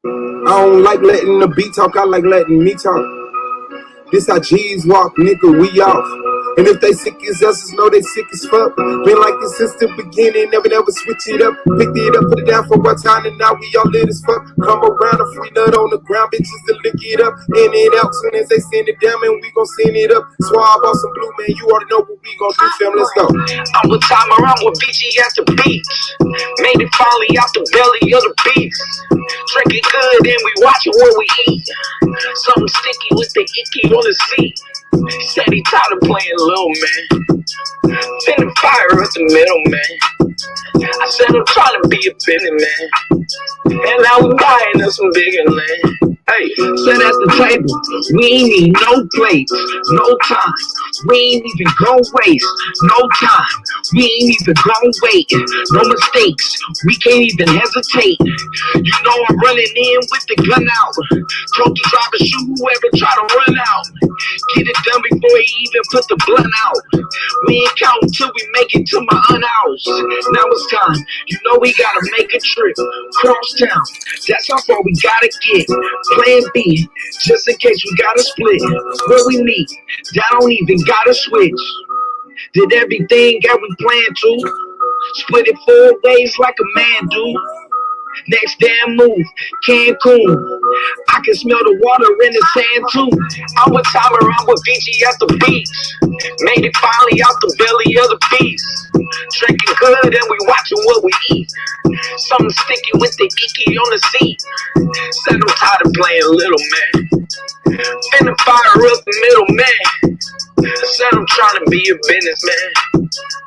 I don't like letting the beat talk, I like letting me talk. This how G's walk, nigga, we off. And if they sick as us, just know they sick as fuck. Been like this since the beginning, never switch it up. Picked it up, put it down for one time, and now we all lit as fuck. Come around, a free nut on the ground, bitches to lick it up. In and out, soon as they send it down, man, we gon' send it up. Swab off some blue, man, you already know what we gon' do, fam, let's go. I'm with time around with BG at the beach. Made it finally out the belly of the beast. Drinking good and we watching what we eat. Something sticky with the icky on the seat. Said he tired of playing little man. Finna fire at the middle man. I said I'm trying to be a penny man. And now we buying us some bigger land. Hey, sit at the table, we ain't need no plates, no time. We ain't even gon' waste, no time. We ain't even gon' wait, no mistakes. We can't even hesitate. You know I'm running in with the gun out. Told the driver shoot whoever try to run out. Get it done before he even put the blunt out. We ain't counting till we make it to my aunt house. Now it's time, you know we gotta make a trip. Cross town, that's how far we gotta get. Plan B, just in case we gotta split. Where we meet, that don't even gotta switch. Did everything that we planned to. Split it 4 ways like a man do. Next damn move, Cancun. I can smell the water in the sand too. I'm with time around with VG at the beach. Made it finally out the belly of the beast. Drinking good and we watching what we eat. Something sticky with the icky on the seat. Said I'm tired of playing little man. Finna fire up the middle man. Said I'm trying to be a businessman.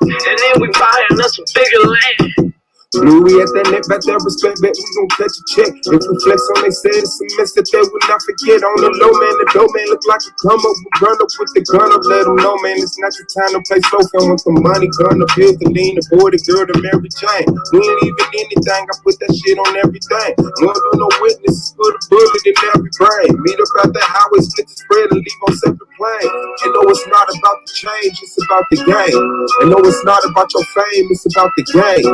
And then we buying us some bigger land. Louis at that net, back that respect, bet we gon' catch a check. If we flex on they said it's a mess that they will not forget. On the low man, the dope man look like a come up. We run up with the gun up, let them know, man, it's not your time to play slow. Fam with the money, gun, the bills, the lean, the boy, the girl, the Mary Jane. We ain't leaving anything, I put that shit on everything. Won't do no witnesses, put a bullet in every brain. Meet up out that highway, split the spread and leave on separate planes. And no, it's not about the change, it's about the game. And no, it's not about your fame, it's about the game.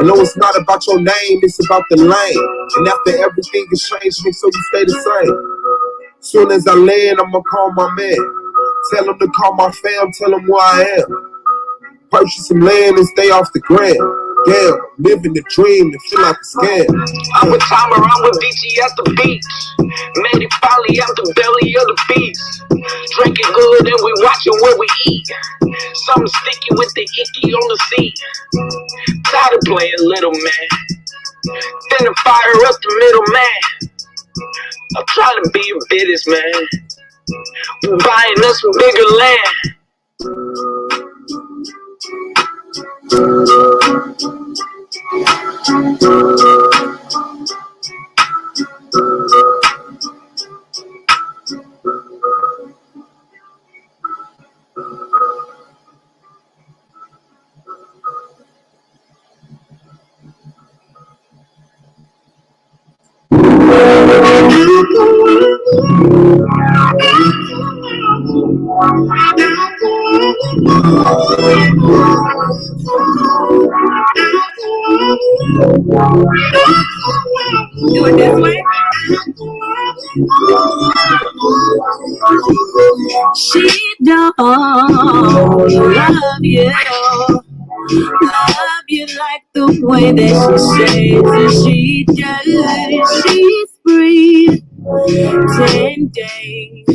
And no, it's not about your name, it's about the lane. And after everything is changed, make sure you stay the same. Soon as I land, I'ma call my man. Tell him to call my fam, tell him where I am. Purchase some land and stay off the gram. Damn, living the dream, it feel like a scam. I'm with time around with BG at the beach. Made it finally out the belly of the beast. Drinking good and we watching what we eat. Something sticky with the icky on the seat. Tired of playing little man. Finna fire up the middle man. I'm trying to be a businessman. We buying us some bigger land. Do it this way. She don't love you like the way that she says that she does. She's free 10 days.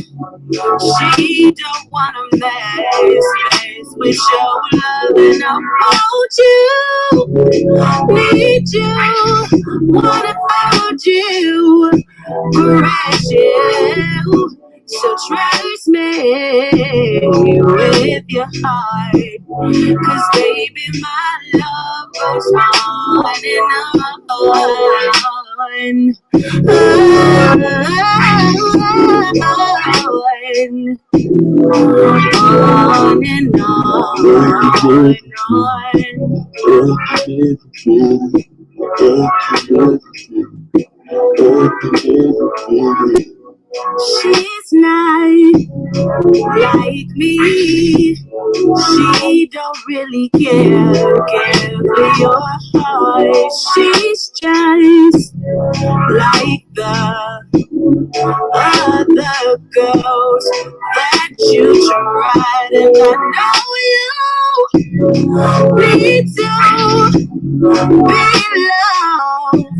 She don't wanna mess with your love, and I want you, need you, wanna hold you, caress you. So trust me with your heart, 'cause baby my love goes on and on. On and on. She's not like me. She don't really care for your heart. She's just like the other girls that you tried, and I know you need to be loved.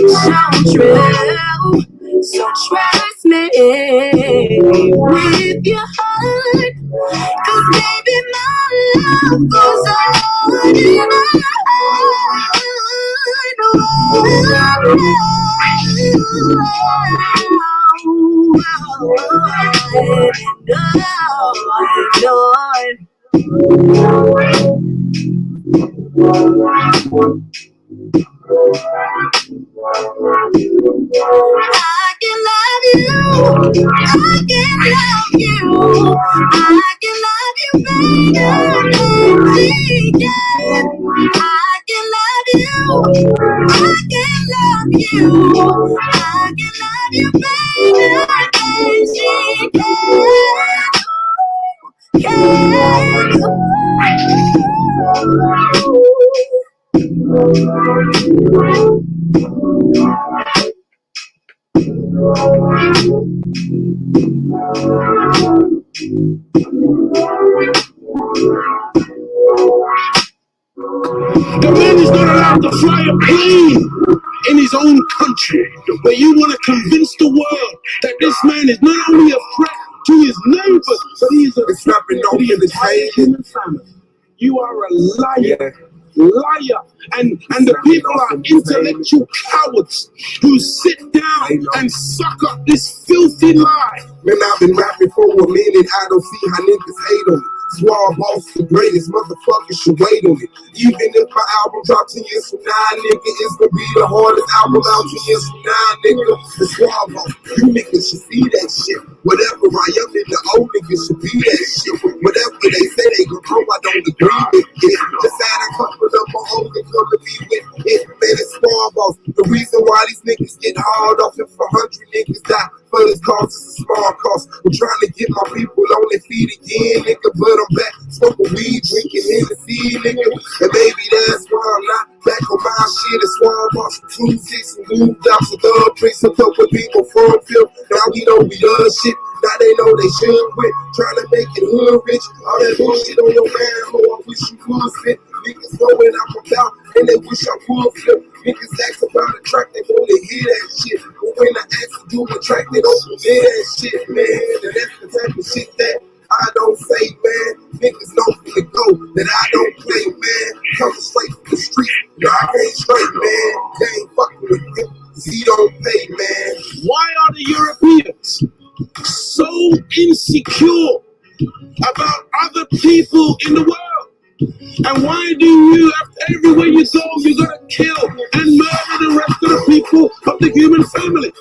So true, so trust me with your heart, 'cause baby my love goes on in my I can love you, I can love you, I can love you better than she can. I can love you, I can love you, I can love you better than she The man is not allowed to fly a plane in his own country, but you want to convince the world that this man is not only a threat to his neighbors, but he is a threat to the entire human family. You are a liar. Liar, and the people are intellectual cowards who sit down and suck up this filthy lie. Man, I've been rapping for a minute, I don't see how niggas hate on it. Swab boss, the greatest motherfuckers should wait on it. Even if my album drops 10 years from now, nigga, it's gonna be the hardest album out 10 years from now, nigga. The Swab boss, you niggas should see that shit. Whatever I am in the old niggas should be that shit. Whatever they say they gon' come, I don't agree with it. Just add a couple of my own and come to be with it. Man, it's Swab boss. The reason why these niggas get hard off if 100 niggas die for this cause is a small cost. I'm trying to get my people on their feet again, nigga, but I'm back smoking weed, drinking Hennessy, nigga. And maybe that's why I'm not back on my shit. It's why I'm off 2-6 and moved out to the place. Hooked up with people from Phil. Now we know we done shit. Now they know they should quit. Trying to make it hood rich. All that bullshit on your man, oh, I wish you would spit. Niggas know what I'm about, and they wish I would flip. Niggas ask about a track, they wanna hear that shit. But when I ask to do a track, they don't hear that shit, man. And that's the type of shit that I don't say, man. Niggas know from the go that I don't play, man. Coming straight from the street, no, I ain't straight, man. They ain't fucking with him, 'cause he don't pay, man. Why are the Europeans so insecure about other people in the world? And why do you, everywhere you go, you're gonna kill and murder the rest of the people of the human family?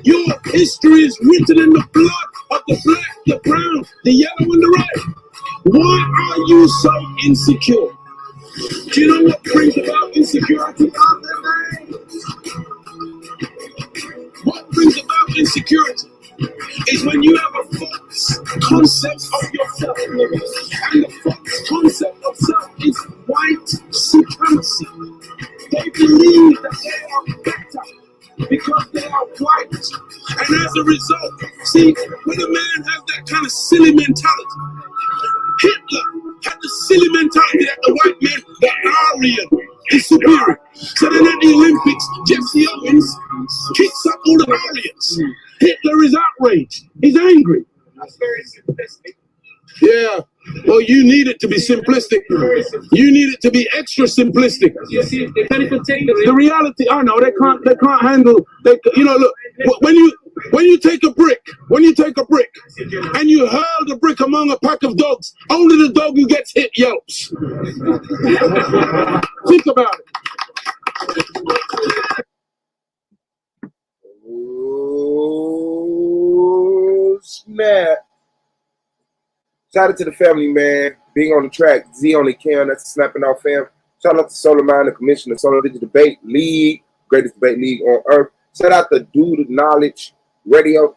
Your history is written in the blood of the black, the brown, the yellow, and the red. Why are you so insecure? Do you know what brings about insecurity? What brings about insecurity is when you have a false concept of yourself. And the false concept of self is white supremacy. They believe that they are better because they are white. And as a result, see, when a man has that kind of silly mentality, Hitler had the silly mentality that the white man, the Aryan, is superior. So then at the Olympics, Jesse Owens kicks up all the Aryans. Hitler is outraged. He's angry. That's very simplistic. Yeah. Well, you need it to be simplistic. You need it to be extra simplistic. You see, they can't even take the reality. I know they can't handle. You know, look, when you take a brick, and you hurl the brick among a pack of dogs, only the dog who gets hit yelps. Think about it. Oh, snap. Shout out to the family, man. Being on the track, Z on the cam, that's snapping off fam. Shout out to Solar Mind, the commissioner, Solar Digital Debate League, greatest debate league on earth. Shout out to Dude Knowledge Radio.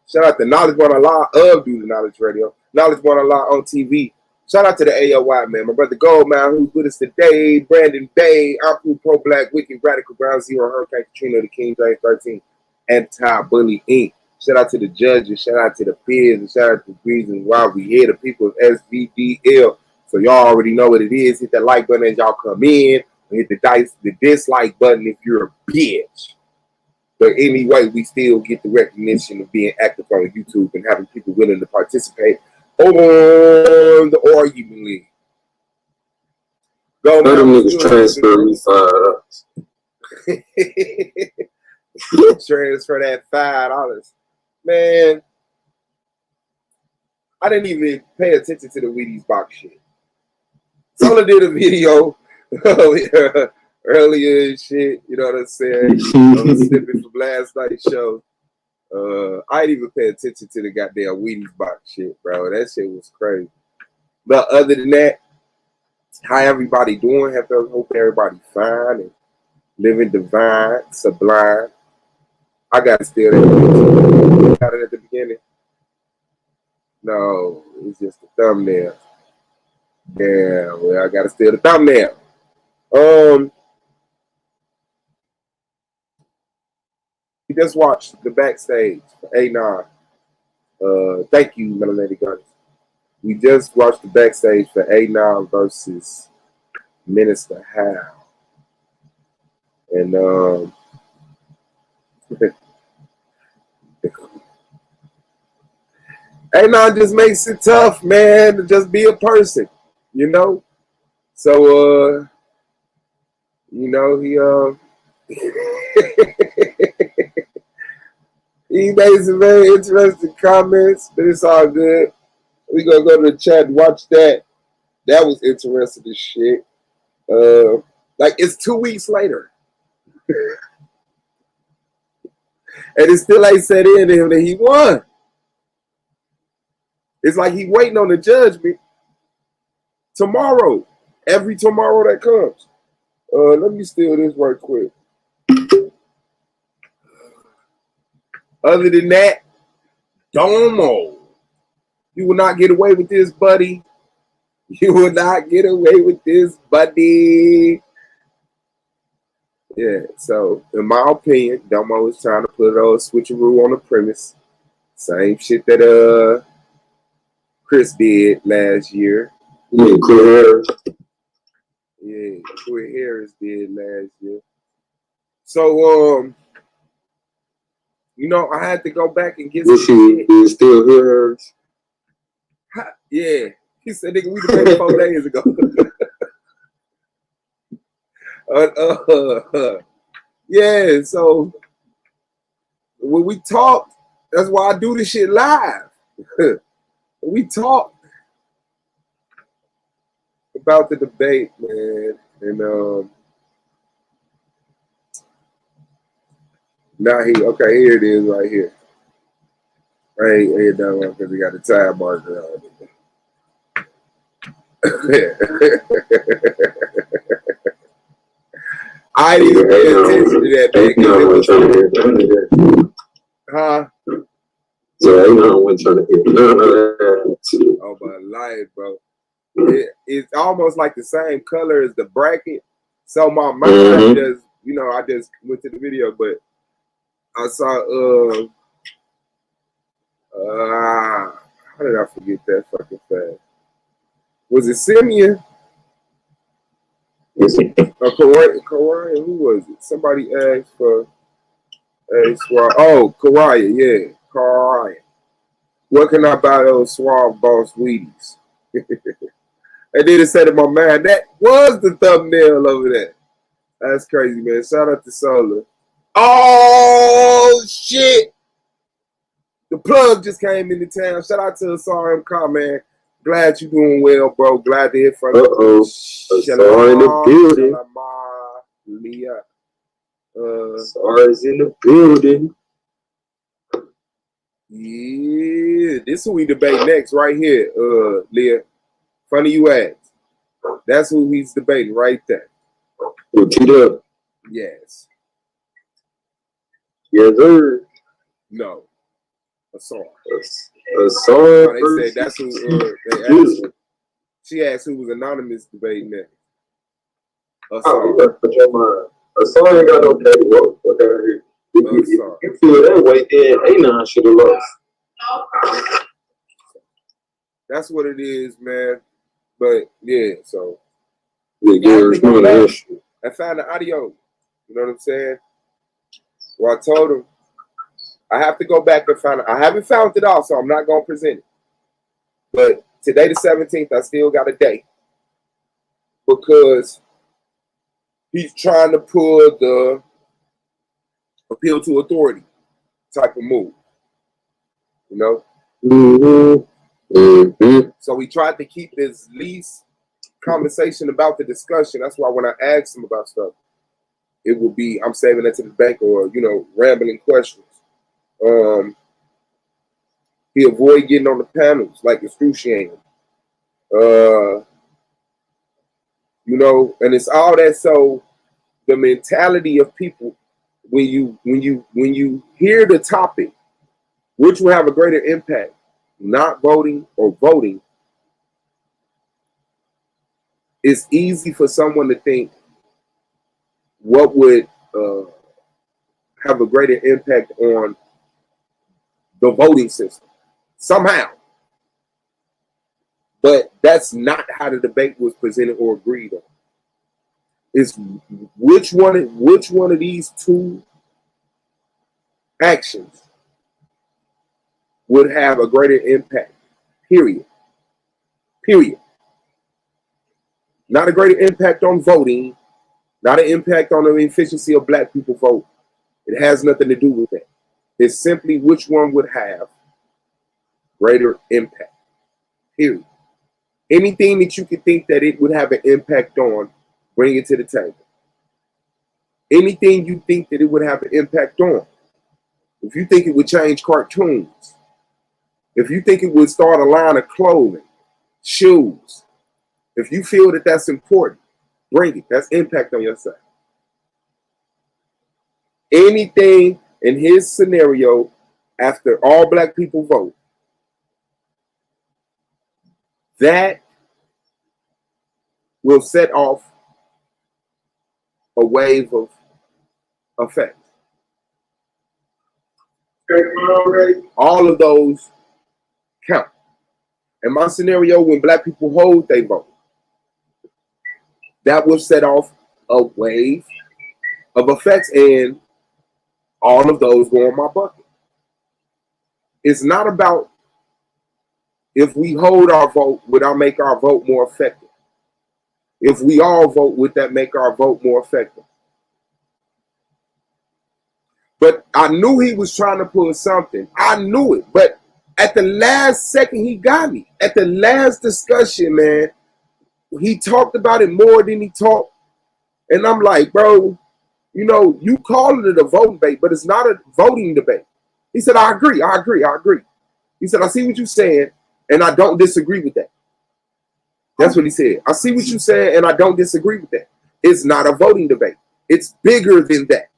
Shout out to Knowledge Born Allah of Do the Knowledge Radio. Knowledge Born Allah on TV. Shout out to the AOY, man. My brother Goldman, who's with us today. Brandon Bay, Uncle Pro Black, Wicked, Radical, Ground Zero, Hurricane Katrina, the King James 13, Anti-Bully Inc. Shout out to the judges. Shout out to the peers. And shout out to the reasons why we here. The people of SVDL. So y'all already know what it is. Hit that like button as y'all come in. And hit the dislike button if you're a bitch. But anyway, we still get the recognition of being active on YouTube and having people willing to participate on the argument league. Go, let them niggas transfer me $5. Transfer that $5. Man, I didn't even pay attention to the Wheaties box shit. Sola did a video earlier and shit, you know what I'm saying? On the snippet from last night's show. I didn't even pay attention to the goddamn Wheaties box shit, bro. That shit was crazy. But other than that, how everybody doing? Hope everybody fine and living divine, sublime. I gotta steal that. Got it at the beginning. No, it's just the thumbnail. Yeah, well, I gotta steal the thumbnail. We just watched the Backstage for Anon. Thank you, Melanated Guns. We just watched the Backstage for Anon versus Minister Howell. And Anon just makes it tough, man, to just be a person, you know? So, you know, he made some very interesting comments, but it's all good. We're going to go to the chat and watch that. That was interesting as shit. Like, it's 2 weeks later. And it still ain't set in to him that he won. It's like he waiting on the judgment tomorrow. Every tomorrow that comes. Let me steal this right quick. Other than that, Domo. You will not get away with this, buddy. You will not get away with this, buddy. Yeah, so in my opinion, Domo is trying to put a switcheroo on the premise. Same shit that Chris did last year. Yeah, Chris Harris. Yeah, Chris Harris did last year. So, you know, I had to go back and get some shit. Is still here? Yeah. He said, nigga, we debated 4 days ago. Yeah, so when we talked, that's why I do this shit live. We talked about the debate, man, and now here it is right here. I ain't done one because we got the time marker on it. I didn't even pay attention to that, man. Huh? Yeah, I know I went trying to hear none of that. Oh, my life, bro. It's almost like the same color as the bracket. So my mind just, you know, I just went to the video, but I saw, how did I forget that fucking fast? Was it Simeon? Karaya, who was it? Somebody asked for a Suave. Oh, Karaya, yeah. Karaya. What can I buy those Suave Boss Wheaties? And then it said in my mind, that was the thumbnail over there. That's crazy, man. Shout out to Solar. Oh, shit. The plug just came into town. Shout out to SRMK, man. Glad you're doing well, bro. Glad to hear from you. Sorry in the building. Sorry's in the building. Yeah, this who we debate next right here, Leah. Funny you ask. That's who he's debating right there. Repeat up. Yes. Yes, sir. No. A song. A song. They said that's who they asked. She asked who was anonymous debating that. A song. Put your mind. A song ain't got no dirty work. Okay. If you feel that way, then Anon should have lost. That's what it is, man. But yeah, so I found the audio. You know what I'm saying? Well, I told him I have to go back and find it. I haven't found it all, so I'm not gonna present it. But today, the 17th, I still got a day because he's trying to pull the appeal to authority type of move. You know? Mm-hmm. Mm-hmm. So he tried to keep his least conversation about the discussion. That's why when I asked him about stuff, it would be, I'm saving that to the bank or, you know, rambling questions. He avoid getting on the panels like excruciating. You know, and it's all that. So the mentality of people, when you hear the topic, which will have a greater impact, not voting or voting, it's easy for someone to think what would have a greater impact on the voting system somehow. But that's not how the debate was presented or agreed on. It's which one of these two actions would have a greater impact. Period. Not a greater impact on voting, not an impact on the efficiency of black people vote. It has nothing to do with that. It's simply which one would have greater impact. Period. Anything that you could think that it would have an impact on, bring it to the table. Anything you think that it would have an impact on. If you think it would change cartoons, if you think it would start a line of clothing, shoes, if you feel that that's important, bring it. That's impact on your side. Anything in his scenario, after all black people vote, that will set off a wave of effect. All of those count. In my scenario, when black people hold they vote, that will set off a wave of effects, and all of those go in my bucket. It's not about if we hold our vote, would that make our vote more effective? If we all vote, would that make our vote more effective? But I knew he was trying to pull something. I knew it. But at the last second, he got me. At the last discussion, man, he talked about it more than he talked. And I'm like, bro, you know, you call it a voting debate, but it's not a voting debate. He said, I agree. He said, I see what you're saying, and I don't disagree with that. That's what he said. I see what you're saying, and I don't disagree with that. It's not a voting debate. It's bigger than that.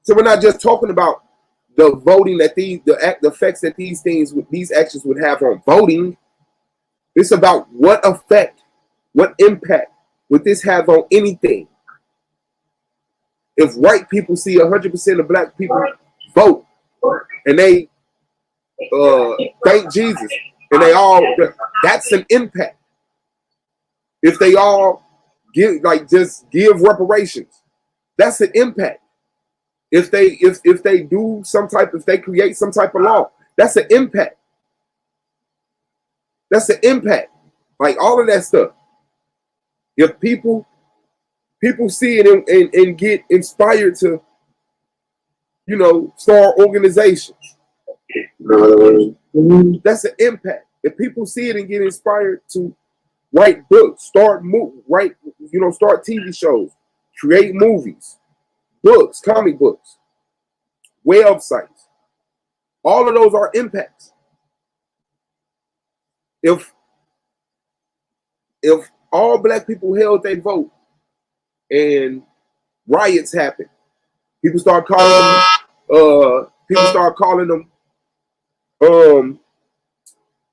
So we're not just talking about the voting that the effects that these actions would have on voting. It's about what effect, what impact would this have on anything? If white people see 100% of black people vote and they thank Jesus and they all, that's an impact. If they all just give reparations, that's an impact. If they do if they create some type of law, that's an impact. That's an impact. Like all of that stuff. If people see it and get inspired to, you know, start organizations, that's an impact. If people see it and get inspired to write books, start TV shows, create movies, books, comic books, websites, all of those are impacts. If all black people held their vote and riots happen, people start calling them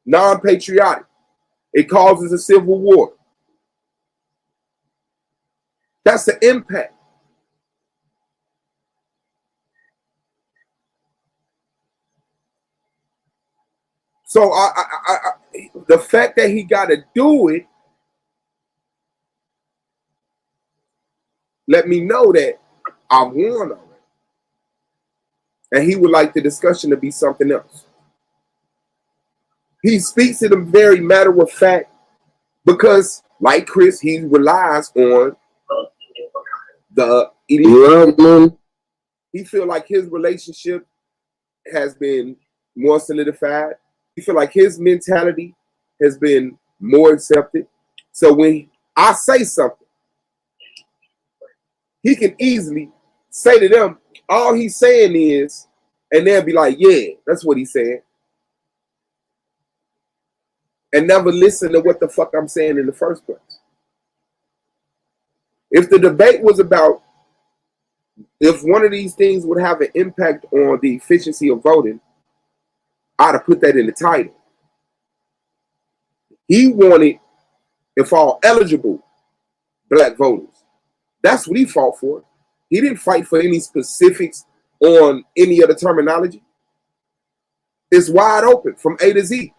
non-patriotic. It causes a civil war. That's the impact. So the fact that he got to do it let me know that I won already. And he would like the discussion to be something else. He speaks in a very matter of fact because, like Chris, he relies on the elite. He feel like his relationship has been more solidified. He feel like his mentality has been more accepted. So when I say something, he can easily say to them, all he's saying is, and they'll be like, yeah, that's what he's saying. And never listen to what the fuck I'm saying in the first place. If the debate was about if one of these things would have an impact on the efficiency of voting, I'd have put that in the title. He wanted, if all eligible black voters. That's what he fought for. He didn't fight for any specifics on any of the terminology. It's wide open from A to Z.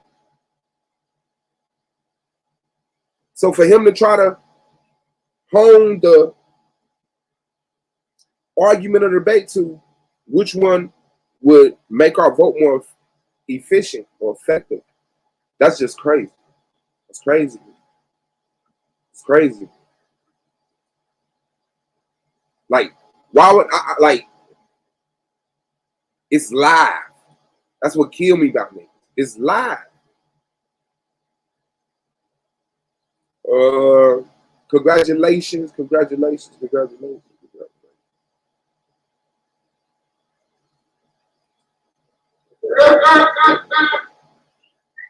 So for him to try to hone the argument or debate to which one would make our vote more efficient or effective, that's just crazy. It's crazy. It's crazy. Like, why would I like? It's live. That's what killed me about me. It's live. Congratulations.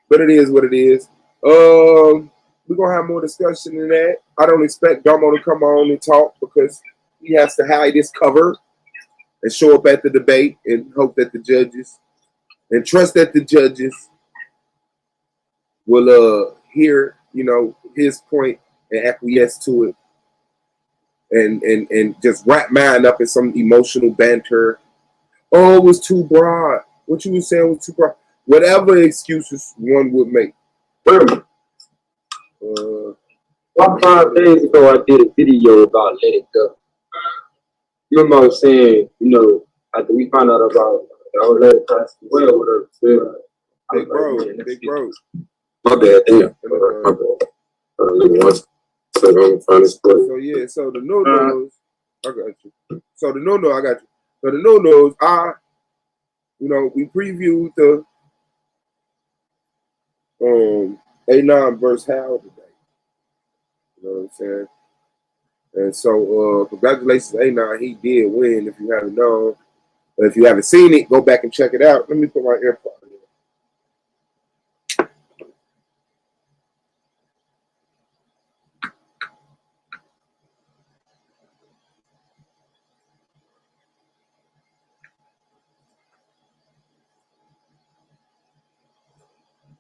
But it is what it is. We're gonna have more discussion than that. I don't expect Domo to come on and talk because he has to hide his cover and show up at the debate and hope that the judges and trust that the judges will hear, his point and acquiesce to it and just wrap mine up in some emotional banter. Oh, it was too broad. What you were saying was too broad. Whatever excuses one would make. 5 days ago, I did a video about Let It Go. You remember I was saying, after we found out about the old lady passed away or whatever. Big bro. My bad, damn. My bad. So the no-nos, I got you. So the no-no, I got you. So the no-nos, we previewed the Anon versus Howell today. You know what I'm saying? And so congratulations to Anon. He did win, if you haven't known. But if you haven't seen it, go back and check it out. Let me put my AirPod in.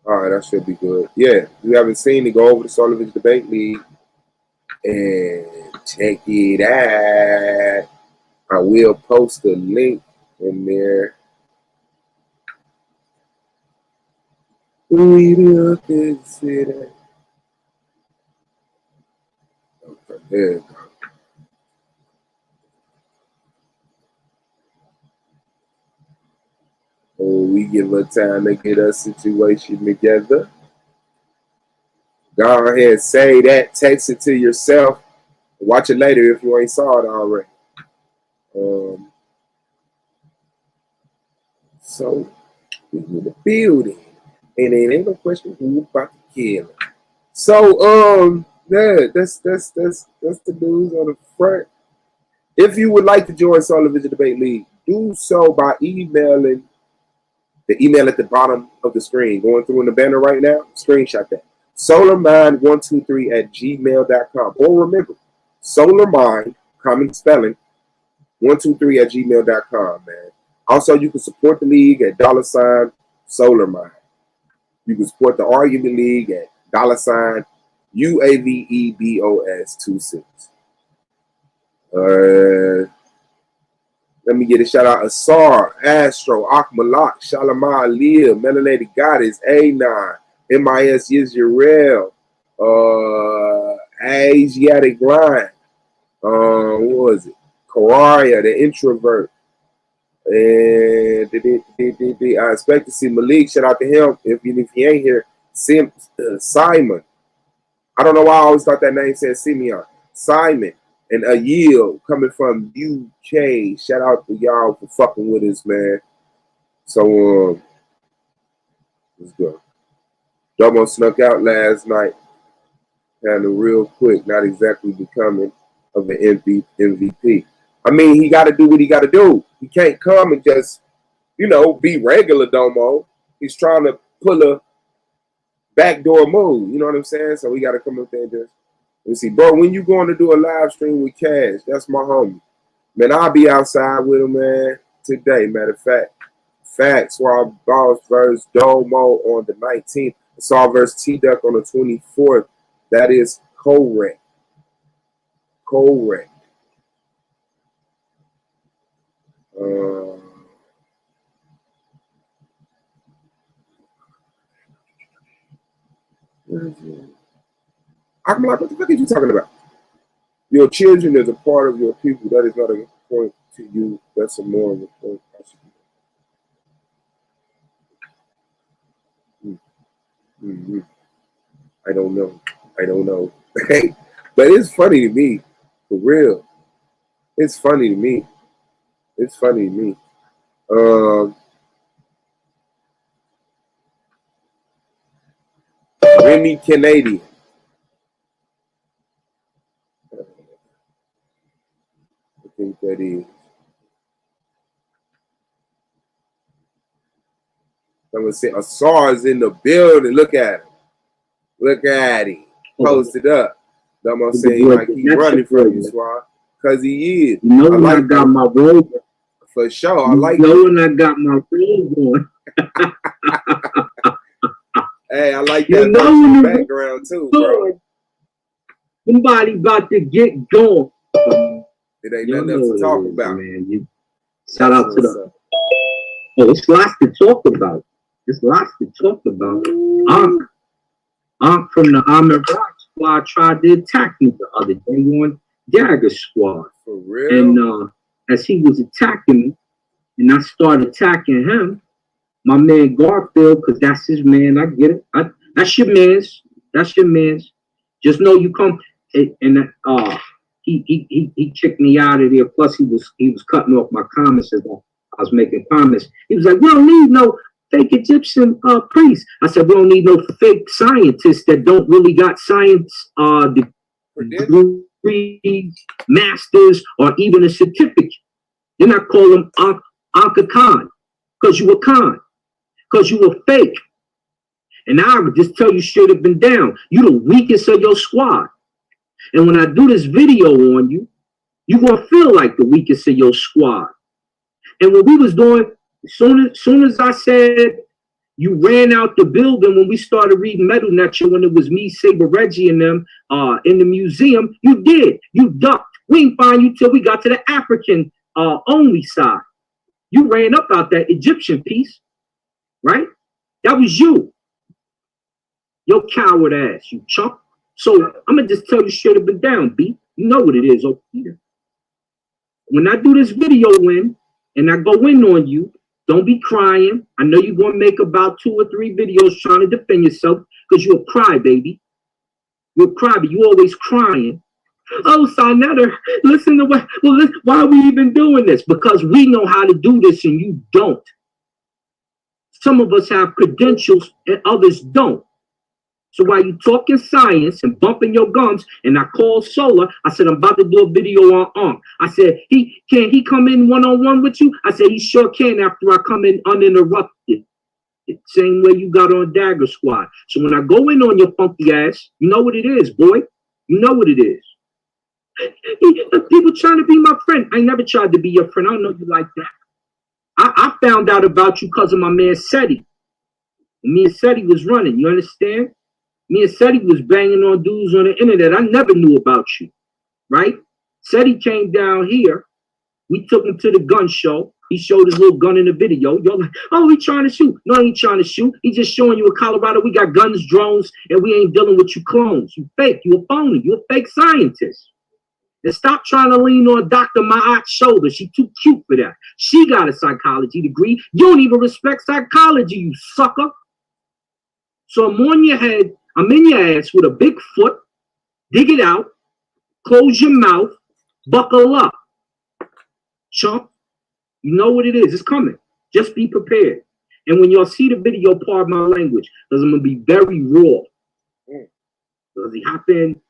All right, that should be good. Yeah, if you haven't seen it, go over to Sullivan's Debate League and check it out. I will post a link in there. We look and see that. Okay, there you go. We give her time to get a situation together. Go ahead, say that, text it to yourself. Watch it later if you ain't saw it already. So we in the building, and it ain't no question who about to kill him. So yeah, that's the news on the front. If you would like to join Sullivan's Debate League, do so by emailing the email at the bottom of the screen. Going through in the banner right now, screenshot that. solarmind123@gmail.com. Or remember, solarmind, common spelling, 123@gmail.com, man. Also, you can support the league at Solar Mind. You can support the Argument League at $UAVEBOS26. Let me get a shout out. Asar, Astro, Akmalak, Shalimar, Leah, Melanated Goddess, Anon, MIS Yisrael, Asiatic Line, what was it? Kararia, the introvert. And I expect to see Malik. Shout out to him. If he ain't here, Simon. I don't know why I always thought that name said Simeon. Simon and a yield coming from UK. Shout out to y'all for fucking with us, man. So let's go. Domo snuck out last night. Kind of real quick, not exactly becoming of an MVP. I mean, he got to do what he got to do. He can't come and just, be regular Domo. He's trying to pull a backdoor move. You know what I'm saying? So we got to come up there and just, let's see. Bro, when you going to do a live stream with Cash? That's my homie. Man, I'll be outside with him, man, today. Matter of fact. Facts, Swab Boss versus Domo on the 19th. Saw versus T-Duck on the 24th. That is correct. Correct. I'm like, what the fuck are you talking about? Your children is a part of your people. That is not a point to you. That's a more of a point. Mm-hmm. I don't know. But it's funny to me. For real. It's funny to me. Remy Canadian. I think that is. Someone say Asar is in the building. Look at him. Posted up. Domo saying like he running from you, Swab. Because he is. I like got my robe. For sure. I like when I got my robe on. Hey, I like that background too, bro. Somebody about to get going. It ain't nothing else to talk about. Man. Shout out to the... Oh, it's lots to talk about. Ankh from the Ahmed Rock squad tried to attack me the other day on Dagger squad. For real? And as he was attacking me, and I started attacking him, my man Garfield, because that's his man, I get it. That's your man's. Just know you come and he kicked me out of there. Plus he was cutting off my comments as I was making comments. He was like, "We don't need no fake Egyptian priest." I said, "We don't need no fake scientists that don't really got science degree, masters, or even a certificate. Then I call them Anka Khan, because you were Khan, because you were fake. And I would just tell you straight up and down, you the weakest of your squad. And when I do this video on you, you're going to feel like the weakest of your squad." And what we was doing, soon as I said you ran out the building when we started reading Metal Nature, when it was me, Saber Reggie, and them in the museum, you did. You ducked. We didn't find you till we got to the African only side. You ran up out that Egyptian piece, right? That was you. Your coward ass, you chump. So I'm going to just tell you straight up and down, B. You know what it is over here. When I do this video and I go in on you, don't be crying. I know you're going to make about 2 or 3 videos trying to defend yourself because you're a crybaby. You're a crybaby. You always crying. Oh, Sinetta, listen to what. Well, why are we even doing this? Because we know how to do this and you don't. Some of us have credentials and others don't. So while you talking science and bumping your gums, and I called Solar, I said, I'm about to do a video on Ankh. I said, can he come in one-on-one with you? I said, he sure can after I come in uninterrupted. The same way you got on Dagger Squad. So when I go in on your funky ass, you know what it is, boy. You know what it is. People trying to be my friend. I never tried to be your friend. I don't know you like that. I found out about you because of my man Seti. Me and Seti was running, you understand? Me and Seti was banging on dudes on the internet. I never knew about you, right? Seti came down here. We took him to the gun show. He showed his little gun in the video. You're like, oh, he trying to shoot. No, he ain't trying to shoot. He just showing you in Colorado, we got guns, drones, and we ain't dealing with you clones. You fake. You a phony. You a fake scientist. And stop trying to lean on Dr. Ma'at's shoulder. She too cute for that. She got a psychology degree. You don't even respect psychology, you sucker. So I'm on your head. I'm in your ass with a big foot. Dig it out. Close your mouth. Buckle up. Chump. You know what it is. It's coming. Just be prepared. And when y'all see the video, pardon my language, because I'm going to be very raw. Because he hopped in.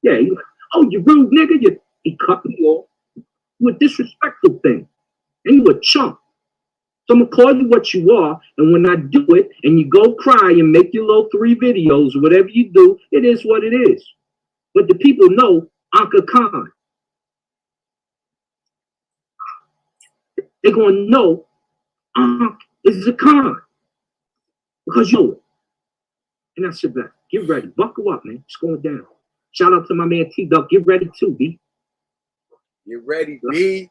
Yeah, he like, oh, you rude nigga. He cut me off. You a disrespectful thing. And you a chump. So I'm going to call you what you are. And when I do it, and you go cry and make your little 3 videos, or whatever you do, it is what it is. But the people know Anka Khan. They're going to know is a con. Because you know it. And that's your bet. Get ready. Buckle up, man. It's going down. Shout out to my man T-Duck. Get ready too, B. Get ready, B.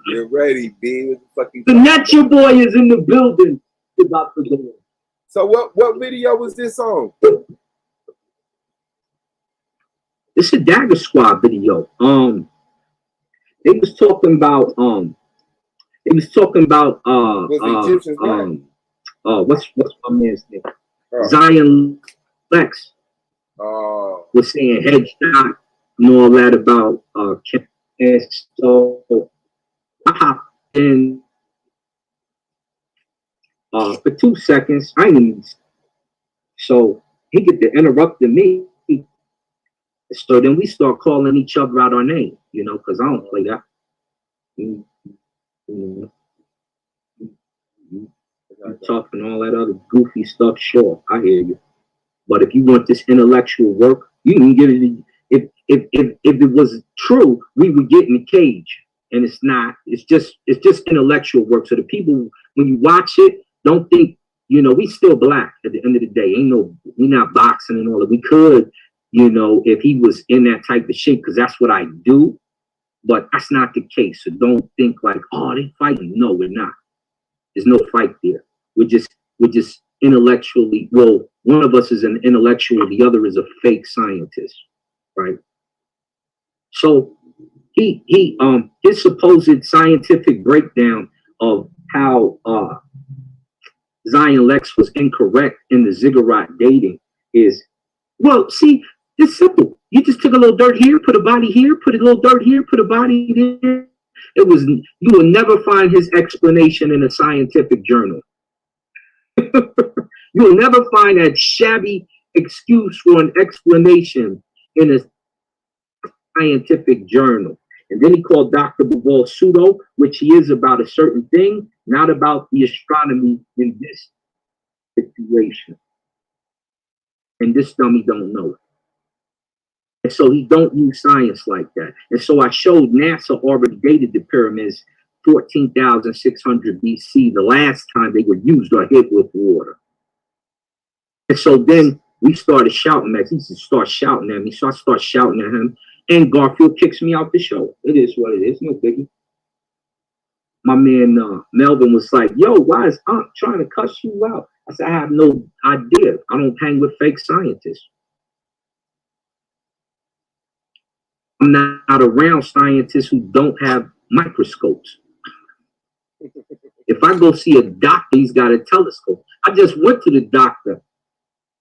Get ready, B. The Natural Boy is in the building. About to go. So what video was this on? It's a Dagger Squad video. They was talking about what's my man's name? Zion Lex. Was saying headshot and all that about and so I hopped in for 2 seconds. I ain't so he get to interrupting me. So then we start calling each other out our name, you know, because I don't play that. Tough and all that other goofy stuff, sure, I hear you. But if you want this intellectual work, you can get it. If it was true, we would get in the cage, and it's not. It's just intellectual work. So the people, when you watch it, don't think, you know, we still black at the end of the day. We not boxing and all that. We could. You know, if he was in that type of shape, because that's what I do, but that's not the case. So don't think like, oh, they fighting. No, we're not. There's no fight there. We're just intellectually. Well, one of us is an intellectual, the other is a fake scientist, right? So his supposed scientific breakdown of how Zion Lex was incorrect in the ziggurat dating is, well, see. It's simple. You just took a little dirt here, put a body here, put a little dirt here, put a body there. You will never find his explanation in a scientific journal. You will never find that shabby excuse for an explanation in a scientific journal. And then he called Dr. Bavol pseudo, which he is about a certain thing, not about the astronomy in this situation. And this dummy don't know it. And so he don't use science like that. And so I showed NASA already dated the pyramids 14,600 BC, the last time they were used or hit with water. And so then we started shouting at him. He started shouting at me. So I start shouting at him. And Garfield kicks me out the show. It is what it is. No biggie. My man Melvin was like, yo, why is Aunt trying to cuss you out? I said, I have no idea. I don't hang with fake scientists. I'm not around scientists who don't have microscopes. If I go see a doctor, he's got a telescope. I just went to the doctor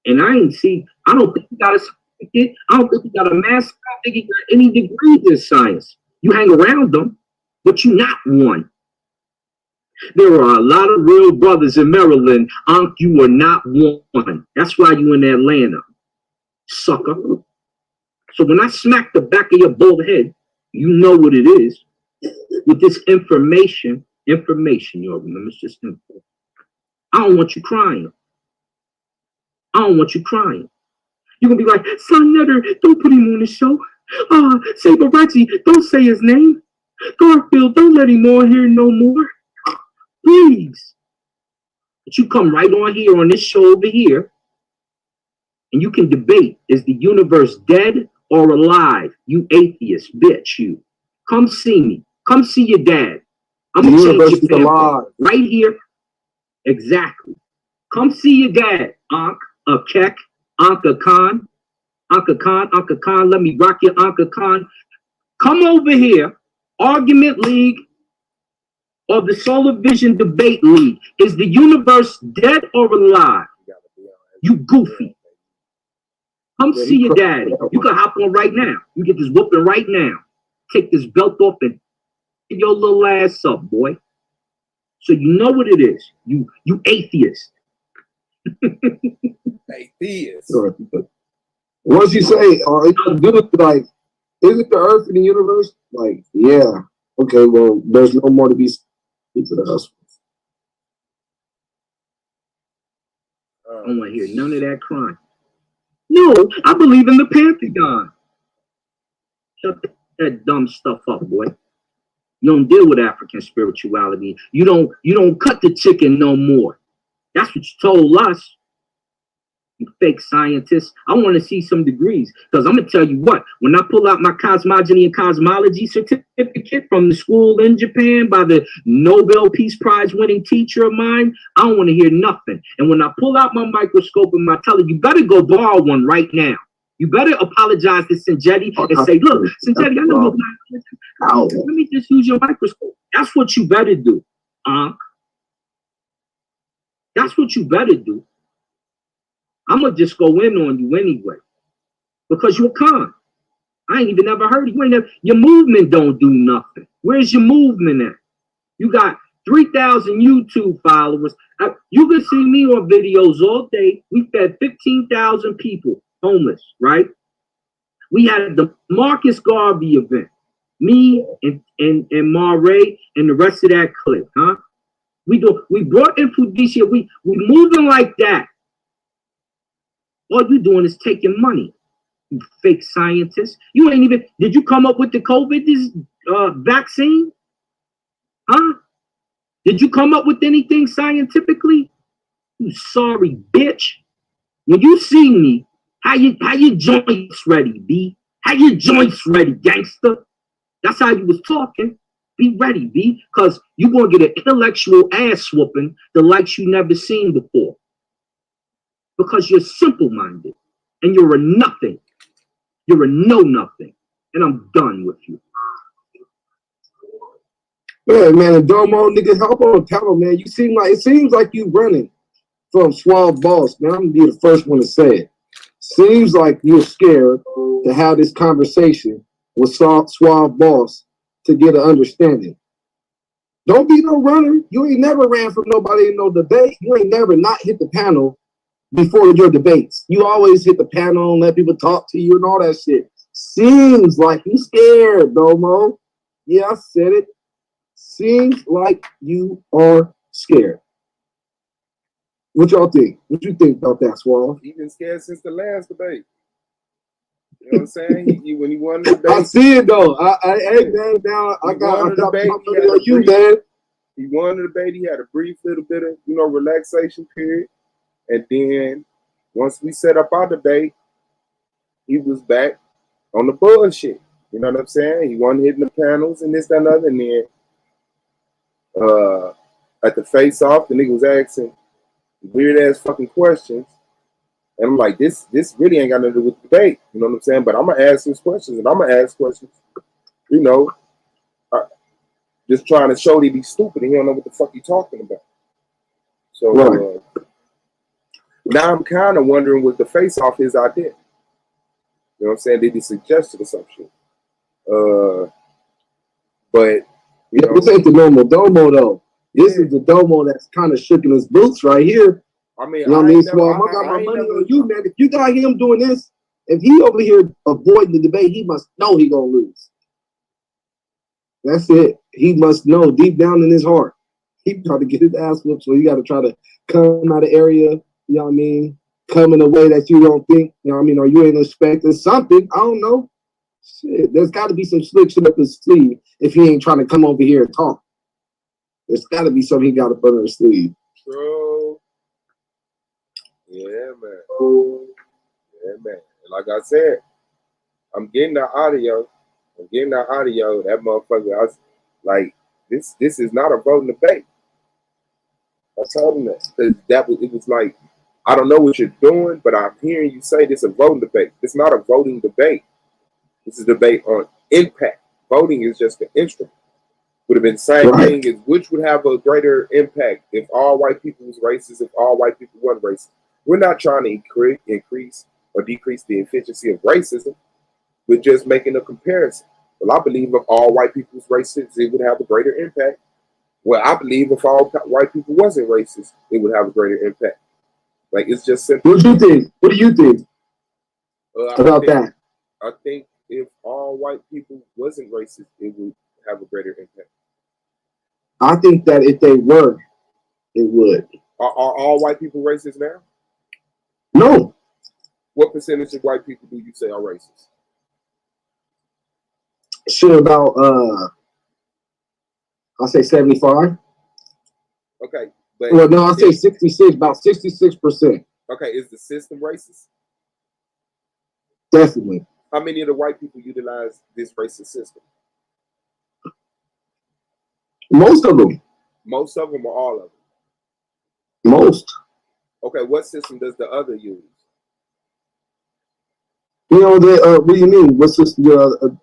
and I don't think he got a certificate. I don't think he got a master. I don't think he got any degrees in science. You hang around them, but you're not one. There are a lot of real brothers in Maryland. You are not one. That's why you in Atlanta, sucker. So when I smack the back of your bald head, you know what it is. With this information, y'all remember, it's just info. I don't want you crying. You're gonna be like, Son Nutter, don't put him on the show. Say Barachi, don't say his name. Garfield, don't let him on here no more. Please. But you come right on here on this show over here, and you can debate, is the universe dead or alive? You atheist, bitch, you. Come see me. Come see your dad. I'm going to change your family. Right here. Exactly. Come see your dad, Ankh, Kek, Anka Khan. Anka Khan, let me rock your Anka Khan. Come over here, Argument League or the Solar Vision Debate League. Is the universe dead or alive? You goofy. Come see your daddy. You can hop on right now. You get this whooping right now. Take this belt off and get your little ass up, boy. So you know what it is. You atheist. Atheist. Once you say, like, is it the Earth and the universe? Like, yeah. Okay, well, there's no more to be seen for the us. I don't want to hear none of that crime. No, I believe in the Pentagon. Shut that dumb stuff up, boy. You don't deal with African spirituality. You don't cut the chicken no more. That's what you told us. You fake scientists. I want to see some degrees. Because I'm going to tell you what, when I pull out my cosmogony and cosmology certificate from the school in Japan by the Nobel Peace Prize winning teacher of mine, I don't want to hear nothing. And when I pull out my microscope and my telly, you better go borrow one right now. You better apologize to Sinjetti and say, look, Sinjetti, I know let me just use your microscope. That's what you better do. That's what you better do. I'm going to just go in on you anyway. Because you're a con. I ain't even never heard of you. Your movement don't do nothing. Where's your movement at? You got 3,000 YouTube followers. You can see me on videos all day. We fed 15,000 people homeless, right? We had the Marcus Garvey event. Me and Ma Ray and the rest of that clique, huh? We brought in Fudicia. We moving like that. All you doing is taking money, you fake scientists. You ain't even, did you come up with the COVID vaccine? Huh? Did you come up with anything scientifically? You sorry bitch. When you see me, how your joints ready, B? How your joints ready, gangster? That's how you was talking. Be ready, B, because you're going to get an intellectual ass whooping the likes you never seen before. Because you're simple-minded and you're a nothing. You're a know-nothing. And I'm done with you. Yeah, man, and Domo, nigga, help on tell man. It seems like you running from Suave Boss, man. I'm gonna be the first one to say it. Seems like you're scared to have this conversation with Suave Boss to get an understanding. Don't be no runner. You ain't never ran from nobody in no debate. You ain't never not hit the panel before your debates. You always hit the panel and let people talk to you and all that shit. Seems like you scared, Domo. Yeah, I said it. Seems like you are scared. What y'all think? What you think about that, Suave? He's been scared since the last debate. You know what I'm saying? When he won the debate. I see it though. Hey man, now I got money on you, man. He won the debate. He had a brief little bit of, relaxation period. And then once we set up our debate, he was back on the bullshit. You know what I'm saying? He wasn't hitting the panels and this, that, and other. And then at the face-off, the nigga was asking weird-ass fucking questions. And I'm like, this really ain't got nothing to do with the debate. You know what I'm saying? But I'm going to ask his questions, and I'm going to ask questions, just trying to show that he's stupid and he don't know what the fuck he's talking about. So now I'm kind of wondering, was the face-off his idea? You know what I'm saying? Did he suggest it or some shit? But, this ain't the normal Domo, though. This is the Domo that's kind of shooking his boots right here. I mean, I got my money on you, man. If you got him doing this, if he over here avoiding the debate, he must know he gonna lose. That's it. He must know deep down in his heart. He trying to get his ass whooped, so you got to try to come out of area, you know what I mean? Come in a way that you don't think, you know what I mean, or you ain't expecting something. I don't know. Shit, there's got to be some slick shit up his sleeve if he ain't trying to come over here and talk. There's got to be something he got to put on his sleeve. True. Yeah, man. Yeah, man. Like I said, I'm getting the audio. That motherfucker, I was like, this is not a voting debate. I told him that. It was like, I don't know what you're doing, but I'm hearing you say this is a voting debate. It's not a voting debate. This is a debate on impact. Voting is just an instrument. Would have been the same thing as which would have a greater impact if all white people was racist, if all white people weren't racist. We're not trying to increase or decrease the efficiency of racism. We're just making a comparison. Well, I believe if all white people was racist, it would have a greater impact. Well, I believe if all white people wasn't racist, it would have a greater impact. Like, it's just simple. What do you think? What do you think about that? I think if all white people wasn't racist, it would have a greater impact. I think that if they were, it would. Are all white people racist now? No. What percentage of white people do you say are racist? Sure, about I'll say 75. Okay. Well, no, I'll say 66, about 66%. Okay, is the system racist? Definitely. How many of the white people utilize this racist system? Most of them. Most of them or all of them? Most. Okay, what system does the other use? You know, they, what do you mean? What's this?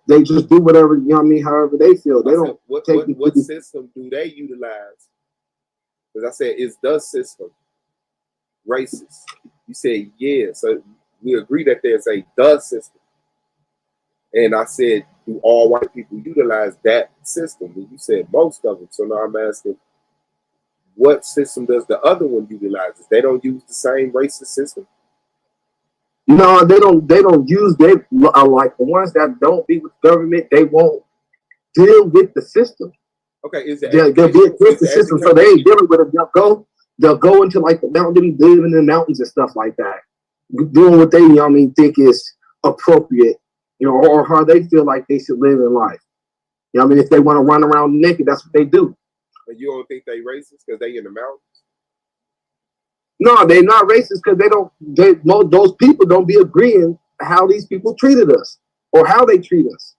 They just do whatever, you know what I mean, however they feel. They don't what system do they utilize? Because I said, is the system racist? You said, yeah. So we agree that there's a the system. And I said, do all white people utilize that system? And you said most of them. So now I'm asking, what system does the other one utilize? They don't use the same racist system? No, they don't use, they like the ones that don't be with government, they won't deal with the system. Okay, is it they'll deal with the system, so they ain't dealing with it. They'll go into like the mountain, they live in the mountains and stuff like that, doing what they, you know what I mean, think is appropriate, you know, or how they feel like they should live in life. You know what I mean? If they want to run around naked, that's what they do. But you don't think they racist because they in the mountains? No, they're not racist because those people don't be agreeing how these people treated us or how they treat us.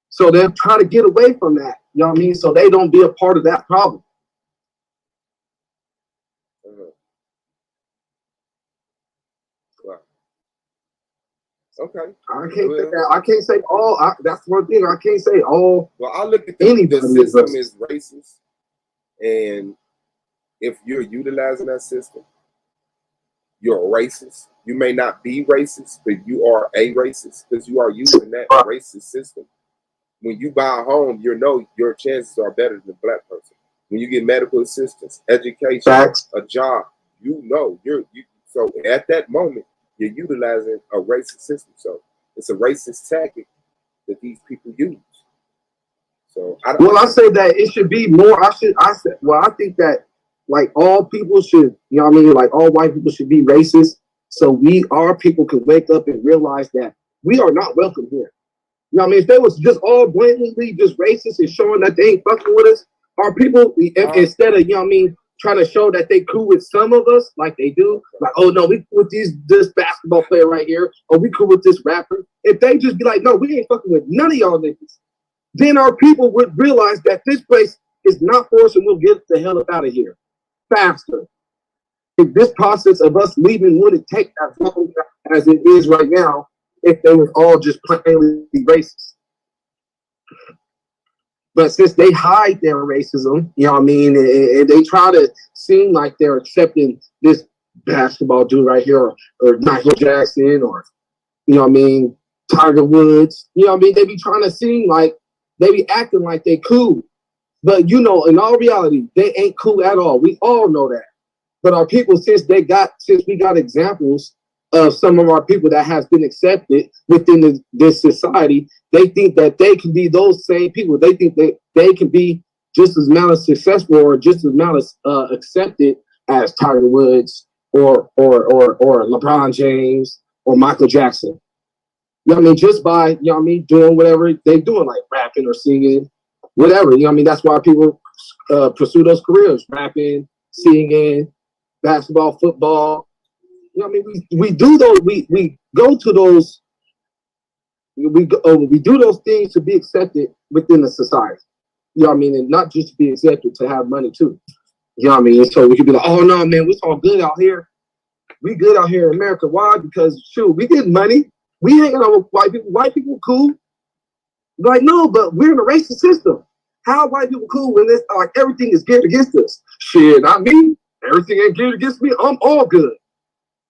So they're trying to get away from that. You know what I mean? So they don't be a part of that problem. Wow. Okay. I can't say all. That's one thing. I can't say all. Well, I look at the system is racist, and if you're utilizing that system, you're a racist. You may not be racist, but you are a racist because you are using that racist system. When you buy a home, you know your chances are better than a black person. When you get medical assistance, education, a job, you know so at that moment you're utilizing a racist system. So it's a racist tactic that these people use. So I say that it should be more. I think that like all people should, you know what I mean? Like all white people should be racist. So our people can wake up and realize that we are not welcome here. You know what I mean? If they was just all blatantly just racist and showing that they ain't fucking with us, our people, instead of, you know what I mean, trying to show that they cool with some of us, like they do, like, oh no, we cool with this basketball player right here, or we cool with this rapper. If they just be like, no, we ain't fucking with none of y'all niggas, then our people would realize that this place is not for us and we'll get the hell up out of here faster. If this process of us leaving wouldn't take as long as it is right now, if they were all just plainly racist. But since they hide their racism, you know what I mean, and they try to seem like they're accepting this basketball dude right here, or Michael Jackson, or, you know what I mean, Tiger Woods, you know what I mean, they be trying to seem like, they be acting like they cool. But, you know, in all reality, they ain't cool at all. We all know that. But our people, since we got examples of some of our people that has been accepted within this society, they think that they can be those same people. They think that they can be just as successful or just as accepted as Tiger Woods or LeBron James or Michael Jackson. know what I mean, just by, you know what I mean, doing whatever they doing, like rapping or singing, whatever. You know what I mean? That's why people pursue those careers, rapping, singing, basketball, football. You know what I mean? We do those, we go to those, we do those things to be accepted within the society. You know what I mean? And not just to be accepted, to have money too. You know what I mean? So we could be like, oh no, man, we're all good out here. We good out here in America. Why? Because shoot, we get money. We hanging out with white people. White people cool. Like, no, but we're in a racist system. How are white people cool when this like everything is geared against us? Shit, not me. Everything ain't geared against me. I'm all good.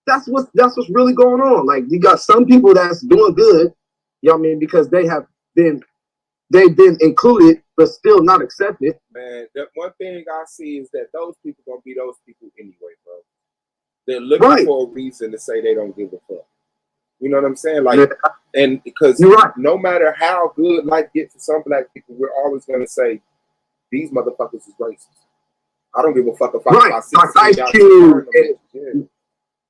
That's what's really going on. Like, you got some people that's doing good, you know what I mean, because they've been included but still not accepted. Man, the one thing I see is that those people gonna be those people anyway, bro. They're looking for a reason to say they don't give a fuck. You know what I'm saying? Like, and because no matter how good life gets for some black people, we're always gonna say these motherfuckers is racist. I don't give a fuck if I see Ice Cube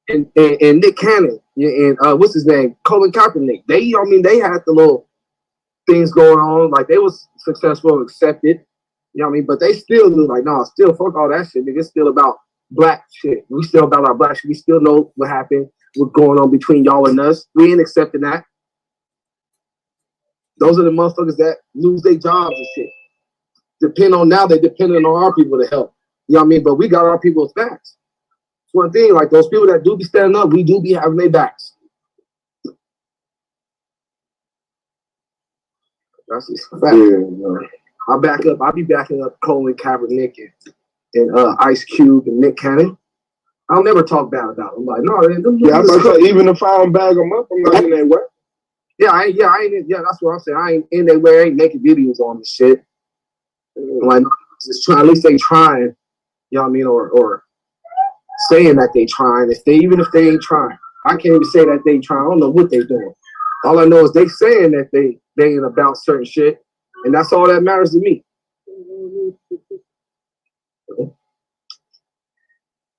and Nick Cannon and what's his name, Colin Kaepernick. They, you know what I mean, they had the little things going on, like they was successful and accepted. You know what I mean? But they still do like, no, still fuck all that shit. Nigga, it's still about black shit. We still about our black shit. We still know what happened, what's going on between y'all and us. We ain't accepting that. Those are the motherfuckers that lose their jobs and shit. They depending on our people to help. You know what I mean? But we got our people's backs. It's one thing, like those people that do be standing up, we do be having their backs. That's just a fact. Yeah, I'll be backing up Colin Kaepernick and Ice Cube and Nick Cannon. I'll never talk bad about them. I'm like, no, I was about to say, even if I don't bag them up, I'm not in their way. Yeah, that's what I'm saying. I ain't in their way. I ain't making videos on this shit. I'm like, no, just trying. At least they trying. You know what I mean? Or saying that they trying. Even if they ain't trying, I can't even say that they trying. I don't know what they doing. All I know is they saying that they ain't about certain shit, and that's all that matters to me.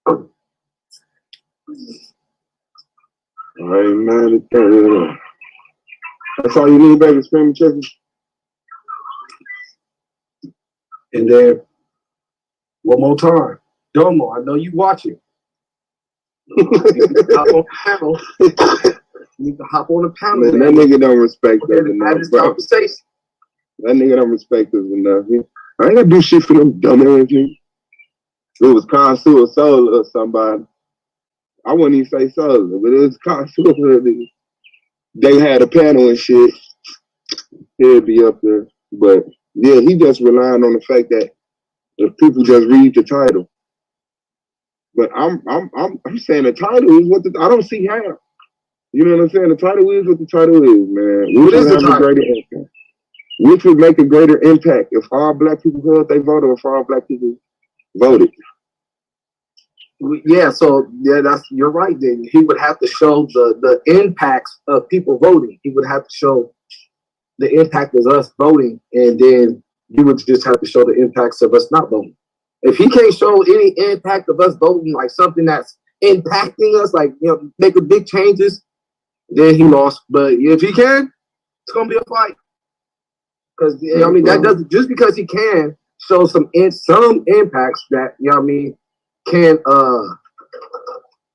All right, man. That's all you need, baby. Screaming chicken. And then one more time, Domo. I know you watching. You need to hop on the panel. Man, that nigga don't respect us enough, bro. That nigga don't respect us enough. I ain't gonna do shit for them dumb ass niggas. It was Consul Soul or somebody. I wouldn't even say Soul, but it was Consul. They had a panel and shit. He'd be up there. But yeah, he just relying on the fact that if people just read the title. But I'm saying the title is what I don't see how. You know what I'm saying? The title is what the title is, man. Which would have a greater impact? Which would make a greater impact if all black people heard they voted or if all black people voted? Yeah, so yeah, you're right. Then he would have to show the impacts of people voting. He would have to show the impact of us voting, and then you would just have to show the impacts of us not voting. If he can't show any impact of us voting, like something that's impacting us, like, you know, making big changes, then he lost. But if he can, it's gonna be a fight. Because, you know what I mean, that doesn't, just because he can show some impacts that, you know what I mean, can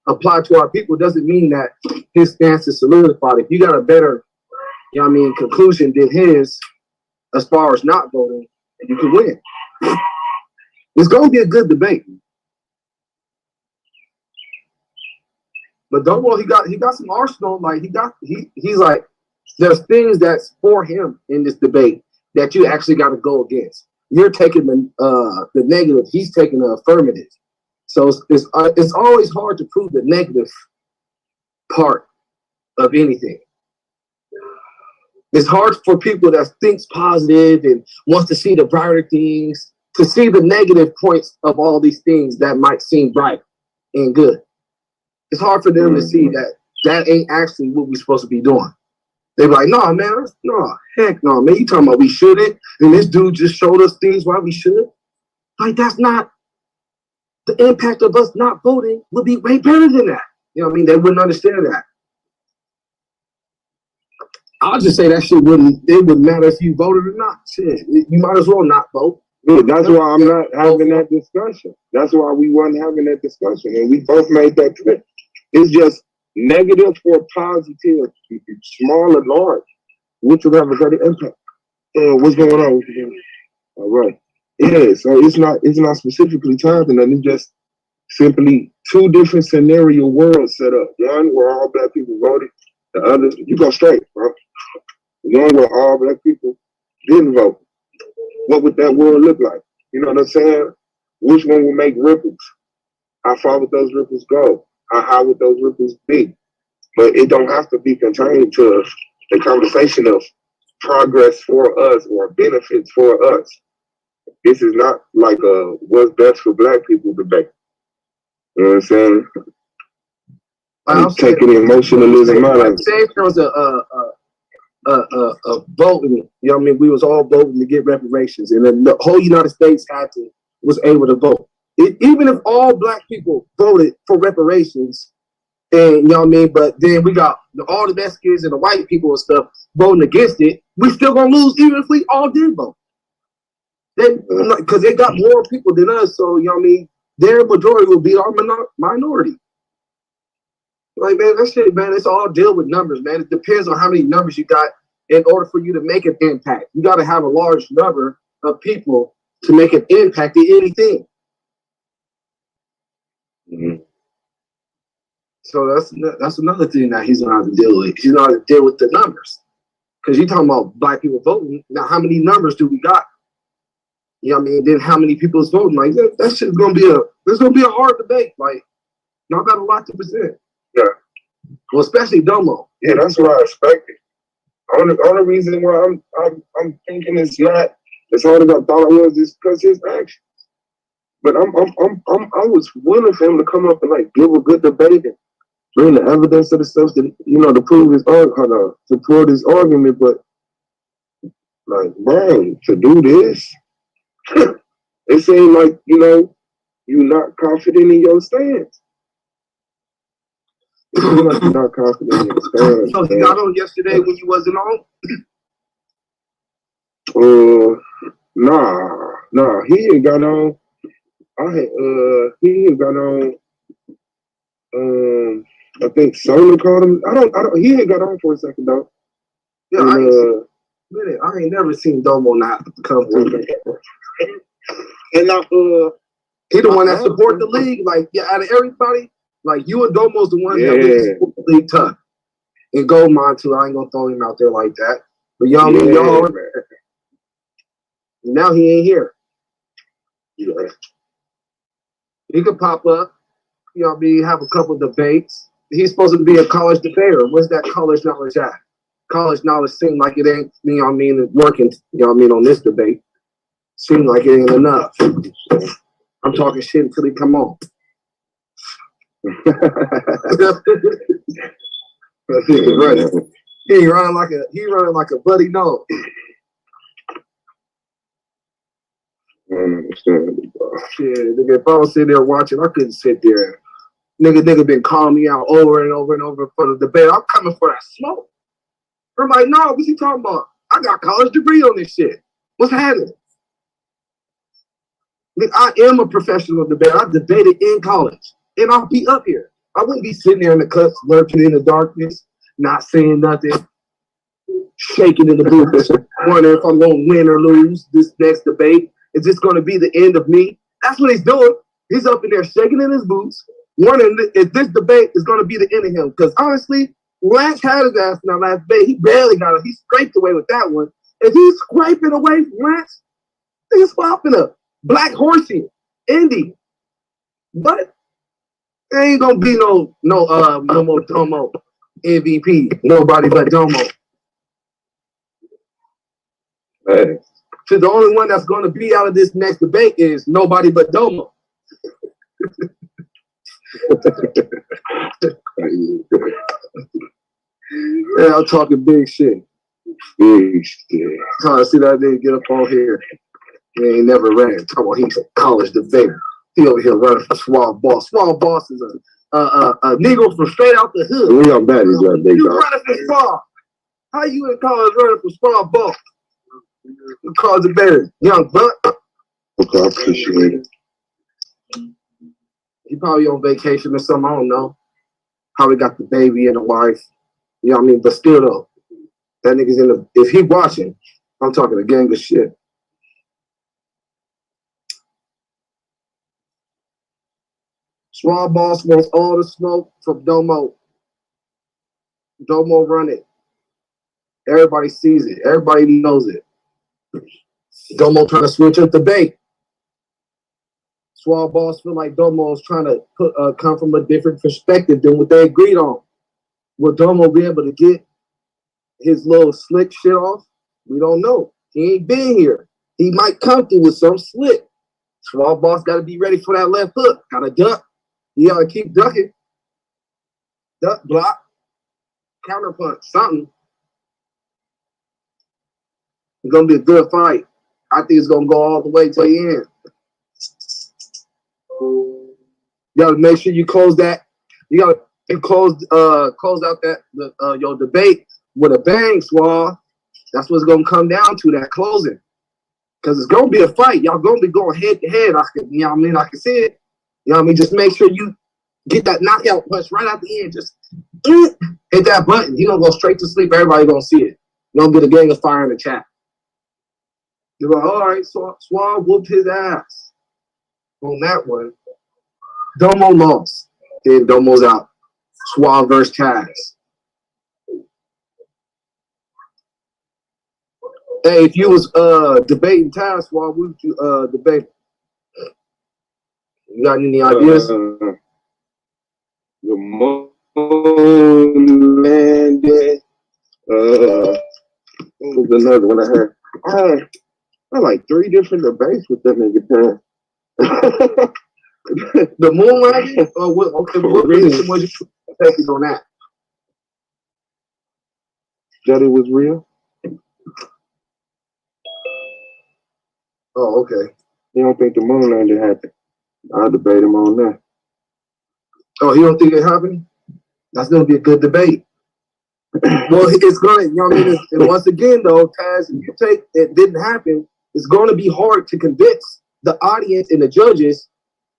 apply to our people, doesn't mean that his stance is solidified. If you got a better, you know what I mean, conclusion than his as far as not voting, you can win. It's gonna be a good debate. But Domo, he got some arsenal. Like he's like, there's things that's for him in this debate that you actually got to go against. You're taking the negative. He's taking the affirmative. So it's always hard to prove the negative part of anything. It's hard for people that thinks positive and wants to see the brighter things to see the negative points of all these things that might seem bright and good. It's hard for them to see that ain't actually what we're supposed to be doing. They be like, no, man, heck no, man. You talking about we shouldn't? And this dude just showed us things why we should. Like, that's not the impact of us not voting would be way better than that. You know what I mean? They wouldn't understand that. I'll just say that shit wouldn't matter if you voted or not. Shit, you might as well not vote. Yeah, that's why I'm not having that discussion. That's why we weren't having that discussion, and we both made that clear. It's just negative or positive, small or large, which will have a greater impact. What's going on with you? All right. Yeah, so it's not specifically tied to nothing. It's just simply two different scenario worlds set up. One where all black people voted, the other, you go straight, bro. One where all black people didn't vote. What would that world look like? You know what I'm saying? Which one will make ripples? How far would those ripples go? How high would those ripples be? But it don't have to be contained to the conversation of progress for us or benefits for us. This is not like a what's best for black people debate. You know what I'm saying? I'm taking emotionalism out of it. Say there was a voting, you know what I mean? We was all voting to get reparations, and then the whole United States was able to vote. Even if all black people voted for reparations, and you know what I mean, but then we got all the Mexicans and the white people and stuff voting against it, we still gonna lose even if we all did vote. Because they got more people than us, so you know what I mean, their majority will be our minority. Like, man, that shit, man, it's all deal with numbers, man. It depends on how many numbers you got in order for you to make an impact. You got to have a large number of people to make an impact in anything. Mm-hmm. So that's another thing that he's gonna have to deal with. He's gonna have to deal with the numbers. Because you're talking about black people voting. Now, how many numbers do we got? You know what I mean? Then how many people is voting? Like, that shit's gonna be a hard debate. Like, y'all got a lot to present. Yeah. Well, especially Domo. Yeah, that's what I expected. Only reason why I'm thinking it's not as hard as I thought it was is because his actions. But I was willing for him to come up and like give a good debate and bring the evidence of the stuff that, you know, to prove his support his argument. But like, bro, to do this, it seemed like, you know, you're not confident in your stance. You're not confident in your stance. So he got on yesterday when you wasn't on? Nah, he ain't got on. He ain't got on. I think Solar called him. I don't. He ain't got on for a second though. Yeah, I ain't never seen Domo not come through. And he the one that support the league. Like, yeah, out of everybody, like you and Domo's the one that really support the league tough. And Goldmine too. I ain't gonna throw him out there like that. But y'all, now he ain't here. Yeah. He could pop up. You know what I mean? Have a couple debates. He's supposed to be a college debater. Where's that college knowledge at? College knowledge seems like it ain't, you know what I mean, working, you know what I mean, on this debate. Seems like it ain't enough. I'm talking shit until he come on. He running like a buddy nose. Shit, nigga, if I was sitting there watching, I couldn't sit there. Nigga been calling me out over and over and over for the debate. I'm coming for that smoke. I'm like, no, what's he talking about? I got a college degree on this shit. What's happening? I am a professional debater. I debated in college. And I'll be up here. I wouldn't be sitting there in the cuts, lurking in the darkness, not saying nothing, shaking in the booth, wondering if I'm going to win or lose this next debate. Is this going to be the end of me? That's what he's doing. He's up in there shaking in his boots, wondering if this debate is going to be the end of him. Because honestly, Lance had his ass in that last debate. He barely got it. He scraped away with that one. If he's scraping away from Lance, he's swapping up. Black Horsey, Indy. But there ain't going to be no more Domo MVP. Nobody but Domo. Hey. So the only one that's going to be out of this next debate is nobody but Domo. Yeah, I'm talking big shit. Big shit. Trying to see that nigga get up on here. He ain't never ran. Talking about he's a college debater. He over here running for Swamp Boss. Swamp Boss is a Negro from straight out the hood. We on bad is that big You dog. running for Swamp. How you in college running for small ball? You called it better, young buck. Okay, I appreciate it. He probably on vacation or something. I don't know. Probably got the baby and the wife. You know what I mean? But still though, that nigga's in the. If he watching, I'm talking a gang of shit. Swab Boss wants all the smoke from Domo. Domo run it. Everybody sees it. Everybody knows it. Domo trying to switch up the bait. Swab Boss feel like Domo is trying to come from a different perspective than what they agreed on. Will Domo be able to get his little slick shit off? We don't know. He ain't been here. He might come through with some slick. Swab Boss got to be ready for that left hook. Got to duck. You got to keep ducking. Duck, block, counter punch, something. It's going to be a good fight. I think it's going to go all the way to the end. You got to make sure you close that. You got to close out that your debate with a bang, Swab. That's what's going to come down to, that closing. Because it's going to be a fight. Y'all going to be going head to head. You know what I mean? I can see it. You know what I mean? Just make sure you get that knockout punch right out the end. Just hit that button. You're going to go straight to sleep. Everybody going to see it. You're going to get a gang of fire in the chat. You're like, all right, so Swab whooped his ass on that one. Domo lost. Then Domo's out. Swab versus Taz. Hey, if you was debating Taz, Swab, what would you debate? You got any ideas? The moon landed. What was another one I had? I like 3 different debates with them nigga. The moon landing? What position was you taking on that? That it was real? Oh, okay. You don't think the moon landing happened? I'll debate him on that. Oh, you don't think it happened? That's going to be a good debate. Well, it's going to, you know what I mean? And once again, though, Taz, if you take it didn't happen, it's going to be hard to convince the audience and the judges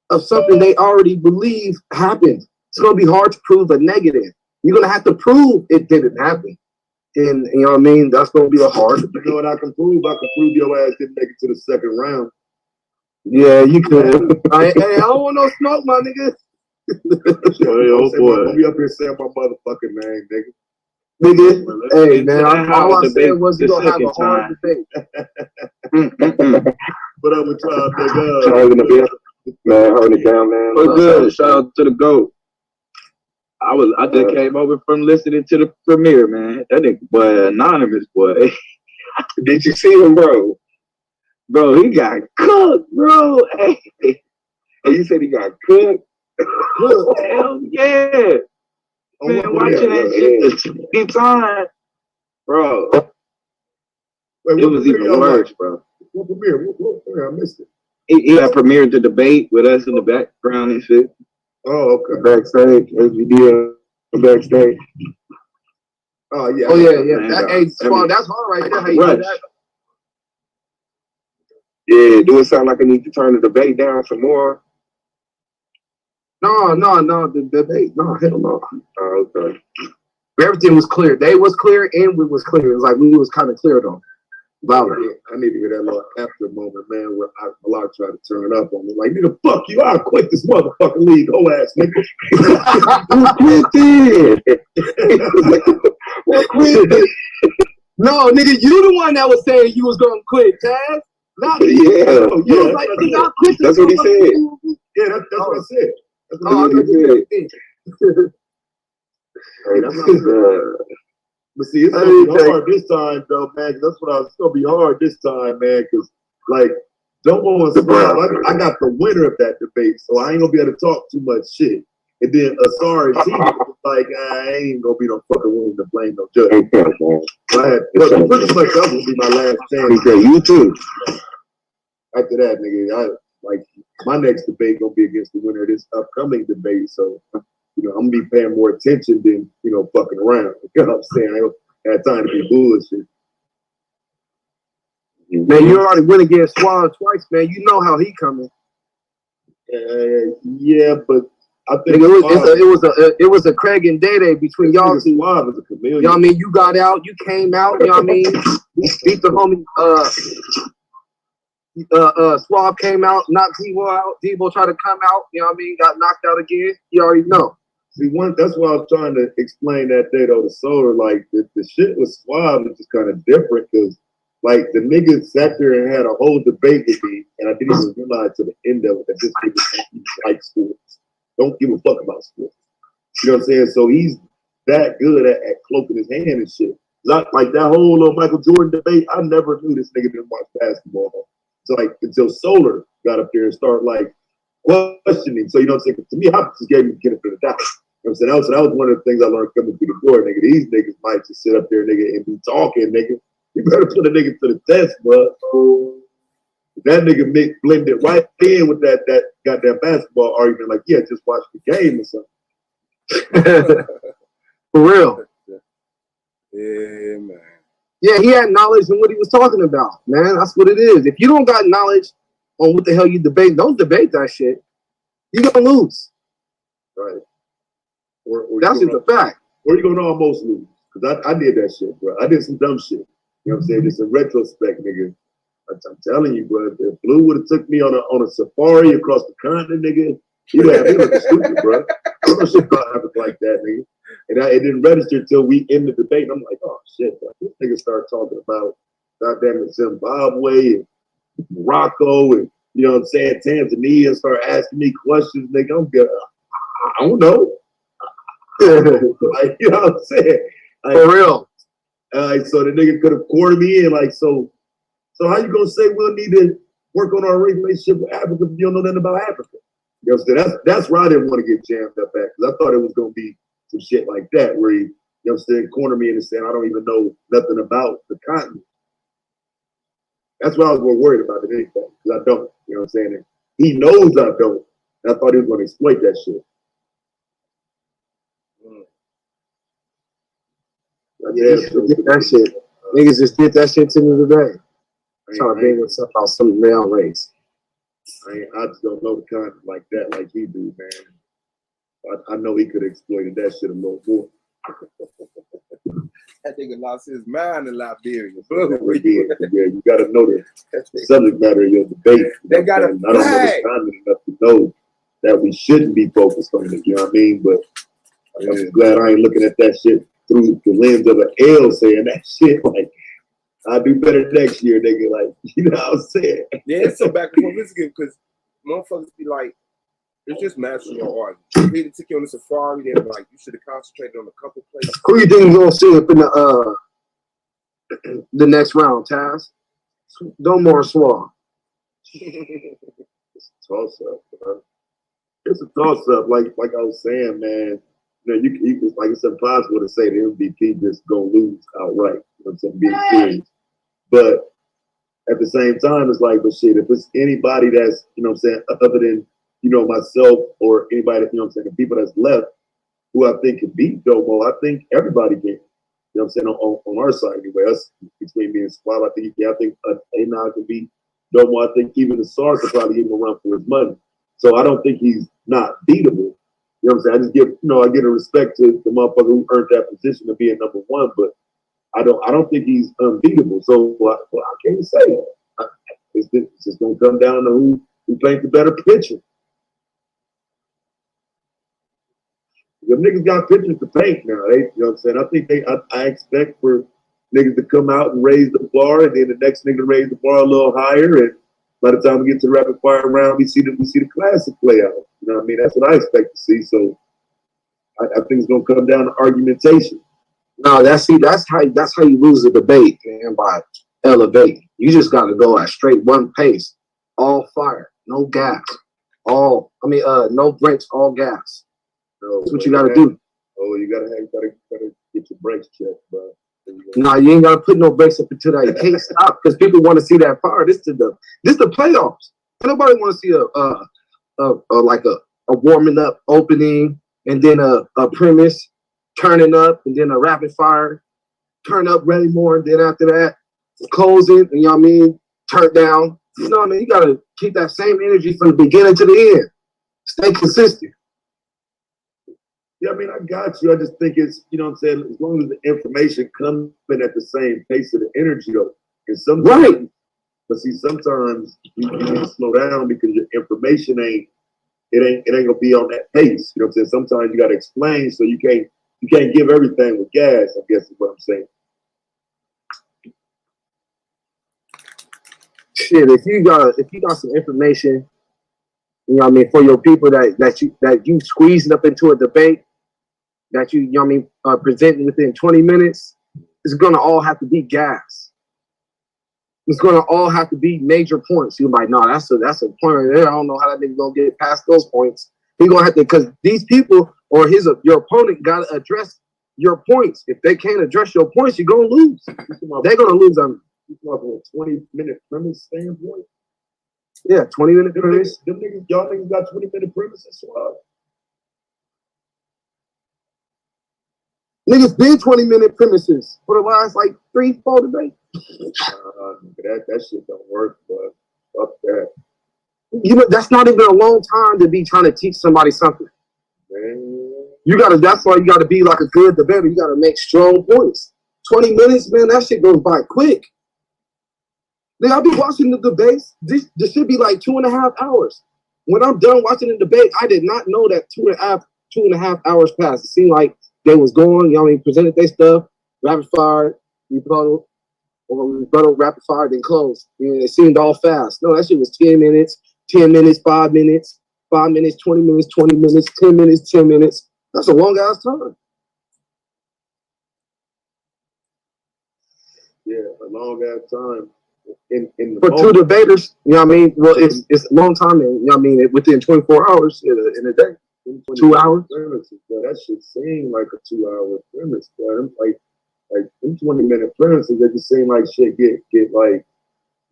of something they already believe happened. It's going to be hard to prove a negative. You're going to have to prove it didn't happen. And, you know what I mean? That's going to be a hard debate. You know what I can prove? I can prove your ass didn't make it to the second round. Yeah, you could. Hey, I don't want no smoke, my nigga. Oh boy. Be up here saying my motherfucking name, nigga. Nigga, hey man, all I said was you gonna have a hard debate. What up with y'all, nigga? Man, holding it down, man. What's good? Shout out to the GOAT. I just came over from listening to the premiere, man. That nigga boy, anonymous boy. Did you see him, bro? Bro, he got cooked, bro. Hey. And you said he got cooked? Hell yeah. Man, watching that shit the second time, bro. Wait, it was even worse, bro. What premiere? What premiere? I missed it. He had premiered the debate with us in the background and shit. Oh, okay. Backstage, HBD, backstage. Oh, yeah. Oh, yeah. That's hard right there. How you do that? Yeah, do it sound like I need to turn the debate down some more? No, the debate. No, hell no. Oh, okay. Everything was clear. They was clear and we was clear. It was like we was kind of clear though. About it. I need to get that little after moment, man, where a lot tried to turn it up on me. Like, nigga, fuck you. I'll quit this motherfucking league, whole ass nigga. No, nigga, you the one that was saying you was gonna quit, Taz. Not me. Yeah. You was like, nigga, I'll quit this. That's what he said. Yeah, that's what I said. That's what I said. Hey, that's not good. But see, it's gonna be hard this time, though, man. That's what it's gonna be hard this time, man. Because like Domo and Swab, I got the winner of that debate, so I ain't gonna be able to talk too much shit. And then Asar and T was like, I ain't gonna be no fucking willing to blame no judge. Pretty much that will be my last chance. You too. After that, nigga, my next debate gonna be against the winner of this upcoming debate. So, I'm gonna be paying more attention than fucking around. You know what I'm saying? had time to be bullshit. Man, you already went against Suave twice, man. You know how he coming. Yeah, but I think it was a Craig and Day between y'all two. Suave is a chameleon. You know what I mean? You got out, you came out, you know what I mean? Beat the homie, Suave came out, knocked Debo out. Debo tried to come out, you know what I mean? Got knocked out again. You already know. See, that's why I was trying to explain that day though to Solar. Like the shit with Suave is just kind of different because like the nigga sat there and had a whole debate with me, and I didn't even realize to the end of it that this nigga like sports. Don't give a fuck about sports. You know what I'm saying? So he's that good at cloaking his hand and shit. Like that whole little Michael Jordan debate, I never knew this nigga didn't watch basketball. So like until Solar got up there and started like questioning. So you know what I'm saying? To me, I just gave him the benefit of the doubt. You know what I'm saying? That was one of the things I learned coming through the door, nigga. These niggas might just sit up there, nigga, and be talking, nigga. You better put a nigga to the test, bro. That nigga blended right in with that goddamn basketball argument. Like, yeah, just watch the game or something. For real. Yeah, man. Yeah, he had knowledge on what he was talking about, man. That's what it is. If you don't got knowledge on what the hell you debate, don't debate that shit. You're gonna lose. Right. Or that's just a fact. Or you're gonna almost lose. Because I did that shit, bro. I did some dumb shit. You know what I'm saying? Just in retrospect, nigga. I'm telling you, bro. If Blue would have took me on a safari across the continent, nigga, he would have been looking stupid, bro. I don't know shit about happen like that, nigga. And it didn't register until we ended the debate. And I'm like, oh shit, bro. This nigga started talking about goddamn Zimbabwe and Morocco and you know what I'm saying, Tanzania, and start asking me questions, nigga. I'm good. I don't know. Like, you know what I'm saying? Like, for real. So the nigga could have quartered me in, like, so how you gonna say we'll need to work on our relationship with Africa if you don't know nothing about Africa? You know what I'm saying? That's where I didn't want to get jammed up at, because I thought it was gonna be some shit like that, where he, you know what I'm saying, corner me in and saying I don't even know nothing about the continent. That's what I was more worried about than anything, because I don't. You know what I'm saying? And he knows I don't. And I thought he was gonna exploit that shit. Yeah, that shit. Niggas just did that shit to me today. Trying to bring us up about some male race. I just don't know the content like that, like he do, man. I know he could have exploited that shit a little more. That nigga lost his mind in Liberia. Yeah, you gotta know the subject matter of your debate. They got to I don't know the content enough to know that we shouldn't be focused on it. You know what I mean? But I'm glad I ain't looking at that shit through the lens of an L, saying that shit like I'll do better next year, nigga. Like, you know what I'm saying? Yeah, it's so back and forth. It's good because motherfuckers be like, it's just mastering your art. If he took you on a safari, then like you should have concentrated on a couple places. Who you think is gonna see up in the next round, Taz? Domo or Suave? It's a toss up, bro. It's a toss up. Like I was saying, man. You know, you like it's impossible to say the MVP just gonna lose outright. You know what I'm saying? Being serious. But at the same time, it's like, but shit, if it's anybody that's, you know what I'm saying, other than, you know, myself or anybody that, you know what I'm saying, the people that's left who I think can beat Domo, I think everybody can. You know what I'm saying? On our side anyway, us between me and Suave, I think Anon can beat Domo. I think even the SAR could probably give him a run for his money. So I don't think he's not beatable. You know what I'm saying? I just give, I get a respect to the motherfucker who earned that position of being number one, but I don't think he's unbeatable. So I can't say that. It's just gonna come down to who paints the better picture. The niggas got pictures to paint now. You know what I'm saying? I think I expect for niggas to come out and raise the bar, and then the next nigga raise the bar a little higher, and by the time we get to the rapid fire round, we see the classic play out. You know what I mean? That's what I expect to see. So I think it's gonna come down to argumentation. No, that's how you lose the debate, man, by elevating. You just gotta go at straight one pace, all fire, no gas, no brakes, all gas. That's what you gotta do. Oh, you gotta get your brakes checked, bro. No, you ain't gotta put no brakes up until that. You can't stop because people want to see that fire. This is the playoffs. Nobody want to see a warming up opening and then a premise turning up and then a rapid fire turn up ready more, and then after that, close it, you know what I mean, turn down. You know what I mean? You gotta keep that same energy from the beginning to the end. Stay consistent. Yeah, I mean, I got you. I just think it's, you know what I'm saying, as long as the information comes in at the same pace of the energy, though. And sometimes, Right. but see, sometimes you need to slow down because your information ain't gonna be on that pace. You know what I'm saying? Sometimes you gotta explain, so you can't give everything with gas, I guess is what I'm saying. Shit, if you got some information, you know what I mean, for your people that you squeezing up into a debate that you know what I mean, presenting within 20 minutes, it's gonna all have to be gas. It's gonna all have to be major points. You're like, no, that's a point right there. I don't know how that nigga gonna get past those points. He gonna have to, because these people or your opponent gotta address your points. If they can't address your points, you're gonna lose. They're gonna lose on you talking about a 20-minute premise standpoint. Yeah, 20-minute premise. Them niggas, y'all niggas got 20-minute premises, Swab. Niggas did 20-minute premises for the last like 3-4 debates. That shit don't work, but fuck that. You know, that's not even a long time to be trying to teach somebody something. Man. That's why you gotta be like a good debater. You gotta make strong points. 20 minutes, man, that shit goes by quick. Nigga, I'll be watching the debates. This should be like 2.5 hours. When I'm done watching the debate, I did not know that 2.5 hours passed. It seemed like they was going, you know what I mean, presented their stuff, rapid fire, rebuttal, rapid fire, then close. You know, it seemed all fast. No, that shit was 10 minutes, 10 minutes, 5 minutes, 5 minutes, 20 minutes, 20 minutes, 10 minutes, 10 minutes. That's a long ass time. Yeah, a long ass time. In the For moment. 2 debaters, you know what I mean? Well, it's a long time, and you know what I mean, within 24 hours in a day. 2 hours. Premises, but that shit seemed like a 2-hour premise, but like them 20-minute premises, they just seem like shit get like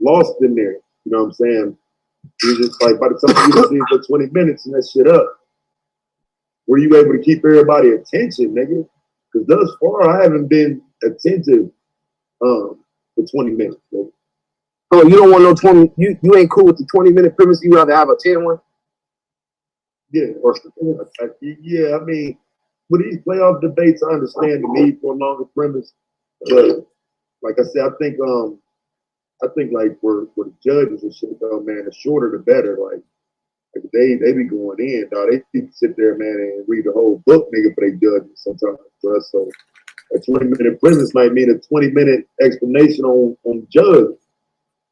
lost in there. You know what I'm saying? You just like by the time you see for 20 minutes and that shit up, were you able to keep everybody attention, nigga? Because thus far I haven't been attentive for 20 minutes. Nigga. Oh, you don't want no 20, you ain't cool with the 20-minute premise, you rather have a 10 one? Yeah, yeah, I mean, with these playoff debates, I understand the need for a longer premise, but like I said, I think like for the judges and shit, though, man, the shorter the better. Like they be going in, dog. They sit there, man, and read the whole book, nigga, for they judges sometimes. Bro. So a 20-minute premise might mean a 20-minute explanation on the judge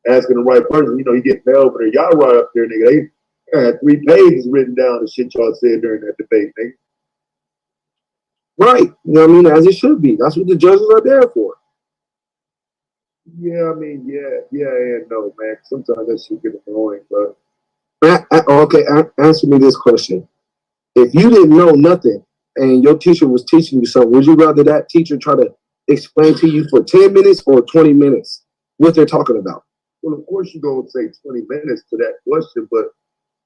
asking the right person. You know, you get Mel over there, y'all right up there, nigga. They had 3 pages written down the shit y'all said during that debate, nigga. Right. You know what I mean? As it should be. That's what the judges are there for. Yeah, I mean, yeah, and no, man. Sometimes that shit get annoying, but okay, answer me this question. If you didn't know nothing and your teacher was teaching you something, would you rather that teacher try to explain to you for 10 minutes or 20 minutes what they're talking about? Well, of course you're going to say 20 minutes to that question, but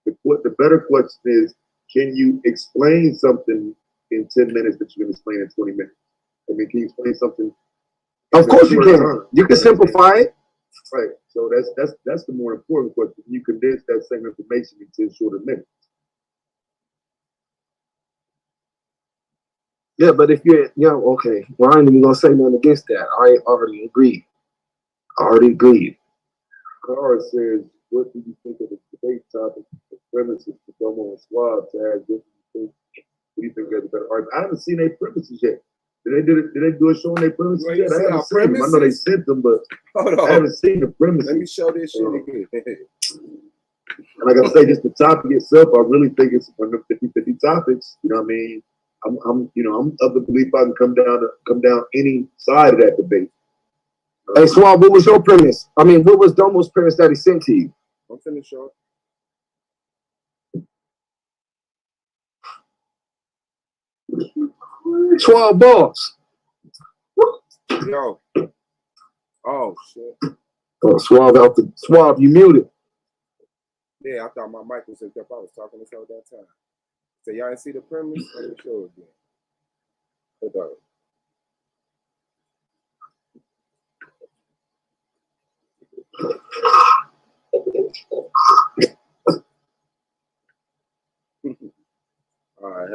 the better question is, can you explain something in 10 minutes that you can explain in 20 minutes? I mean, can you explain something? Of course you can. You can simplify it. Right. So that's the more important question. You condense that same information into shorter minutes. Yeah, but if you're, okay. Well, I ain't even gonna say nothing against that. I already agreed. Carr says, what do you think of the debate topic, the premises for Domo and Swab to have different things? What do you think is a better argument? I haven't seen their premises yet. Did they do a show on their premises yet? I haven't seen them. I know they sent them, but I haven't seen the premises. Let me show this shit again. And like I say, just the topic itself, I really think it's one of the 50-50 topics. You know what I mean? I'm of the belief I can come down any side of that debate. Hey, Swab, what was your premise? I mean, what was Domo's premise that he sent to you? I'm finna show it. 12 balls. Yo. Oh, shit. Oh, Swab, you muted. Yeah, I thought my mic was hooked up. I was talking this whole that time. So y'all didn't see the premise? Let me show it again. Hold on.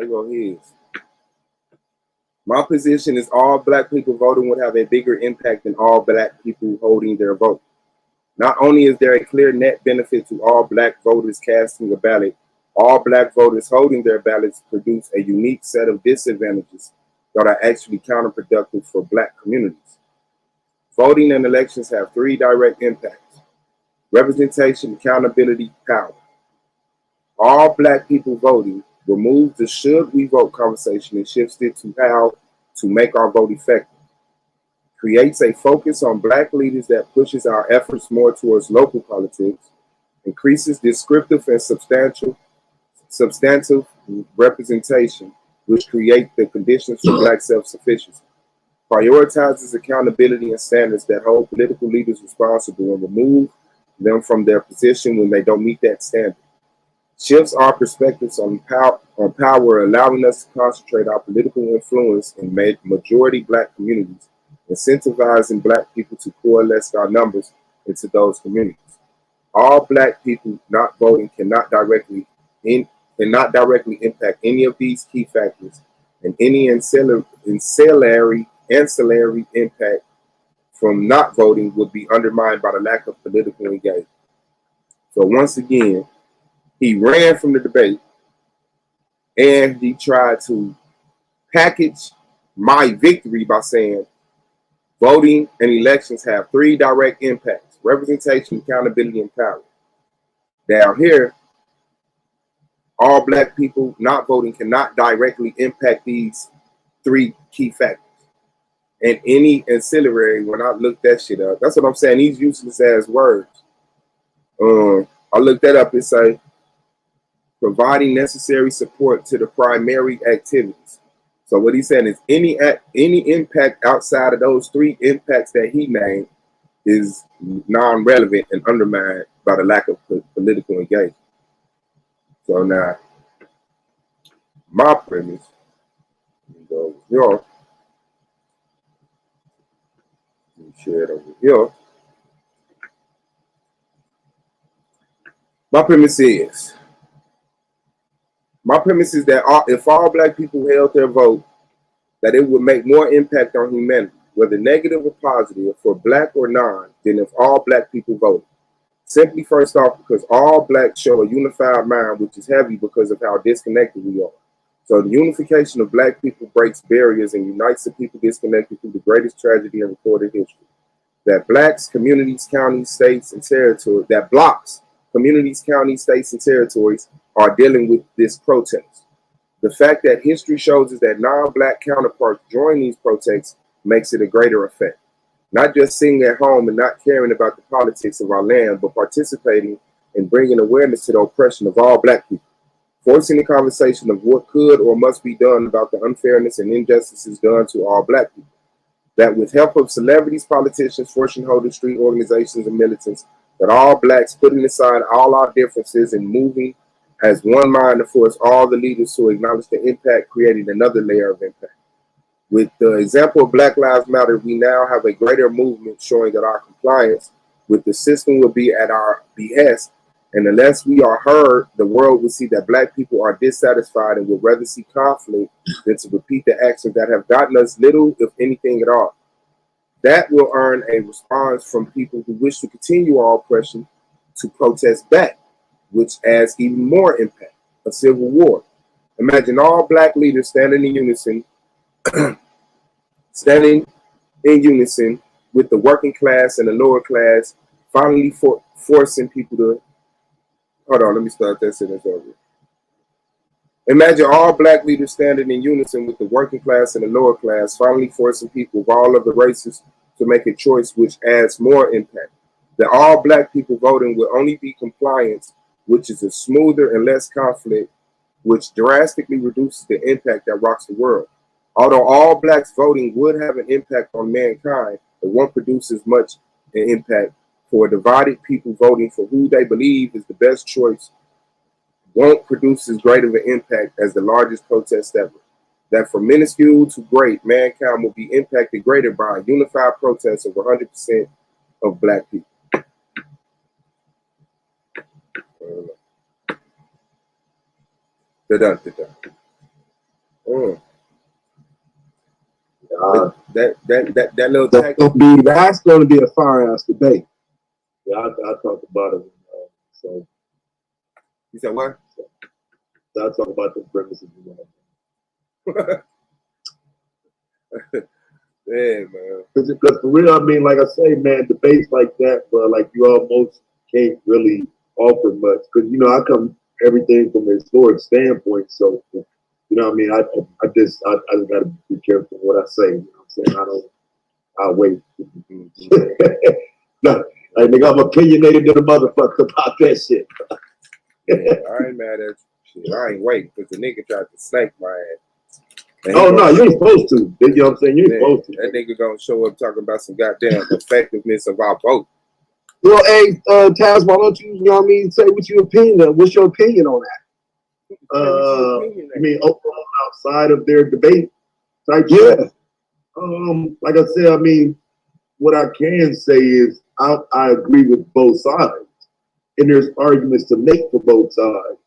There go his. My position is all black people voting would have a bigger impact than all black people holding their vote. Not only is there a clear net benefit to all black voters casting a ballot, all black voters holding their ballots produce a unique set of disadvantages that are actually counterproductive for black communities. Voting and elections have three direct impacts: representation, accountability, power. All black people voting removes the should we vote conversation and shifts it to how to make our vote effective. Creates a focus on black leaders that pushes our efforts more towards local politics, increases descriptive and substantive representation, which create the conditions for black self-sufficiency, prioritizes accountability and standards that hold political leaders responsible and remove them from their position when they don't meet that standard, shifts our perspectives on power, allowing us to concentrate our political influence in majority black communities, incentivizing black people to coalesce our numbers into those communities. All black people not voting cannot directly impact any of these key factors, and any ancillary impact from not voting would be undermined by the lack of political engagement. So once again, he ran from the debate and he tried to package my victory by saying voting and elections have three direct impacts: representation, accountability, and power. Down here, all black people not voting cannot directly impact these three key factors. And any ancillary, when I looked that shit up, that's what I'm saying, these useless ass words. I looked that up and say, providing necessary support to the primary activities. So what he's saying is any impact outside of those three impacts that he named is non-relevant and undermined by the lack of political engagement. So now, my premise, go over here. Let me share it over here. My premise is that if all black people held their vote, that it would make more impact on humanity, whether negative or positive, for black or non, than if all black people voted. Simply, first off, because all blacks show a unified mind, which is heavy because of how disconnected we are. So the unification of black people breaks barriers and unites the people disconnected through the greatest tragedy in recorded history. That blocks communities, counties, states, and territories are dealing with this protest. The fact that history shows us that non-black counterparts join these protests makes it a greater effect. Not just sitting at home and not caring about the politics of our land, but participating and bringing awareness to the oppression of all black people. Forcing the conversation of what could or must be done about the unfairness and injustices done to all black people. That with help of celebrities, politicians, fortune holders, street organizations, and militants, that all blacks putting aside all our differences and moving as one mind to force all the leaders to acknowledge the impact, creating another layer of impact. With the example of Black Lives Matter, we now have a greater movement showing that our compliance with the system will be at our behest, and unless we are heard, the world will see that black people are dissatisfied and would rather see conflict than to repeat the actions that have gotten us little, if anything at all. That will earn a response from people who wish to continue our oppression to protest back, which adds even more impact, a civil war. Imagine all black leaders standing in unison with the working class and the lower class, finally forcing people to, hold on, let me start that sentence over. Imagine all black leaders standing in unison with the working class and the lower class, finally forcing people of all of the races to make a choice which adds more impact. That all black people voting will only be compliance, which is a smoother and less conflict, which drastically reduces the impact that rocks the world. Although all blacks voting would have an impact on mankind, it won't produce as much an impact for divided people voting for who they believe is the best choice. Won't produce as great of an impact as the largest protest ever. That from minuscule to great, mankind will be impacted greater by a unified protest of 100% of black people. Da-dun, da-dun. That little tactic. That's gonna be a fire ass debate. Yeah, I talked about it. So You said what? So I talk about the premises. Yeah, man. Because for real, I mean, like I say, man, debates like that, bro, like you almost can't really offer much. Because, you know, I come everything from a historic standpoint. So, you know what I mean? I just got to be careful what I say. You know what I'm saying? I'll wait. No, like, nigga, I'm opinionated to the motherfucker about that shit. Yeah, I ain't mad at you. Shit, I ain't waiting because the nigga tried to snake my ass. Oh, no, you ain't supposed to. You know what I'm saying? You ain't supposed to. That nigga gonna show up talking about some goddamn effectiveness of our vote. Well, hey, Taz, why don't you know what I mean, say what your opinion, what's your opinion on that? I mean, overall, outside of their debate type Yeah. shit? Like I said, I mean, what I can say is I agree with both sides. And there's arguments to make for both sides.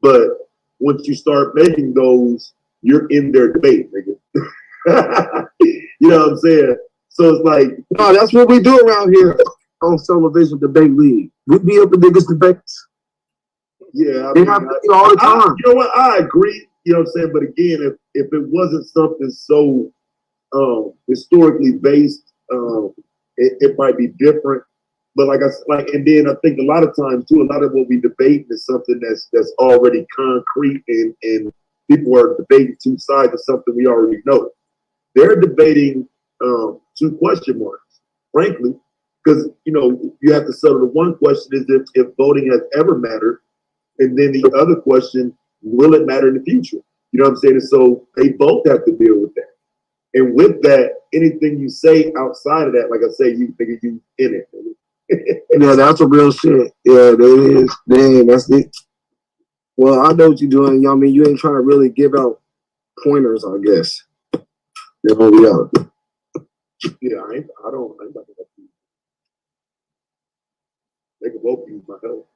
But once you start making those, you're in their debate, nigga. You know what I'm saying? So it's like, no, that's what we do around here on Solar Vision Debate League. We be up in niggas' debates. Yeah, I mean, all the time. You know what? I agree. You know what I'm saying? But again, if it wasn't something so historically based, it might be different. But and then I think a lot of times too, a lot of what we debate is something that's already concrete, and people are debating two sides of something we already know. They're debating two question marks, frankly, because you know you have to settle the one question is if voting has ever mattered, and then the other question, will it matter in the future? You know what I'm saying? And so they both have to deal with that. And with that, anything you say outside of that, like I say, you think you in it. Yeah, that's a real shit. Yeah, that is. Damn, that's it. Well, I know what you're doing. You know what I mean? You ain't trying to really give out pointers, I guess. Yeah, yeah, I don't about to help you. They can both use my help.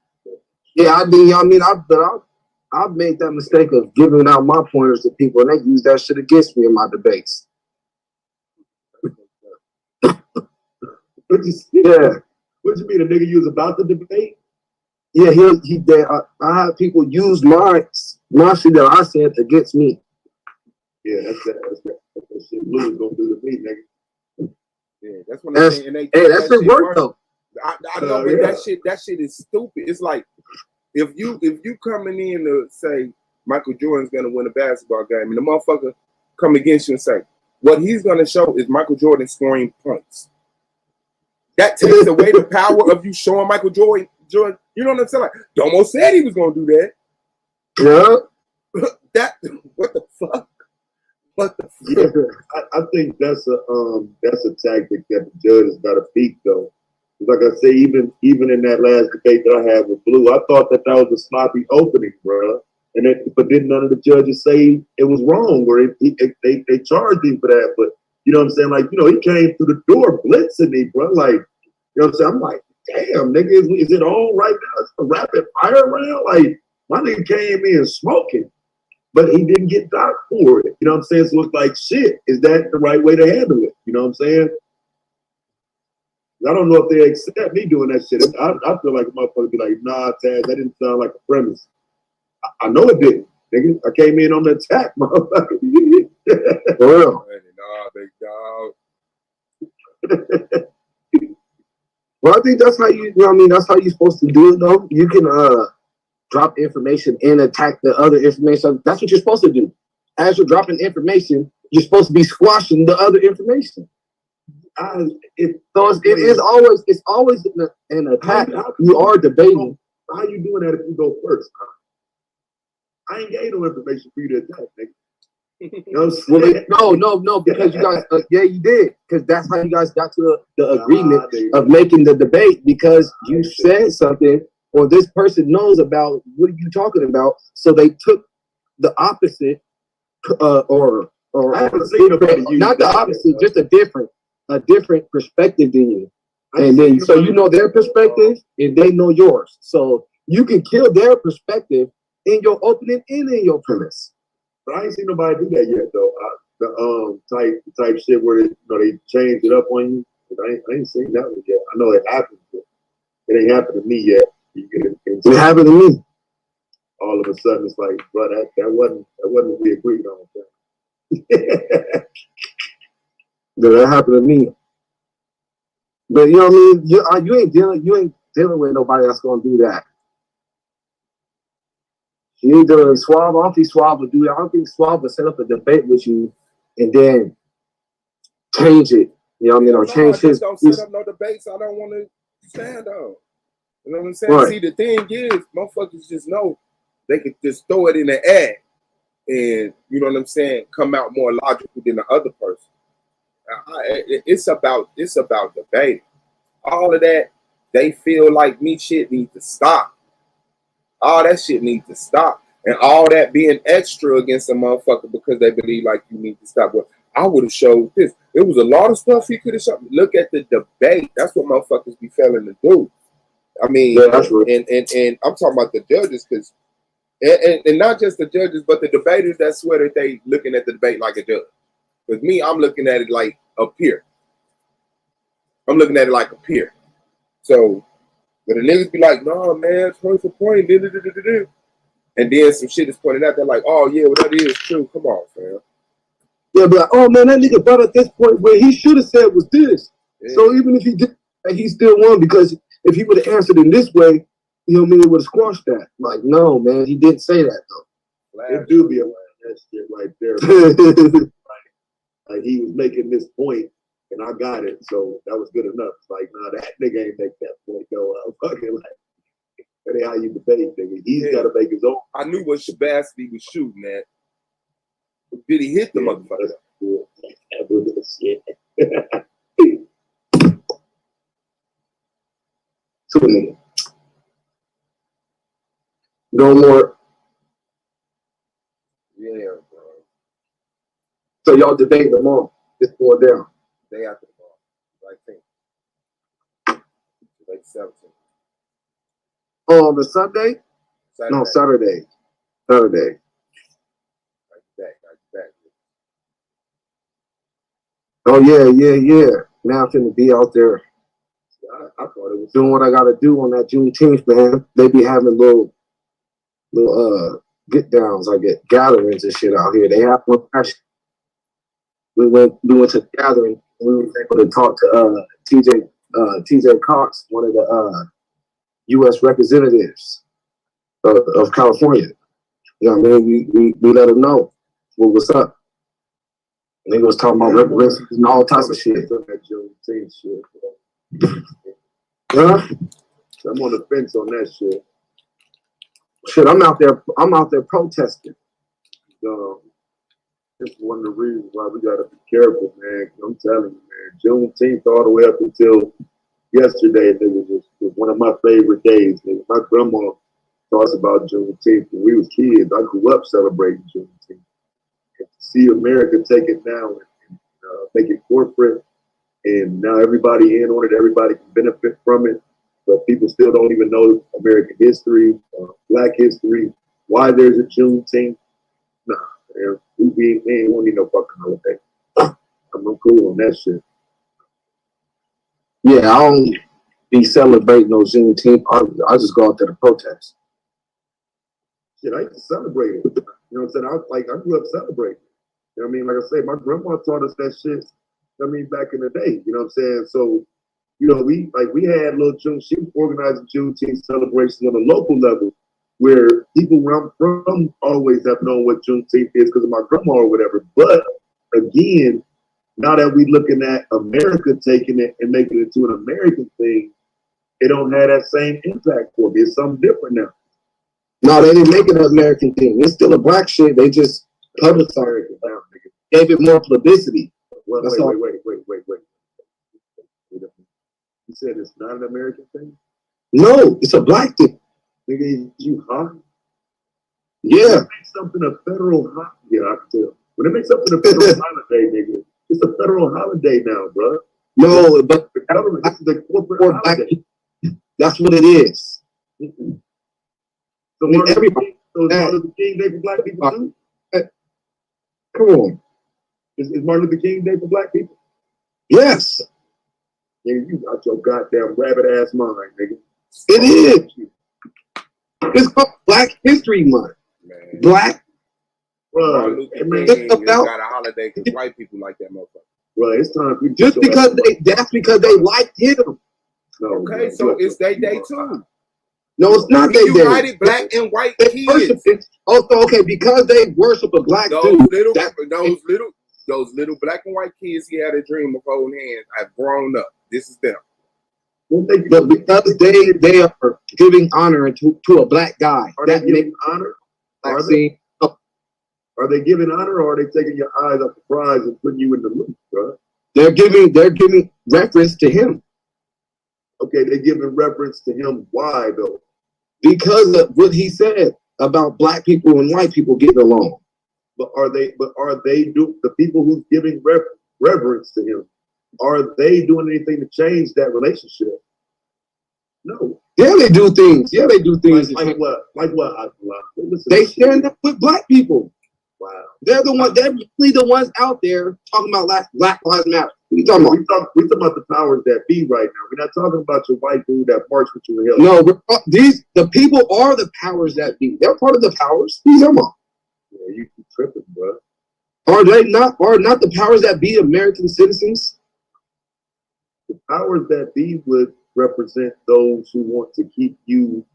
Yeah, I mean, I've made that mistake of giving out my pointers to people, and they use that shit against me in my debates. Yeah. What you mean, a nigga you was about to debate? Yeah, I had people use my shit that I said against me. Yeah, that's shit Blue is gonna do to me, nigga. Yeah, that's what I'm saying. That shit work though. I know, but that shit is stupid. It's like if you coming in to say Michael Jordan's gonna win a basketball game, and the motherfucker come against you and say what he's gonna show is Michael Jordan scoring points. That takes away the power of you showing Michael Jordan. You know what I'm saying? Like Domo said he was gonna do that. Yeah. What the fuck? What the fuck? Yeah, I think that's a tactic that the judge has got to peak though. Like I say, even in that last debate that I had with Blue, I thought that was a sloppy opening, bro. But then none of the judges say it was wrong, or they charged him for that. But you know what I'm saying? Like, you know, he came through the door blitzing me, bro. Like, you know what I'm saying? I'm like, damn, nigga, is it on right now? It's a rapid fire round? Like, my nigga came in smoking, but he didn't get docked for it. You know what I'm saying? So it's like, shit, is that the right way to handle it? You know what I'm saying? I don't know if they accept me doing that shit. I feel like a motherfucker be like, nah, Taz, that didn't sound like a premise. I know it didn't. Nigga, I came in on the attack, motherfucker. Well, big dog. Well, I think that's how you know what I mean? That's how you're supposed to do it, though. You can drop information and attack the other information. That's what you're supposed to do. As you're dropping information, you're supposed to be squashing the other information. It's always an attack. You are debating. How you doing that if you go first? I ain't gave no information for you to attack, nigga. No, because you guys, you did, because that's how you guys got to the agreement of making the debate, because you said something, or this person knows about what are you talking about, so they took the opposite, or not the opposite, just a different perspective than you, and then so you know their perspective and they know yours, so you can kill their perspective in your opening and in your premise. But I ain't seen nobody do that yet though. The type shit where they change it up on you. I ain't seen that one yet. I know it happens, but it ain't happened to me yet. It happened to me. All of a sudden, it's like, bro, that wasn't what we agreed on. That happened to me. But you know what I mean? You ain't dealing with nobody that's gonna do that. You ain't dealing with Swab. I don't think Swab would do that. I don't think Swab would set up a debate with you and then change it. You know what I mean? Or change his. Don't set up no debates. I don't want to stand on. You know what I'm saying? Right. See, the thing is, motherfuckers just know they could just throw it in the air and, you know what I'm saying, come out more logical than the other person. It's about debate. All of that, they feel like me shit needs to stop. All that shit needs to stop. And all that being extra against a motherfucker because they believe like you need to stop. Well, I would have showed this. It was a lot of stuff he could have showed. Look at the debate. That's what motherfuckers be failing to do. I mean, yeah, that's right. and I'm talking about the judges because, and not just the judges, but the debaters that swear that they looking at the debate like a judge. With me, I'm looking at it like a peer. I'm looking at it like a peer. So, but the niggas be like, no, man, point for point, and then some shit is pointed out. They're like, oh, yeah, well, that is true. Come on, fam. Yeah, but oh, man, that nigga brought up this point where he should have said was this. Yeah. So even if he did, he still won because if he would have answered in this way, you know what I mean, it would have squashed that. Like, no, man, he didn't say that, though. It do be a that shit right there. Like, he was making this point, and I got it, so that was good enough. It's like, nah, that nigga ain't make that point, though. I'm fucking like, that ain't how you debate, nigga. He's got to make his own. I knew what Shabazzy was shooting at. Did he hit the motherfucker? No more. Yeah, bro. So y'all debate tomorrow. It's going down. Day after tomorrow. I think. Like 17. On the Sunday? No, Saturday. Saturday. Back. Oh yeah. Now I'm finna be out there. I thought it was doing what I gotta do on that Juneteenth, man. They be having little get downs, I get gatherings and shit out here. They have one passion. We went to the gathering. We were able to talk to TJ Cox, one of the U.S. representatives of California. You know what I mean? We let them know what's up. And they was talking about reparations and all types of shit. Huh? I'm on the fence on that shit. Shit, I'm out there protesting. It's one of the reasons why we gotta be careful, man. I'm telling you, man. Juneteenth all the way up until yesterday, it was one of my favorite days. Nigga. My grandma talks about Juneteenth when we was kids. I grew up celebrating Juneteenth. And to see America take it now and make it corporate, and now everybody in on it, everybody can benefit from it, but people still don't even know American history, Black history, why there's a Juneteenth. Nah, man, we ain't want no fucking holiday. I'm cool on that shit. Yeah, I don't be celebrating no Juneteenth. I just go out there to protest. Shit, I used to celebrate it. You know what I'm saying? I grew up celebrating. You know what I mean? Like I say, my grandma taught us that shit. I mean, back in the day. You know what I'm saying? So, you know, we had little June. She was organizing Juneteenth celebrations on a local level, where people where I'm from always have known what Juneteenth is because of my grandma or whatever. But again, now that we looking at America taking it and making it to an American thing, it don't have that same impact for me. It's something different now. No, they didn't make it an American thing. It's still a black shit. They just publicized it. Gave it more publicity. Wait. You said it's not an American thing? No, it's a black thing. Nigga, you huh? Yeah. When it makes something a federal holiday, yeah, I can tell. When it makes something a federal holiday, nigga, it's a federal holiday now, bro. No, but the government, this is the corporate holiday. That's what it is. So everybody, so Martin Luther King Day for black people too? Come on. Is Martin Luther King Day for black people? Yes. Nigga, you got your goddamn rabbit ass mind, nigga. It is. It's called Black History Month. Man. Black. Martin Luther King got a holiday because white people like that motherfucker. Well, it's time for you just because that's because they liked him. No, okay, man, so it's their day too. No, it's not their day. United black and white kids. Also, okay, because they worship a black dude. Those little black and white kids he had a dream of holding hands have grown up. This is them. But because they are giving honor to a black guy. Are they giving honor? Are they giving honor, or are they taking your eyes off the prize and putting you in the loop, bro? They're giving reference to him. Okay, they're giving reference to him. Why though? Because of what he said about black people and white people getting along. But are they the people who's giving reverence to him? Are they doing anything to change that relationship? No. Yeah, they do things. Yeah, they do things. Like what? They stand up with black people. Wow. They're the ones. They're really the ones out there talking about Black Lives Matter. What are you talking about? We're talking about the powers that be right now. We're not talking about your white dude that marched with you in No, hell. the people are the powers that be. They're part of the powers. What are you talking about? Yeah, you keep tripping, bro. Are not the powers that be American citizens? The powers that be would represent those who want to keep you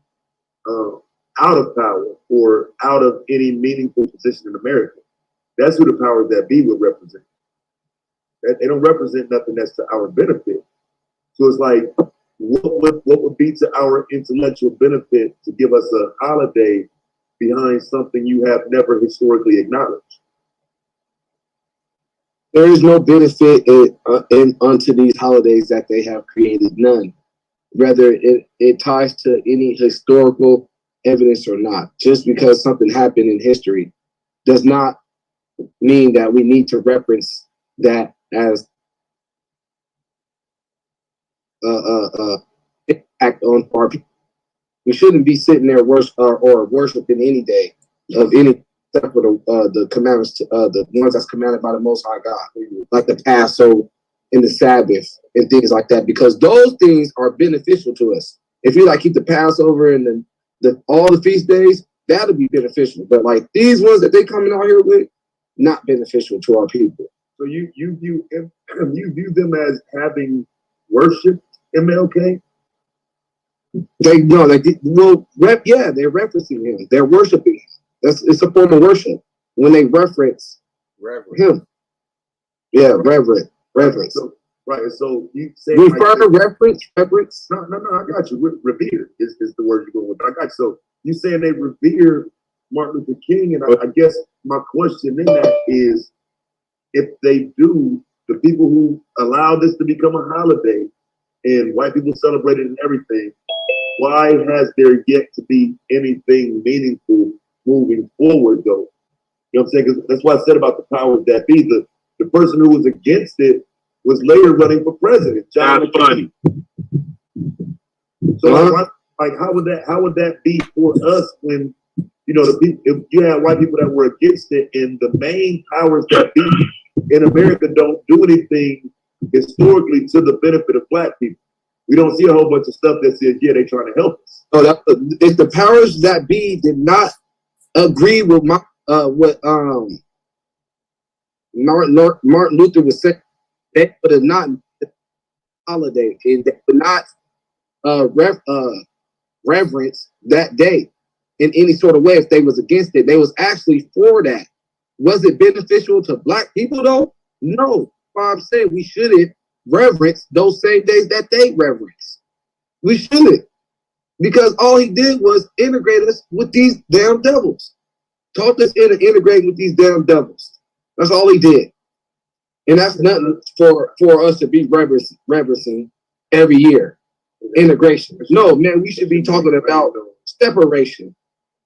out of power or out of any meaningful position in America. That's who the powers that be would represent. They don't represent nothing that's to our benefit. So it's like, what would be to our intellectual benefit to give us a holiday behind something you have never historically acknowledged? There is no benefit unto these holidays that they have created. None. Whether it ties to any historical evidence or not. Just because something happened in history does not mean that we need to reference that as impact on our people. We shouldn't be sitting there worshiping any day of any except for the commandments, the ones that's commanded by the Most High God, like the Passover and the Sabbath and things like that, because those things are beneficial to us. If you keep the Passover and all the feast days, that'll be beneficial. But like these ones that they coming out here with, not beneficial to our people. So you view them as having worshipped MLK? They're referencing him. They're worshiping him. It's a form of worship when they reference him. Yeah, reverence. So you say reference. No, I got you. Revere is the word you're going with. I got you. So you saying they revere Martin Luther King, and I guess my question in that is, if they do, the people who allow this to become a holiday and white people celebrate it and everything, why has there yet to be anything meaningful moving forward, though? You know what I'm saying? Because that's what I said about the powers that be. The person who was against it was later running for president. John McCain. So how would that be for us when if you have white people that were against it, and the main powers that be in America don't do anything historically to the benefit of black people? We don't see a whole bunch of stuff that says, yeah, they're trying to help us. So if the powers that be did not agree with what Martin Luther was saying, they would have not holiday, and they would not reverence that day in any sort of way. If they was against it, they was actually for that. Was it beneficial to black people though? No. I'm saying we shouldn't reverence those same days that they reverence. We shouldn't, because all he did was integrate us with these damn devils. Taught us to integrate with these damn devils. That's all he did. And that's nothing for us to be reverencing every year. Integration. No, man, we should be talking about separation.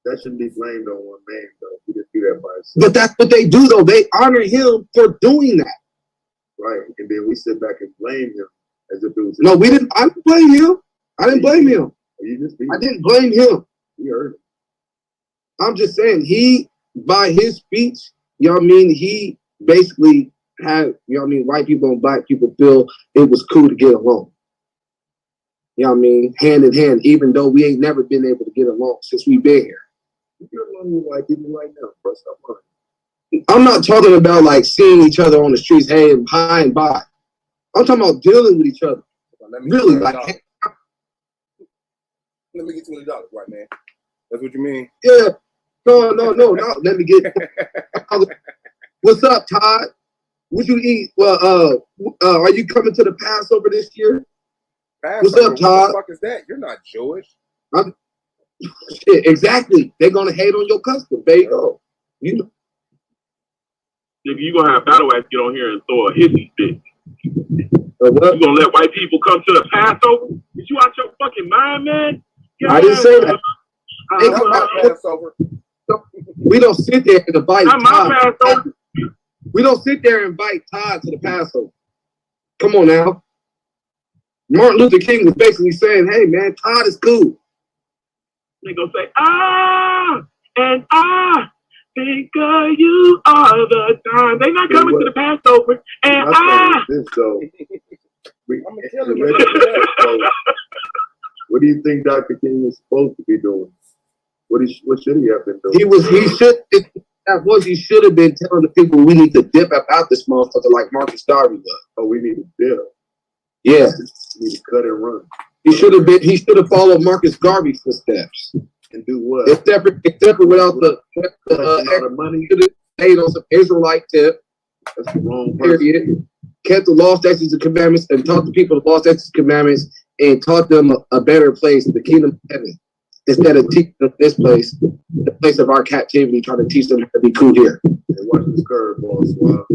That shouldn't be blamed on one man, though. He didn't do that by himself. But that's what they do, though. They honor him for doing that. Right. And then we sit back and blame him as if it was... No, we didn't. I didn't blame him. I didn't blame him. I didn't blame him. You heard him. I'm just saying, by his speech, you know what I mean? He basically had, you know what I mean, white people and black people feel it was cool to get along. You know what I mean? Hand in hand, even though we ain't never been able to get along since we've been here. You get along with white people right now, bro. Stop lying. I'm not talking about like seeing each other on the streets, hey, and hi and bye. I'm talking about dealing with each other. Really, like, let me get $20, white man. That's what you mean? Yeah. No. Let me get. What's up, Todd? What you eat? Well, are you coming to the Passover this year? Passover? What's up, Todd? What the fuck is that? You're not Jewish. Shit, exactly. They're gonna hate on your custom. There you go. You know. Nigga, you gonna have battle ass get on here and throw a hissy fit. You gonna let white people come to the Passover? Is you out your fucking mind, man? I didn't say that. We don't sit there and invite Todd. We don't sit there and invite Todd to the Passover. Come on now. Martin Luther King was basically saying, hey man, Todd is cool. They gonna say, and I think of you all the time. They not coming to the Passover. And this though. What do you think Dr. King is supposed to be doing? What should he have been doing? He should have been telling the people we need to dip out this motherfucker like Marcus Garvey does. Oh, we need to dip. Yeah. We need to cut and run. He should have followed Marcus Garvey's footsteps. And do what? Except without the money. Should have paid on some Israelite tip. That's the wrong person. Period. Kept the law, statutes, and commandments, and taught the people the law, statutes, and commandments, and taught them a better place, the kingdom of heaven, instead of teaching them this place, the place of our captivity, trying to teach them how to be cool here. Watch the curveball, Swab.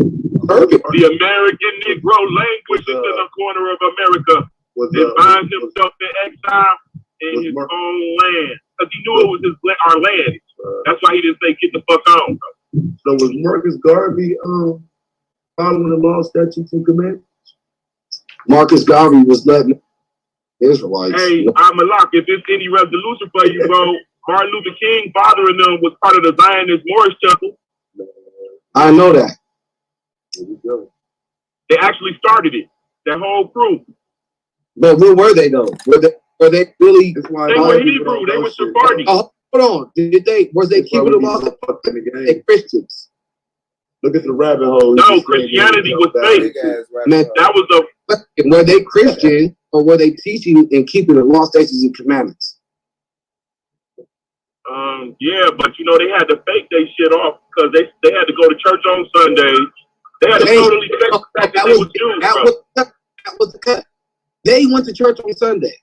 Perfect. The American Negro language is in the corner of America. It finds himself in exile in his own land. Because he knew it was our land. That's why he didn't say get the fuck on. So was Marcus Garvey following the law, statutes, and commandments? Marcus Garvey was letting Israelites. Hey, I'm a lock. If there's any resolution for you, bro, Martin Luther King bothering them was part of the Zionist Morris Temple. I know that. Here we go. They actually started it. That whole crew. But where were they though? Were they really? They were Hebrew. They were Sephardi. Hold on. Was they keeping the laws? They Christians. Look at the rabbit hole. No, Christianity was fake. That was were they Christian or were they teaching and keeping the law, statutes, and commandments? Yeah, but you know they had to fake their shit off because they had to go to church on Sundays. They had to totally fake the fact that they was Jews, that was the cut. They went to church on Sunday.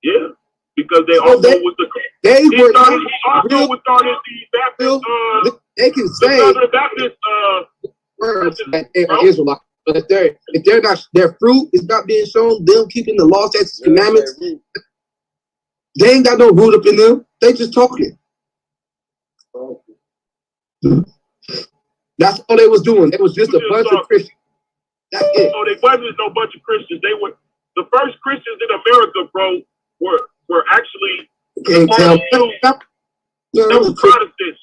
Yeah, because they also was the they were also started the Baptist. They can say the Baptist words that they are Israelites, but if they're not, their fruit is not being shown. Them keeping the law, statutes, commandments. They ain't got no root up in them. They just talking. That's all they was doing. They was just a bunch of Christians. That's it. So they wasn't no bunch of Christians. They were the first Christians in America, bro. Were actually can't tell. They were Protestants.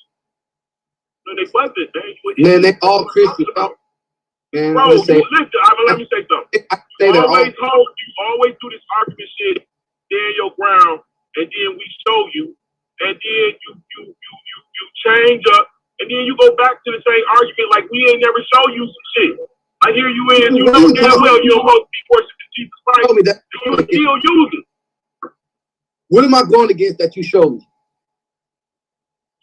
No, they wasn't. Man, they all Christians. Man, bro, listen. Let me say something. You always do this argument shit. Stand your ground, and then we show you, and then you change up, and then you go back to the same argument like we ain't never show you some shit. I hear you in, you know damn well you're supposed to be worshiping Jesus Christ. Tell me that. You still use it. What am I going against that you showed me?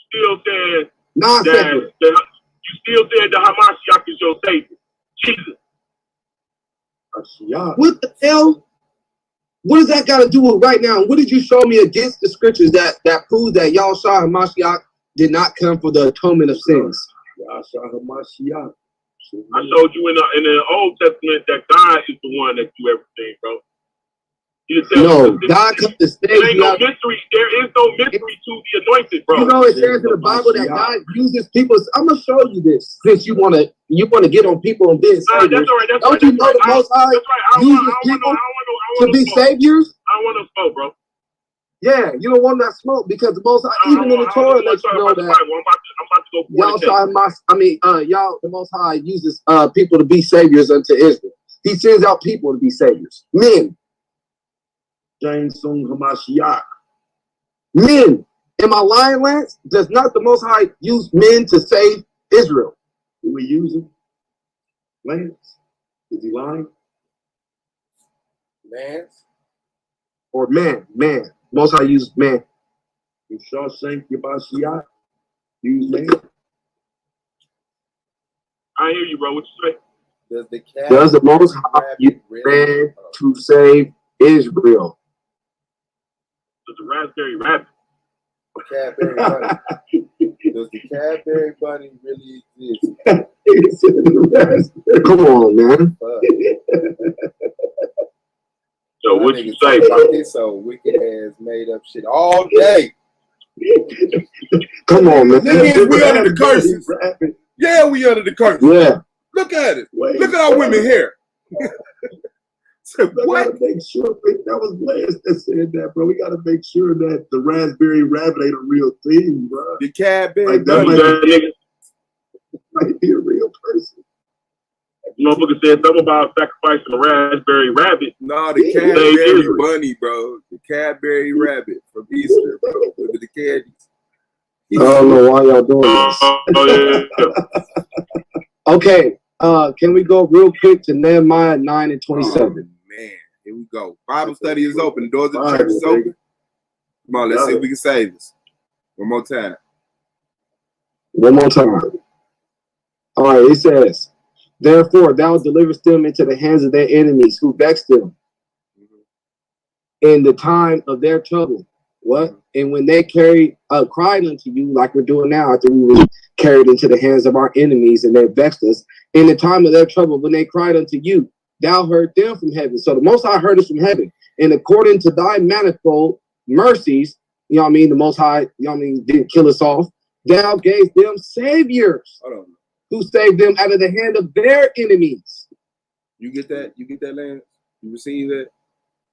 Still saying nonsense. You still saying the Hamashiach is your savior. Jesus. What the hell? What does that got to do with right now? What did you show me against the scriptures that proves that Yahshua HaMashiach did not come for the atonement of sins? Yahshua HaMashiach. I showed you in the Old Testament that God is the one that do everything, bro. No, God comes to save you. There is no mystery to the anointed, bro. You know, it says in the Bible that God uses people. I'm gonna show you this since you wanna get on people and being saviors. That's all right. Don't you know the Most High uses people to be saviors? I don't want no smoke, bro. Yeah, you don't want that smoke because the Most High, even in the Torah, lets you know that. I'm about to go y'all fornicate. y'all, the Most High uses people to be saviors unto Israel. He sends out people to be saviors. Men. James Sung Hamashiach. Men. Am I lying, Lance? Does not the Most High use men to save Israel? Do we use him? Lance? Is he lying? Lance? Or man? Most High uses man. In Shawshank Yabashiach? Use man? I hear you, bro. What you say? Does the Most High use man to save Israel? Does the raspberry rabbit? Cadbury Bunny. Does the Cadbury Bunny really exist? Come on, man. So what you say, about bro? this old wicked ass made up shit all day. Come on, man. Niggas, we under the curses. Yeah, we under the curses. Yeah. Look at it. Look at our women here. What? Gotta make sure that was Lance that said that, bro. We gotta make sure that the raspberry rabbit ain't a real thing, bro. The Cadbury like that might be a real person. Motherfucker said something about sacrificing a raspberry rabbit. No, the Cadbury Bunny, bro. The Cadbury rabbit from Easter, bro. With the candies. I don't know why y'all doing this. Okay, can we go real quick to Nehemiah 9 and 27? Oh, man, here we go. Bible study is open. The doors of the church is open. Come on, let's see if we can save this. One more time. All right, it says, therefore thou deliverest them into the hands of their enemies who vexed them in the time of their trouble. What? And when they cried unto you, like we're doing now, after we were carried into the hands of our enemies and they vexed us, in the time of their trouble, when they cried unto you, thou heard them from heaven. So the Most High heard us from heaven. And according to thy manifold mercies, you know what I mean, the Most High, you know what I mean, didn't kill us off. Thou gave them saviors who saved them out of the hand of their enemies. You get that? You get that, Lance? You receive that?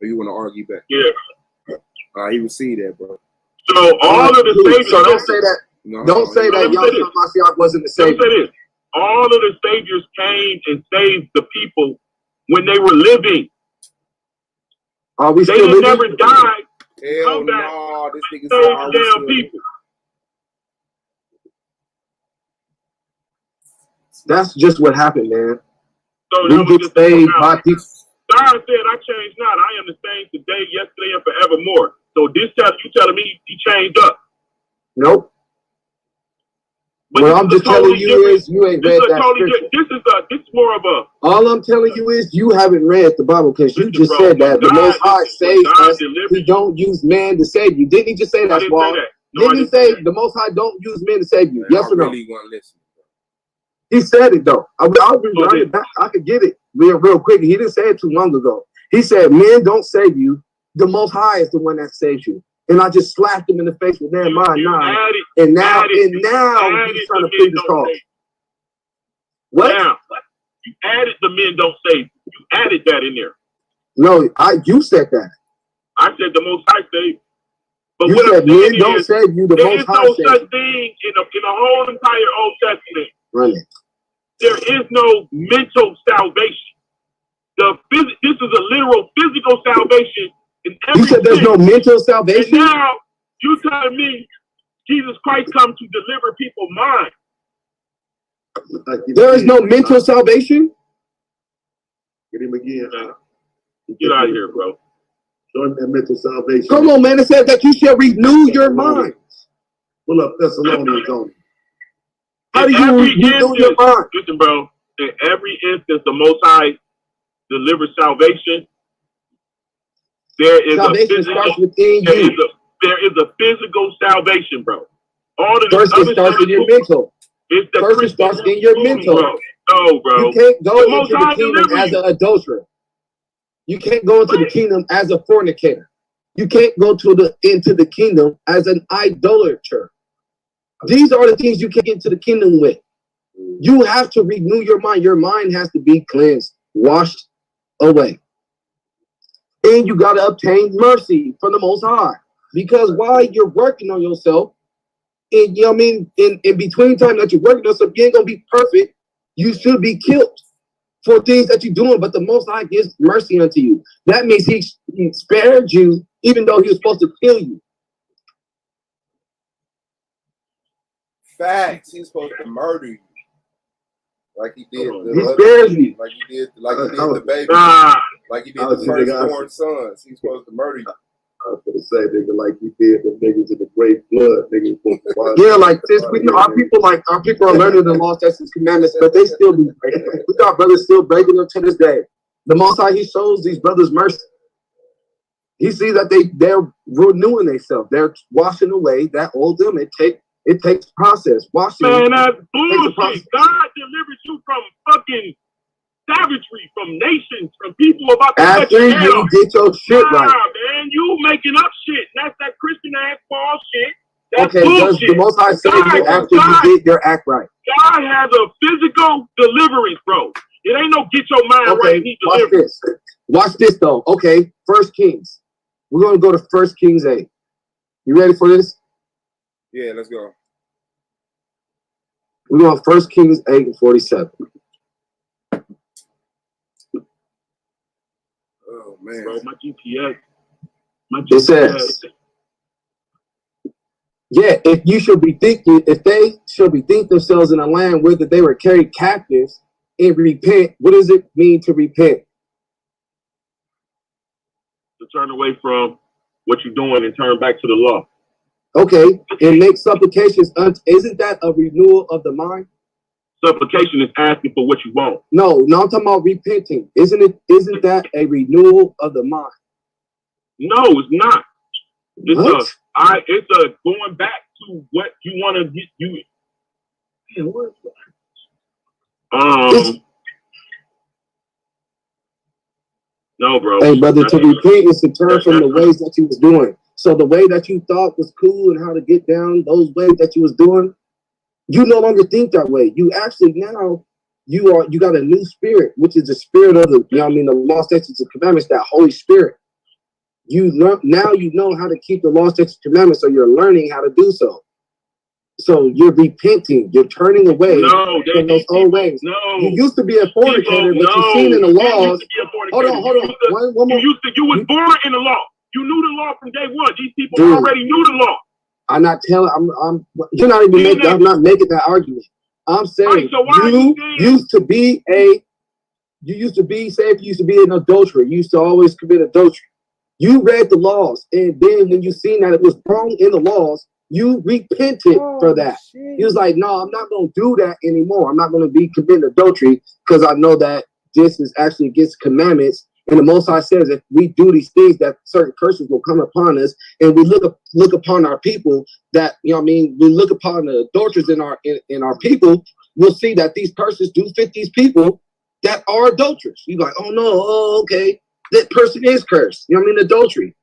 Or you want to argue back? Yeah. He received that, bro. So all of the saviors. So don't say that. Don't say that Yahweh Mashiach wasn't the savior. Let me say this. All of the saviors came and saved the people when they were living. Are we they still living? never died. Hell no, this nigga saved damn people. That's just what happened, man. So we get saved by people. God said, I changed not. I am the same today, yesterday, and forevermore. So this time you telling me he changed up. Nope. But what I'm just telling you is you ain't read that scripture. This is more of a... All I'm telling you is you haven't read the Bible because you just said that the Most High saves us. He don't use man to save you. Didn't he just say that, Swall? Didn't he say the Most High don't use men to save you? Man, yes or no? I really want to listen. He said it though. I'll rewrite it back. I could get it real quick. He didn't say it too long ago. He said, men don't save you. The Most High is the one that saves you. And I just slapped him in the face with Nehemiah 9. And now he's trying to plead his cause. What? Now, you added the men don't save you. You added that in there. No, you said that. I said the Most High saved. But you what said men don't save you. The Most High saves you. There is no such thing in the whole entire Old Testament. Right. There is no mental salvation. This is a literal physical salvation. You said there's no mental salvation? And now you telling me Jesus Christ come to deliver people's mind. There is no mental salvation? Get him again. Get out of here, bro. Show him that mental salvation. Come on, man. It says that you shall renew your mind. Pull up Thessalonians on it. How do you renew your mind? Listen, bro. In every instance, the Most High delivers salvation. There is salvation starts within you. There is a physical salvation, bro. All of first, it starts in your mental. First, it starts in your mental. Bro. No, bro. You can't go into the kingdom as an adulterer. You can't go into the kingdom as a fornicator. You can't go into the kingdom as an idolater. These are the things you can't get into the kingdom with. You have to renew your mind. Your mind has to be cleansed, washed away. And you got to obtain mercy from the Most High. Because while you're working on yourself, you know what I mean, in between time that you're working on something, you ain't gonna be perfect. You should be killed for things that you're doing, but the Most High gives mercy unto you. That means he spared you, even though he was supposed to kill you. Facts. He's supposed to murder you. Like he did He spares you. Like he did the baby. Like he did the firstborn sons. He's supposed to murder you. I was gonna say, nigga, like he did the niggas in the great flood, nigga. Yeah, like this, we know our people are learning the law, statutes, and commandments, but they still be breaking. We got brothers still breaking them to this day. The Most High, he shows these brothers mercy. He sees that they're renewing themselves. They're washing away that old them. It takes process. Washing. Man, that's bullshit. God delivers you from fucking savagery, from nations, from people about to after you get your shit right. Man, you making up shit. That's that Christian ass Paul shit. That's okay, bullshit. Does the Most High say you after you get your act right? God has a physical deliverance, bro. It ain't no get your mind right. He delivers. Watch this though. Okay, 1 Kings. We're gonna go to 1 Kings 8. You ready for this? Yeah, let's go. We're going 1 Kings 8 and 47. Oh man, bro, my GPS. It says, yeah, if they shall bethink themselves in a land whither they were carried captives and repent. What does it mean to repent? To turn away from what you're doing and turn back to the law. Okay, and make supplications. Isn't that a renewal of the mind? Supplication is asking for what you want. No, I'm talking about repenting. Isn't that a renewal of the mind? No, it's not. It's a going back to what you want to get. Man, what is that? No, bro. Hey, brother, to repent is to turn from the ways that you was doing. So the way that you thought was cool and how to get down, those ways that you was doing, you no longer think that way. You actually now you got a new spirit, which is the spirit of the the law, statutes, and commandments. That Holy Spirit. You know how to keep the law, statutes, and commandments. So you're learning how to do so. So you're repenting. You're turning away from those old ways. No, you used to be a fornicator, but you've seen in the laws. Hold on. One more. You was born in the law. You knew the law from day one. These people already knew the law. I'm not telling. You're not even making. I'm not making that argument. I'm saying you used to be. Say if you used to be an adulterer, you used to always commit adultery. You read the laws, and then when you seen that it was wrong in the laws, you repented for that. Shit. He was like, no, I'm not going to do that anymore. I'm not going to be committing adultery because I know that this is actually against commandments. And the Most High says if we do these things, that certain curses will come upon us. And we look upon our people that, we look upon the adulterers in our people, we'll see that these curses do fit these people that are adulterers. You're like, okay, that person is cursed. Adultery.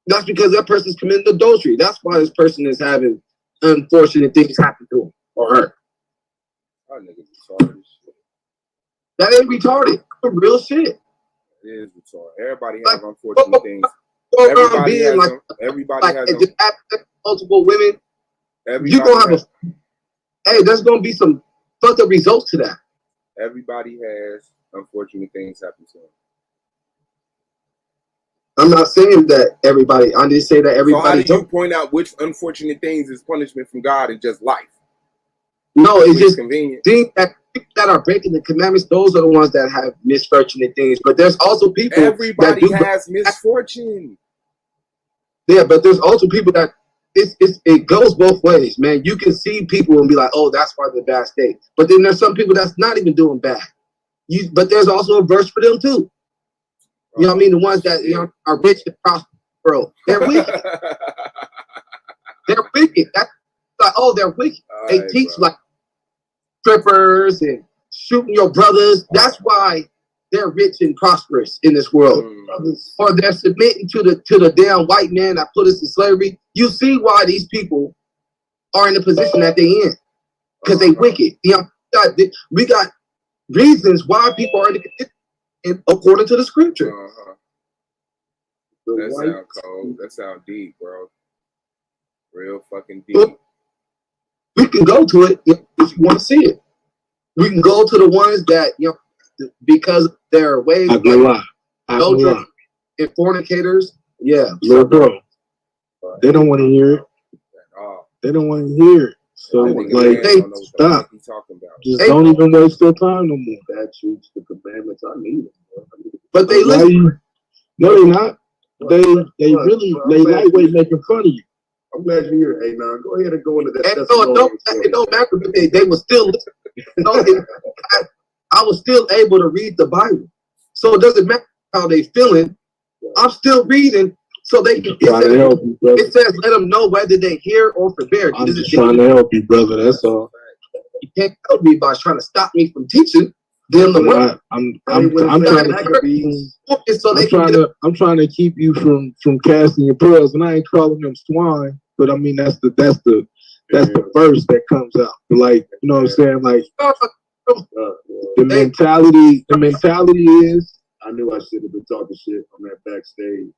That's because that person's committing adultery. That's why this person is having unfortunate things happen to him or her. That nigga retarded shit. That ain't retarded. That's real shit. It is retarded. Everybody has unfortunate things. Everybody has just multiple women. You're gonna have there's gonna be some fucked up results to that. Everybody has unfortunate things happen to them. I'm not saying that everybody. I didn't say that everybody. So how do you point out which unfortunate things is punishment from God and just life? No, it's just convenient. Things that are breaking the commandments. Those are the ones that have misfortunate things. But there's also people. Everybody has misfortune. Yeah, but there's also people that it goes both ways, man. You can see people and be like, oh, that's why they're bad state. But then there's some people that's not even doing bad. But there's also a verse for them too. You know what I mean? The ones that are rich and prosperous, they're wicked. They're wicked. That's like, they're wicked. They teach like strippers and shooting your brothers. That's why they're rich and prosperous in this world. Or they're submitting to the damn white man that put us in slavery. You see why these people are in the position that they in. Because they wicked. We got reasons why people are in the condition. According to the scripture. That sound cold. That sound deep, bro. Real fucking deep. We can go to it if you want to see it. We can go to the ones that, because they're ways like adulterers and fornicators. Yeah. Little bro. They don't want to hear it. They don't want to hear it. So, like, stop. Just don't even waste their time no more. Statutes, the commandments, I need them. But they listen. No, they're not. They really lightweight making fun of you. I'm glad you're here, Anon. Go ahead and go into that. It don't matter, but they were still listening. I was still able to read the Bible. So it doesn't matter how they feeling. I'm still reading. So they can. It says, let them know whether they hear or forbear. I'm just trying to help you, brother. That's all. You can't help me by trying to stop me from teaching them the word. I'm trying to keep you from casting your pearls, and I ain't calling them swine. But I mean that's the verse that comes out. Like, you know what I'm saying? Like the mentality is. I knew I should have been talking shit on that backstage.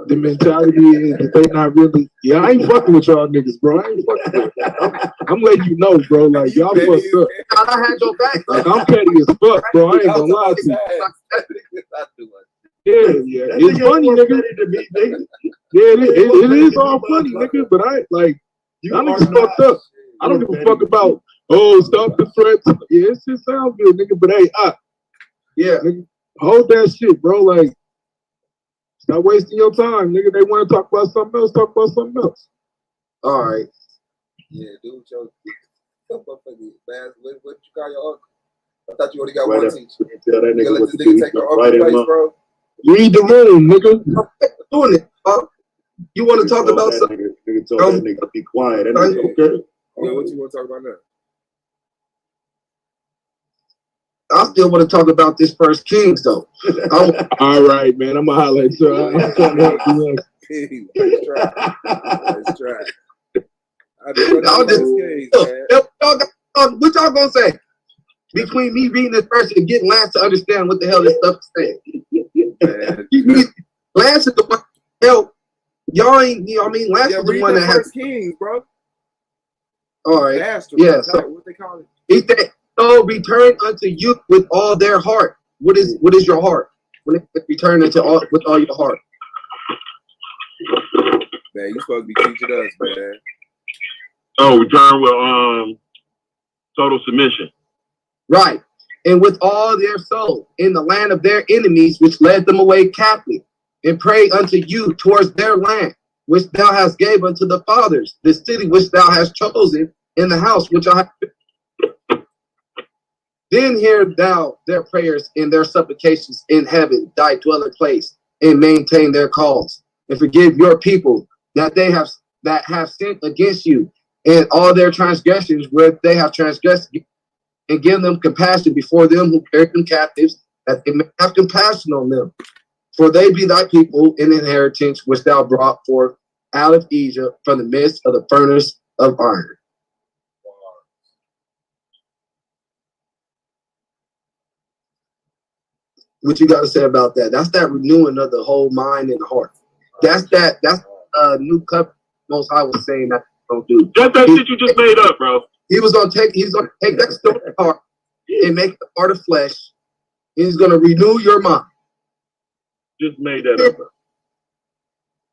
The mentality is that they not really. Yeah, I ain't fucking with y'all niggas, bro. I ain't fucking with y'all. I'm letting you know, bro. Like, y'all fucked up. I had your back. Like, I'm petty as fuck, bro. I ain't gonna lie to you. Yeah. It's funny, nigga. Yeah, it is all funny, nigga. But I like, y'all niggas fucked up. I don't give a fuck about, stop the threats. Yeah, it shit sounds good, nigga. But hey, yeah, nigga, hold that shit, bro. Like, stop wasting your time, nigga. They want to talk about something else. Talk about something else. All right. Yeah, dude, what you call your uncle? I thought you only got one teacher. Tell that nigga what to do. Take your right place, bro. Read the room, nigga. Doing it. You want to talk about something? Nigga told that nigga to be quiet. That nigga, okay. Yeah, what you want to talk about now? I still want to talk about this First Kings, though. All right, man. I'm going to holler at you. I'm trying to help you out. Let's try. What y'all going to say? Between me reading this verse and getting Lance to understand what the hell this stuff is saying. Lance is the one help. Y'all ain't, you know what I mean? Lance is the one that has Kings, bro. All right. Master, yeah. So, what they call it? He said, "So return unto you with all their heart." What is your heart? When it return with all your heart. Man, you supposed to be teaching us, man. Oh, return with total submission. Right. And with all their soul in the land of their enemies, which led them away captive, and pray unto you towards their land, which thou hast gave unto the fathers, the city which thou hast chosen, in the house which I have. Then hear thou their prayers and their supplications in heaven, thy dwelling place, and maintain their cause, and forgive your people that have sinned against you, and all their transgressions where they have transgressed, and give them compassion before them who carried them captives, that they may have compassion on them. For they be thy people in inheritance, which thou brought forth out of Egypt from the midst of the furnace of iron. What you got to say about that? That's that renewing of the whole mind and the heart. That's new covenant. Most High was saying that don't do. That's that shit you just made up, bro. He's gonna take that stone heart and make it a heart of flesh. He's gonna renew your mind. Just made that up, bro.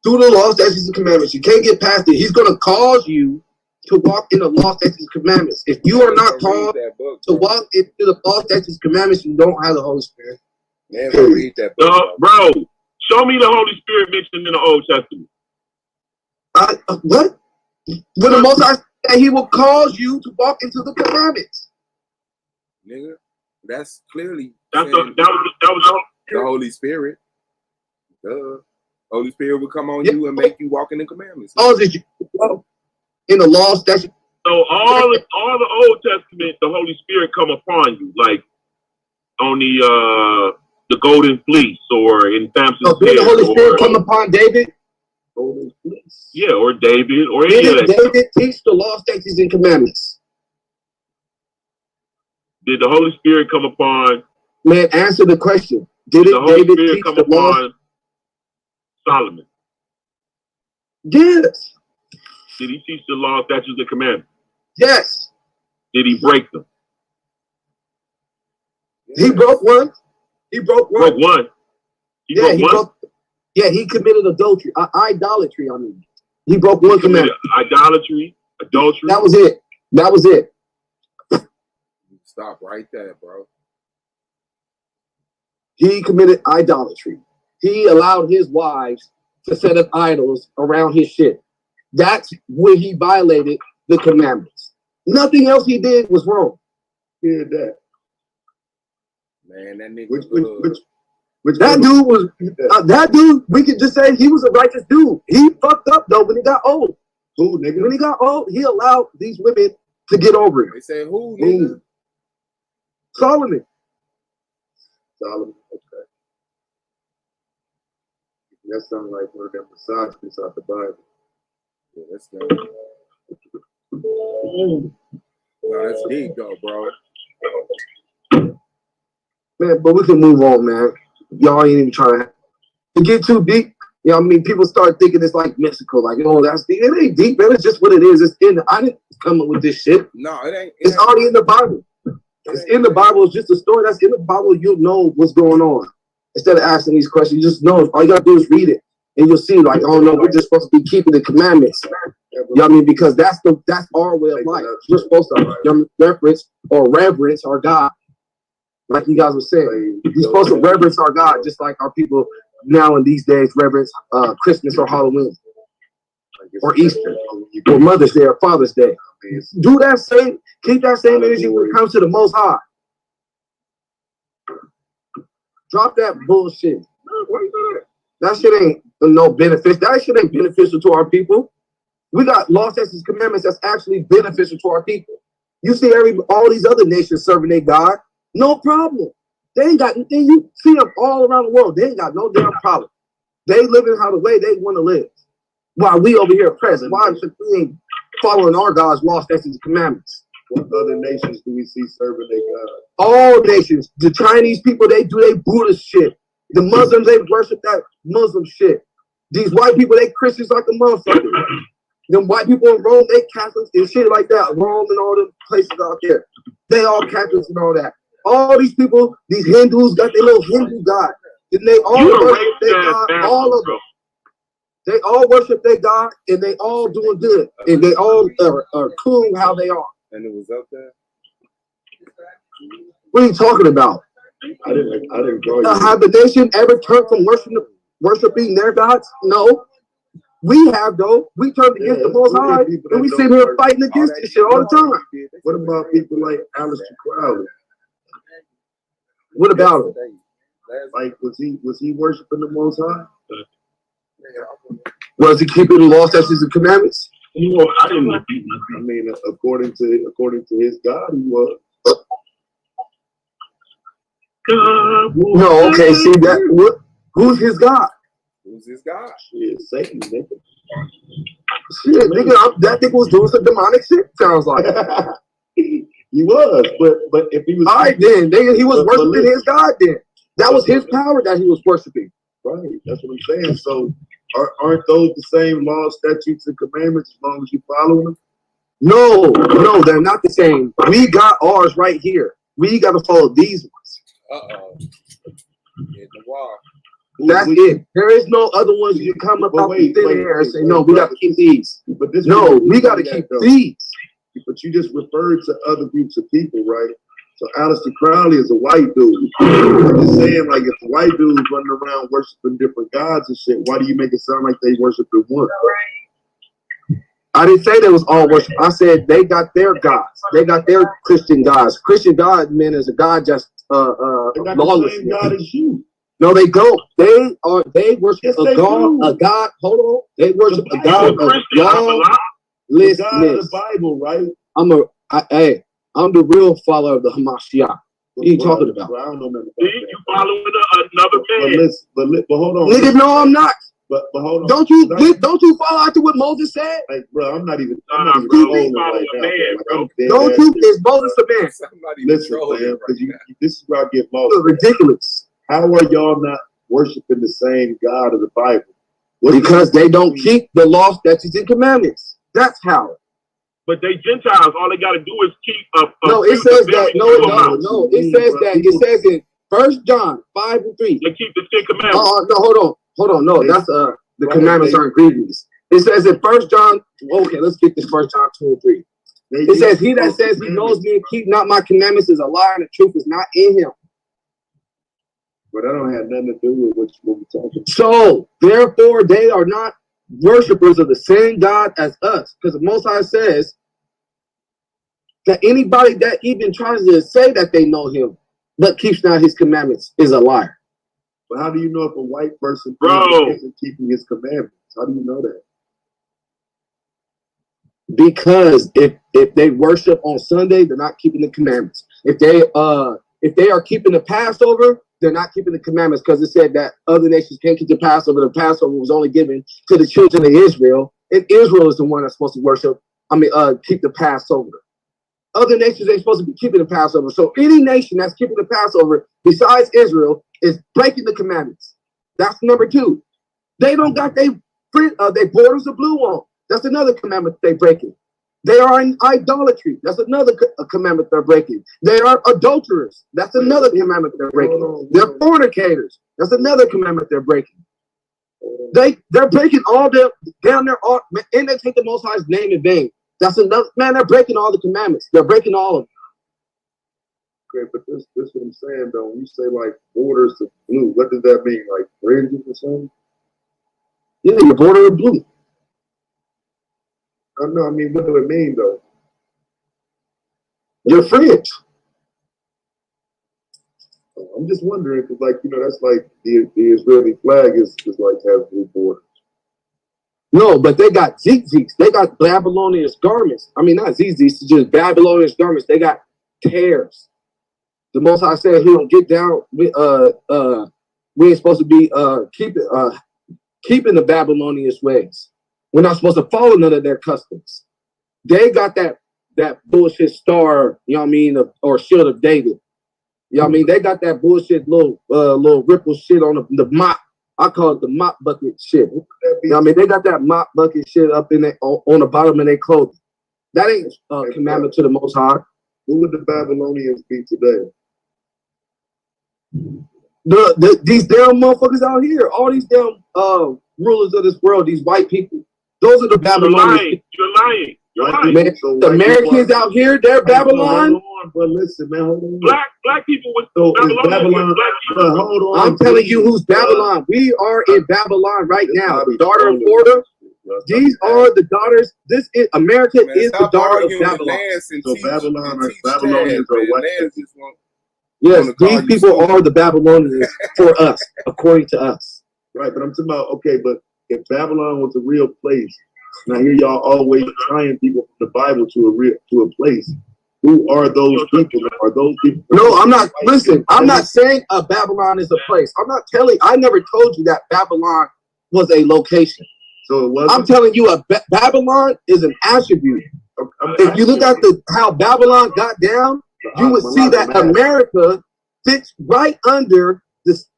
Through the law, statutes, and commandments. You can't get past it. He's gonna cause you to walk in the law, statutes, and commandments. If you are not called to walk into the law, statutes, and commandments, you don't have the Holy Spirit. Man, read that book, bro. Show me the Holy Spirit mentioned in the Old Testament. What? When the Most High said He will cause you to walk into the commandments. Nigga, that's clearly that was the Holy Spirit. Duh. Holy Spirit will come on you and make you walk in the commandments. Causes you in the law, statute. So all the Old Testament, the Holy Spirit come upon you, like on the golden fleece, or in Samson's did the Holy Spirit come upon David? Yeah, or David, or any of that. Did David teach the law, statutes, and commandments? Did the Holy Spirit come upon? Man, answer the question. Did the Holy David Spirit teach come the law? Upon Solomon? Yes. Did he teach the law, statutes, and commandments? Yes. Did he break them? He broke one. He broke one. Broke one. He broke one? He committed adultery. Idolatry, I mean. He broke one commandment. Idolatry, adultery. That was it. That was it. Stop right there, bro. He committed idolatry. He allowed his wives to set up idols around his shit. That's when he violated the commandments. Nothing else he did was wrong. Hear that. Man, that nigga. Which that dude was that dude. We could just say he was a righteous dude. He fucked up though when he got old. Who, nigga? When he got old, he allowed these women to get over it. They say who, nigga? Solomon. Solomon. Okay. That sounds like one of them misogynists out the Bible. Yeah, that's good. No, that's deep though, bro. Man, but we can move on, man. Y'all ain't even trying to get too deep. You know what I mean? People start thinking it's like Mexico, like, oh, that's deep. It ain't deep, man. It's just what it is. It's in. I didn't come up with this shit. No, it ain't. It's already in the Bible. It's in the Bible. It's just a story that's in the Bible. You'll know what's going on. Instead of asking these questions, you just know. All you gotta do is read it, and you'll see. Like, oh no, we're just supposed to be keeping the commandments. You know what I mean? Because that's our way of life. We're supposed to reference or reverence our God. Like you guys were saying, we're supposed to reverence our God, just like our people now in these days reverence Christmas or Halloween or Easter or Mother's Day or Father's Day. Do that same, keep that same energy when it comes to the Most High. Drop that bullshit. That shit ain't no benefit. That shit ain't beneficial to our people. We got law, statutes, commandments that's actually beneficial to our people. You see all these other nations serving their God. No problem. They ain't got anything. You see them all around the world. They ain't got no damn problem. They living how the way they want to live. While we over here present. Why we ain't following our God's law, statutes, and commandments? What other nations do we see serving their God? All nations. The Chinese people, they do their Buddhist shit. The Muslims, they worship that Muslim shit. These white people, they Christians like a motherfucker. Them white people in Rome, they Catholics and shit like that. Rome and all them places out there. They all Catholics and all that. All these people, these Hindus got their little Hindu God. And they all worship their God, all of them. They all worship their God, and they all doing good. And they all are cool how they are. And it was up there? What are you talking about? I didn't draw you. Have the nation ever turned from worshiping their gods? No. We have, though. We turned against the Most High, and we sit here fighting against this shit all the time. What about people like Aleister Crowley? What about him? Like, was he worshiping the Most High? Was he keeping the law, statutes, and commandments? You know, I didn't. I mean, according to his God, he was. No, okay. See that? Who's his God? Who's his God? Shit, Satan, nigga. Shit, nigga, that nigga was doing some demonic shit. Sounds like. He was, but if he was, all right, then he was worshiping his God. Then that was his power that he was worshiping. Right, that's what I'm saying. So, aren't those the same laws, statutes, and commandments as long as you follow them? No, they're not the same. We got ours right here. We got to follow these ones. Hit the wall. That's it. There is no other ones you come up out the thin air and say, no, we got to keep these. But this we got to keep these. But you just referred to other groups of people, right? So Aleister Crowley is a white dude. I'm just saying, like, if white dudes running around worshiping different gods and shit, why do you make it sound like they worshiping one? I didn't say they was all worship. I said they got their gods. They got their Christian gods. Christian God, man, is a God just lawless. The same God as you. No, they don't. They worship a God. Hold on. They worship a God of lawlessness. God of the Bible, right? I'm the real follower of the Hamashiach. What are you talking about? I don't know nothing about that. You following another man. But hold on. Nigga, no, I'm not. But hold on. Don't you follow after what Moses said? Like, bro, I'm not even. Don't you? Is Moses a man? Listen, man, because this is where I get lost. It's ridiculous. How are y'all not worshiping the same God of the Bible? Because they don't keep the law, statutes, and commandments. That's how. But they Gentiles. All they got to do is keep no. It says that no. It says in 1 John 5:3. They keep the 10 Commandments. No, hold on. No, that's the commandments aren't grievous. It says in 1 John. Okay, let's get this 1 John 2:3. It says, "He that says he knows me and keep not my commandments is a liar, and the truth is not in him." But that don't have nothing to do with what we're talking about. So therefore, they are not worshipers of the same God as us, because the Most High says that anybody that even tries to say that they know him but keeps not his commandments is a liar. But how do you know if a white person isn't keeping his commandments? How do you know that? Because if they worship on Sunday, they're not keeping the commandments. If they are keeping the Passover, they're not keeping the commandments, because it said that other nations can't keep the Passover. The Passover was only given to the children of Israel, and Israel is the one that's supposed to keep the Passover. Other nations ain't supposed to be keeping the Passover. So any nation that's keeping the Passover besides Israel is breaking the commandments. That's number 2. They don't got their borders of blue on. That's another commandment they're breaking. They are in idolatry. That's another commandment they're breaking. They are adulterers. That's another commandment they're breaking. They're fornicators. That's another commandment they're breaking. They're breaking all them down there, and they take the Most High's name in vain. That's another, man, they're breaking all the commandments. They're breaking all of them. Okay, but this what I'm saying, though. When you say, like, borders of blue, what does that mean? Like, fringes or something? Yeah, your border of blue. No, I mean, what do it mean, though? Your fringe. I'm just wondering, because, like, that's like the Israeli flag is like has blue borders. No, but they got zizis. They got Babylonian garments. I mean, not zizis, just Babylonian garments. They got tears. The Most High said he don't get down. We ain't supposed to be keeping the Babylonian ways. We're not supposed to follow none of their customs. They got that bullshit star, you know what I mean, or shield of David. You know what I mean? They got that bullshit little ripple shit on the mop. I call it the mop bucket shit. You know what I mean? They got that mop bucket shit up in on the bottom of their clothing. That ain't a commandment to the Most High. Who would the Babylonians be today? These damn motherfuckers out here, all these damn rulers of this world, these white people. Those are the Babylonians. You're lying. Man, the Americans out here, they're Babylon. Hold on, but listen, man, hold on. Black people with Babylon. Hold on. I'm telling you who's Babylon. We are in Babylon right now. The daughter of Florida. These are the daughters. This is America is the daughter of Babylon. So Babylonians are what? Yes, these people are the Babylonians for us, according to us. Right, but I'm talking about, okay, but if Babylon was a real place, and I hear y'all always tying people from the Bible to a place. Who are those people? Are those people? No, I'm not. Listen, I'm not saying Babylon is a place. I'm not telling. I never told you that Babylon was a location. So it wasn't. I'm telling you, Babylon is an attribute. If you look at how Babylon got down, you would see that America fits right under this,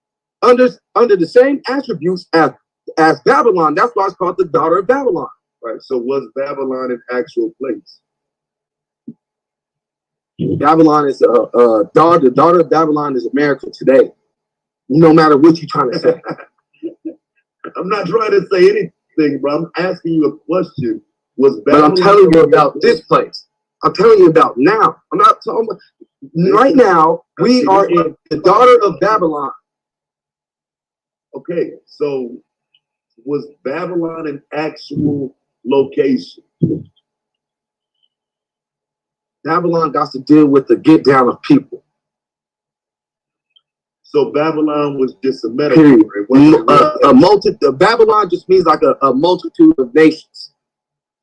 under the same attributes as Babylon. That's why it's called the daughter of Babylon. Right. So was Babylon an actual place? Babylon is the daughter of Babylon is America today. No matter what you're trying to say. I'm not trying to say anything, bro. I'm asking you a question. Was Babylon? But I'm telling you about this place. I'm telling you about now. I'm not talking about right now. We are in the daughter of Babylon. Okay, so was Babylon an actual location? Babylon got to deal with the get down of people. So Babylon was just a metaphor. Babylon just means like a multitude of nations.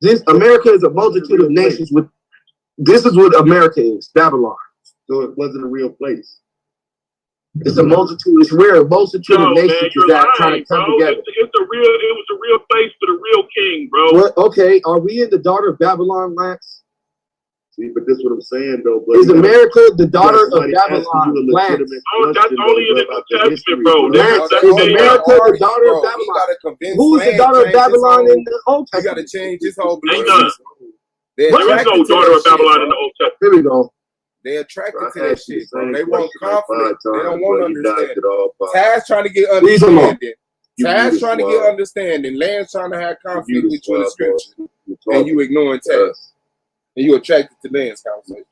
This America is a multitude of nations with. This is what America is, Babylon. So it wasn't a real place. It's a multitude. It's where a multitude of nations is that trying to come together. It was a real place for the real king, bro. What? Okay, are we in the daughter of Babylon, Lance? See, but this is what I'm saying, though. But is America the daughter of Babylon, Lance? Oh, that's only in the New Testament, bro. Lance, is America the daughter of Babylon? Who is the daughter of Babylon in the Old Testament? You got to change this whole belief. There is no daughter of Babylon in the Old Testament. Here we go. They attracted to that shit, bro. They want conflict. They don't want understanding. Taz trying to get understanding. Taz trying to get understanding. Lance trying to have conflict with you in the scripture. And you ignoring Taz. And you attracted to Lance conversation.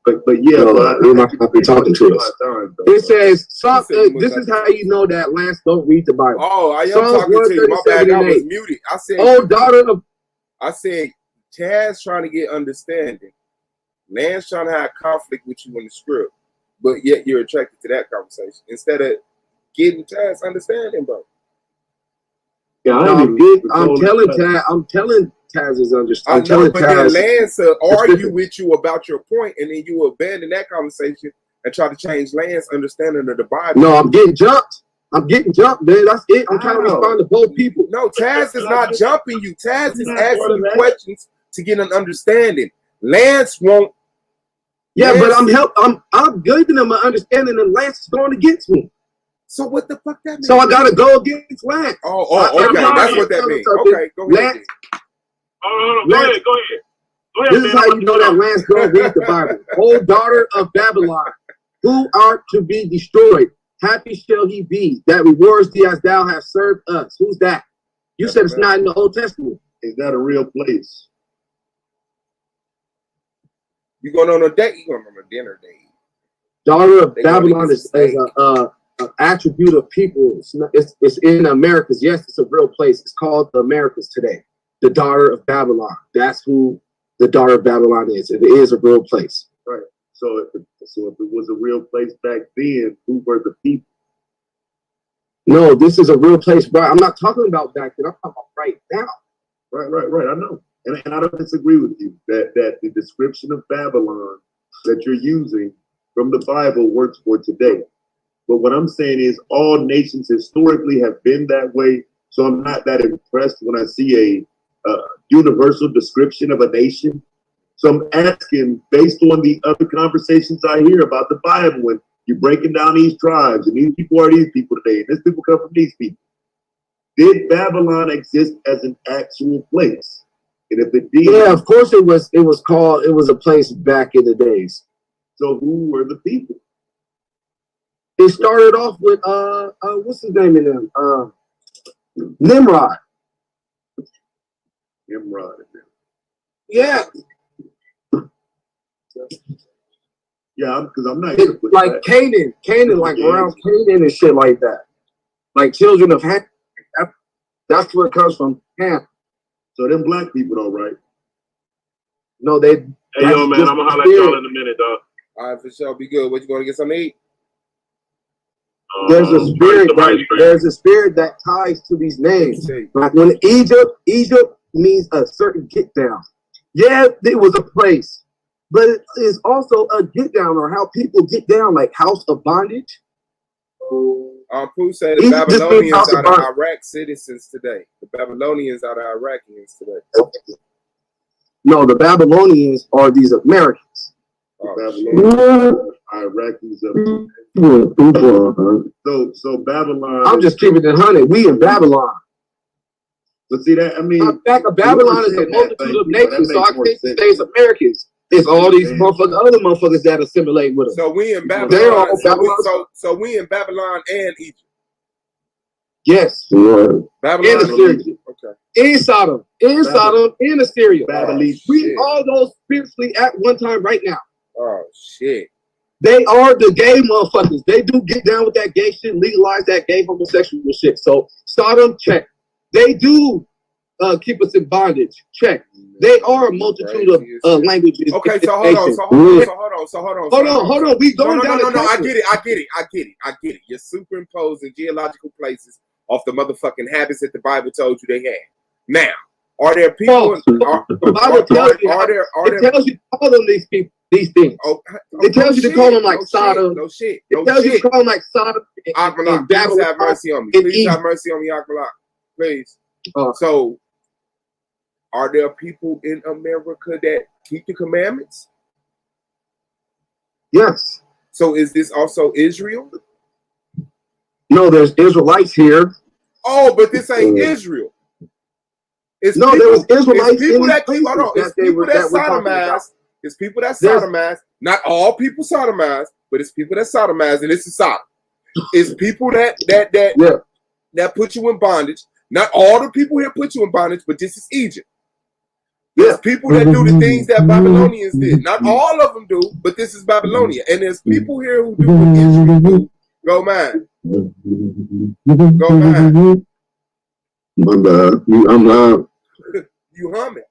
But yeah, we're not going to be talking to us. It says, this is how you know that Lance don't read the Bible. Oh, I am talking to you. My bad, I was muted. I said, oh, daughter of... I said, Taz trying to get understanding. Lance trying to have conflict with you in the script. But yet you're attracted to that conversation. Instead of getting Taz understanding, bro. Yeah, I'm telling Taz's understanding. I know, but then Lance argue with you about your point, and then you abandon that conversation and try to change Lance's understanding of the Bible. No, I'm getting jumped. Man. That's it. I'm trying to respond to both people. No, Taz is not jumping you. Taz is asking you questions to get an understanding. Lance won't. Yeah, but I'm giving him an understanding, and Lance is going against me. So what the fuck that means? So I gotta go against Lance. Okay, that's what that means. Okay, go ahead. Lance, go ahead. This is how you know that Lance don't read the Bible. O daughter of Babylon, who art to be destroyed, happy shall he be that rewards thee as thou hast served us. Who's that? You said it's not in the Old Testament. Is that a real place? You going on a date? You going on a dinner date? Daughter of Babylon is an attribute of people. It's in Americas. Yes, it's a real place. It's called the Americas today. The daughter of Babylon. That's who the daughter of Babylon is. It is a real place. Right. So if it was a real place back then, who were the people? No, this is a real place, bro. I'm not talking about back then. I'm talking about right now. Right. I know. And I don't disagree with you that the description of Babylon that you're using from the Bible works for today. But what I'm saying is all nations historically have been that way. So I'm not that impressed when I see a universal description of a nation. So I'm asking, based on the other conversations I hear about the Bible, when you're breaking down these tribes, and these people are these people today, and these people come from these people. Did Babylon exist as an actual place? And if it did, yeah, of course it was. It was a place back in the days. So who were the people? It started off with what's his name in them? Nimrod. Yeah. Yeah, because I'm not like Canaan, like around Canaan and shit like that. Like children of Ham. That's where it comes from. Ham. So them black people though, right? No, they. Hey yo, man, I'm gonna holler at y'all in a minute, dog. All right, for sure. Be good. What you going to get something to eat? There's a spirit. There's a spirit that ties to these names. Like when Egypt means a certain get down. Yeah, it was a place, but it is also a get down or how people get down, like house of bondage. Pooh said the Babylonians are the Iraq citizens today. The Babylonians are the Iraqians today. No, the Babylonians are these Americans. Iraqis so Babylon. I'm just keeping it 100. We in Babylon. But see that, I mean, Babylon is a multitude of nations, so I think today's Americans. It's all these other motherfuckers that assimilate with us. So we in Babylon. So we in Babylon and Egypt. Yes. Babylon and Assyria. Okay. In Sodom. In Assyria. Babylon. We all those spiritually at one time right now. Oh shit. They are the gay motherfuckers. They do get down with that gay shit, legalize that gay homosexual shit. So Sodom, check. They do keep us in bondage. Check. They are a multitude of languages. Okay, so hold on. We going down. No. I get it. You're superimposing geological places off the motherfucking habits that the Bible told you they had. Now, are there people? The Bible tells you. It tells you to call them these people. These things. It tells you to call them like Sodom. No shit. It tells you to call them like Sodom. Please have mercy on me. Please have mercy on me, Akmalak. Please. So, are there people in America that keep the commandments? Yes. So is this also Israel? No, there's Israelites here. Oh, but this ain't Israel. There was Israelites people in that these hold on. places It's people that we're talking about. sodomize. It's people that sodomize. Not all people sodomize, but it's people that sodomize, and this is Sodom. It's people that put you in bondage. Not all the people here put you in bondage, but this is Egypt. There's people that do the things that Babylonians did. Not all of them do, but this is Babylonia. And there's people here who do what Israel do. Go man. Go man. My bad. I'm loud. You humming.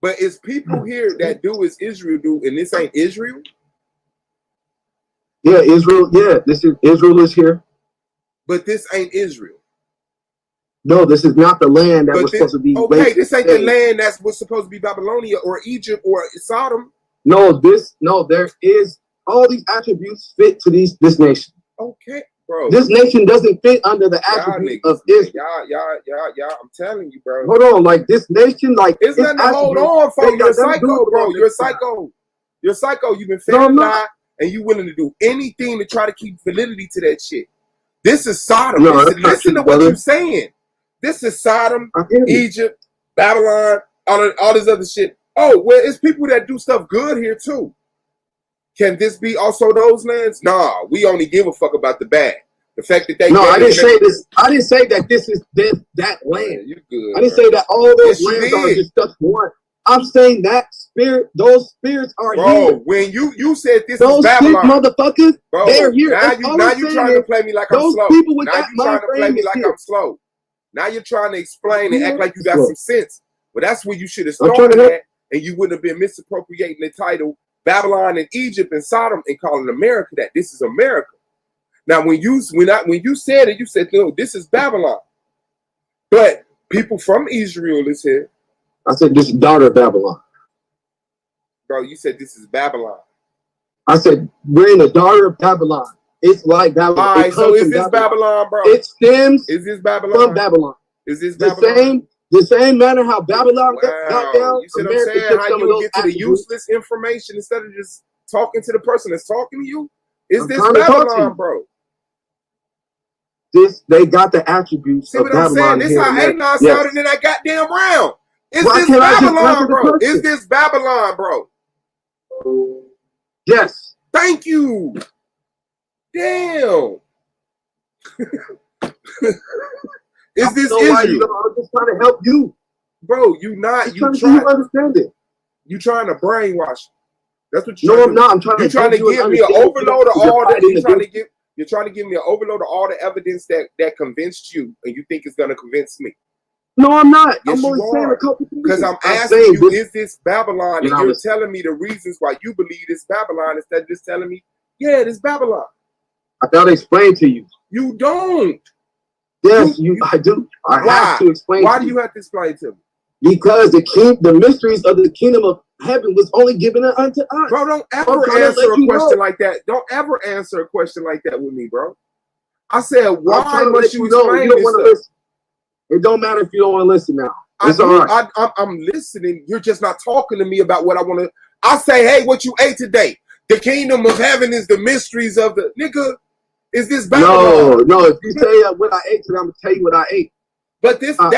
But it's people here that do as Israel do, and this ain't Israel. Yeah, Israel. Yeah, Israel is here. But this ain't Israel. No, this is not the land that was supposed to be. Okay, this ain't the land that was supposed to be Babylonia or Egypt or Sodom. No, there is all these attributes fit to this nation. Okay, bro. This nation doesn't fit under the attribute of Israel. Y'all, I'm telling you, bro. Hold on, like this nation, like it's nothing to hold on for. You're a psycho, bro. You're a psycho. You're a psycho. You've been fed a lie, and you willing to do anything to try to keep validity to that shit. This is Sodom. Listen to what you're saying. This is Sodom, Egypt, Babylon, all this other shit. Oh, well, it's people that do stuff good here too. Can this be also those lands? Nah, we only give a fuck about the bad. The fact that they I didn't say this. I didn't say that this is that land. You good? I didn't say that all those lands are just such one. I'm saying that those spirits are here. When you said this those is Babylon, motherfuckers, they're here. Now you trying to play me like I'm slow. People with now you trying to play me like I'm slow. Now you're trying to explain and act like you got some sense. Well, that's where you should have started at, and you wouldn't have been misappropriating the title Babylon and Egypt and Sodom and calling America that. This is America. Now, when you said it, you said, no, this is Babylon. But people from Israel is here. I said, this is daughter of Babylon. Bro, you said this is Babylon. I said, we're in the daughter of Babylon. It's like Babylon. All right, so is this Babylon, bro? It stems is this Babylon? From Babylon. Is this Babylon? The same manner how Babylon got down. You see what I'm saying? How you get to the useless information instead of just talking to the person that's talking to you? Is this Babylon, bro? They got the attributes. See what I'm saying? This is how Anon sounded in that goddamn round. Is this Babylon, bro? Is this Babylon, bro? Yes. Thank you. Damn. Is this Israel? I'm just trying to help you. Bro, you not. You trying to understand it. You trying to brainwash. That's what you're trying to do. No, I'm not. You're trying to give me an overload of all that. You're trying to give me an overload of all the evidence that convinced you, and you think it's going to convince me. No, I'm not. Yes, I'm only saying a couple things. Because I'm asking you, is this Babylon? And you're telling me the reasons why you believe it's Babylon instead of just telling me, yeah, it is Babylon. I gotta explain to you. You don't. Yes, I do. I have to explain. Why do you have to explain to me? Because the mysteries of the kingdom of heaven was only given unto us. Bro, don't ever answer a question like that. Don't ever answer a question like that with me, bro. I said, why must you explain this stuff? It don't matter if you don't want to listen now. It's all right. I'm listening. You're just not talking to me about what I want to. I say, hey, what you ate today? The kingdom of heaven is the mysteries of the nigga. Is this Babylon? No. If you say what I ate today, I'm gonna tell you what I ate. But this, I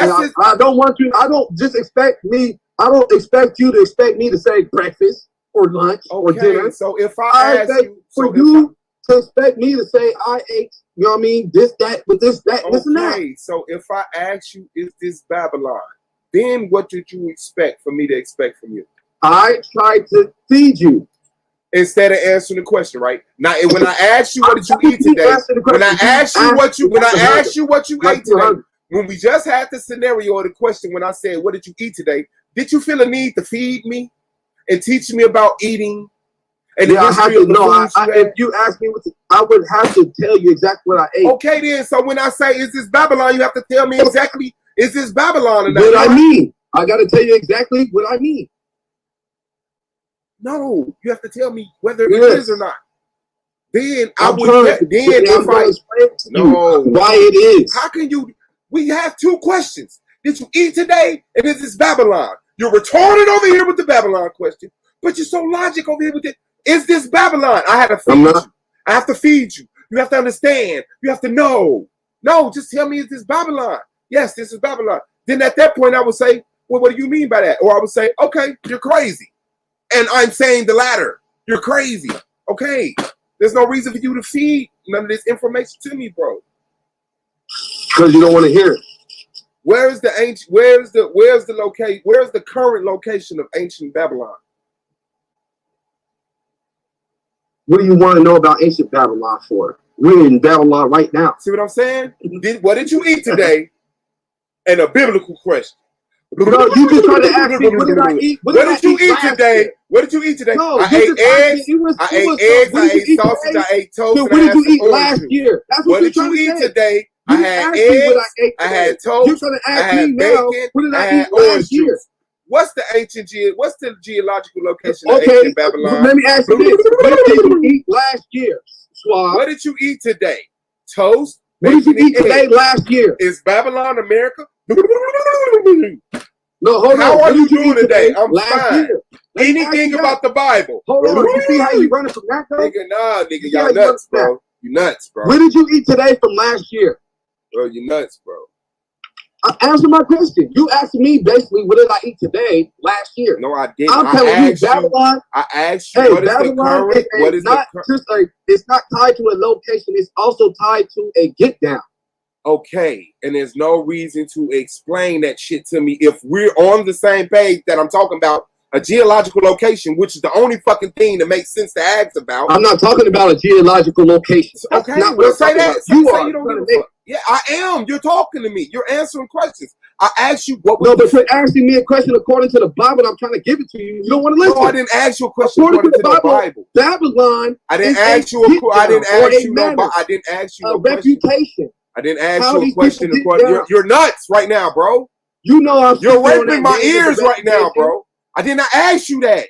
don't want you. I don't just expect me. I don't expect you to expect me to say breakfast or lunch or dinner. So if I ask you, for you to expect me to say I ate, you know what I mean? This, that, with this, that, this, and that. Okay, so if I ask you, is this Babylon? Then what did you expect for me to expect from you? I tried to feed you. Instead of answering the question, right? Now, when I asked you what did you eat today, when I asked you what you ate today, when we just had the scenario of the question, when I said, what did you eat today? Did you feel a need to feed me and teach me about eating? And yeah, if you ask me I would have to tell you exactly what I ate. Okay, then. So when I say, is this Babylon, you have to tell me exactly, is this Babylon or not? What I mean. I got to tell you exactly what I mean. No, you have to tell me whether it is or not. Then I would. If I explain why it is. How can you? We have two questions. Did you eat today? And is this Babylon? You're retarded over here with the Babylon question, but you're so logic over here with it. Is this Babylon? I had to feed you. I have to feed you. You have to understand. You have to know. No, just tell me, is this Babylon? Yes, this is Babylon. Then at that point, I would say, well, what do you mean by that? Or I would say, okay, you're crazy. And I'm saying the latter. You're crazy. Okay. There's no reason for you to feed none of this information to me, bro. Because you don't want to hear it. Where's the current location of ancient Babylon? What do you want to know about ancient Babylon for? We're in Babylon right now. See what I'm saying? What did you eat today? And a biblical question. No, you just trying to ask me, what did I eat? What did you eat today? What did you eat today? No, I ate eggs. I ate sausage. I ate toast. So what did you eat last year? That's what did you eat today? I had eggs. I had toast. You're trying to ask I had me bacon. now, what did I had eat last year? juice. What's the geological location of ancient Babylon? Let me ask you this. What did you eat last year, Swab? What did you eat today? Toast. What did you eat today last year? Is Babylon America? No, hold on. How are you doing today? I'm last fine. Year. Anything about the Bible? Hold on. You see how you running from that, though? Nigga, nah, nigga, y'all nuts, bro. You nuts, bro. What did you eat today from last year? Bro, you nuts, bro. Answer my question. You asked me basically, what did I eat today last year? No, I didn't. I'm telling you, Babylon. I asked you, what is the current? What is not just it's not tied to a location. It's also tied to a get down. Okay, and there's no reason to explain that shit to me if we're on the same page that I'm talking about a geological location, which is the only fucking thing that makes sense to ask about. I'm not talking about a geological location. That's okay, we'll say that. You don't give a fuck. Yeah, I am. You're talking to me. You're answering questions. I asked you what was no, but you're asking me a question according to the Bible, and I'm trying to give it to you. You don't want to listen. No, I didn't ask you a question according to the Bible. Babylon. I didn't ask you. I didn't ask you. A reputation. I didn't ask you a question. You're nuts right now, bro. You know you're raping my ears right now, bro. I did not ask you that.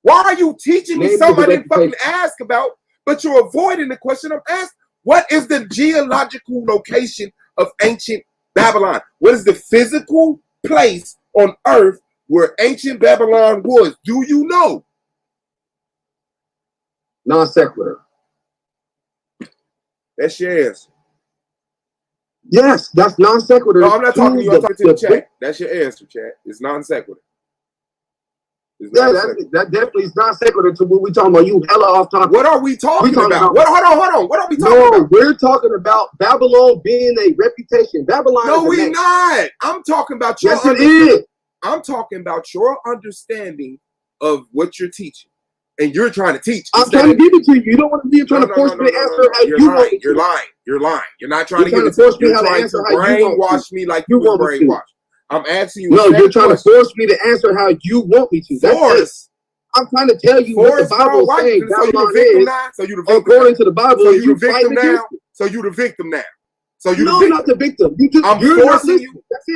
Why are you teaching me something I didn't fucking ask about, but you're avoiding the question I'm asked? What is the geological location of ancient Babylon? What is the physical place on earth where ancient Babylon was? Do you know? Non sequitur. That's your answer. Yes, that's non sequitur. No, I'm not talking to you. I'm talking to the chat. That's your answer, chat. It's non sequitur. That definitely is non sequitur to what we talking about. You hella off topic. What are we talking about? Hold on. What are we talking about? No, we're talking about Babylon being a reputation. Babylon. No, we're not. I'm talking about your. Yes, it is. I'm talking about your understanding of what you're teaching, and you're trying to teach. I'm trying to give it to you. You don't want to be trying to force me to answer how you want me to. You're lying. You're lying. You're not trying to give it to me. You're trying to brainwash me like you were brainwashed. I'm asking you. No, you're trying to force me to answer how you want me to. Force. I'm trying to tell you what the Bible is saying. Babylon is, according to the Bible, so you the victim now. So you the victim now. So you no, not the victim.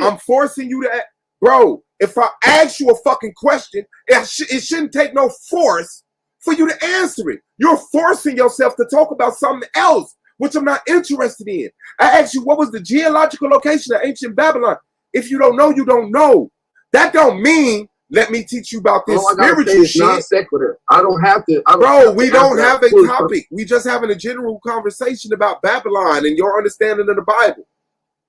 I'm forcing you to, bro. If I ask you a fucking question, it shouldn't take no force for you to answer it. You're forcing yourself to talk about something else, which I'm not interested in. I asked you what was the geological location of ancient Babylon. If you don't know, you don't know. That don't mean. Let me teach you about this spiritual shit. Non sequitur. I don't have to. We don't have a topic. We just having a general conversation about Babylon and your understanding of the Bible.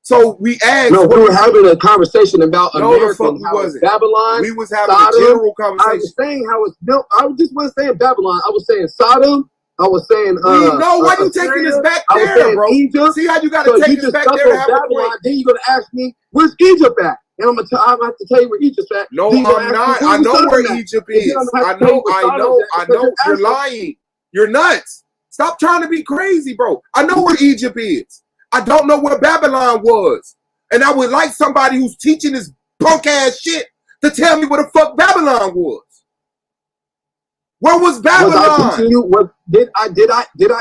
So we asked. No, we were having a conversation about America. Babylon. We was having Sodom. A general conversation. I was saying how it's built. I just wasn't saying Babylon. I was saying Sodom. I was saying. No, why you taking this back there, bro? Egypt. See how you got to take this back there to have Babylon. Then you're gonna ask me where's Egypt at? And I'm gonna have to tell you where Egypt's at. No, I'm not. I know where Egypt is. I know. You're lying. You're nuts. Stop trying to be crazy, bro. I know where Egypt is. I don't know where Babylon was. And I would like somebody who's teaching this punk ass shit to tell me where the fuck Babylon was. Where was Babylon? Did I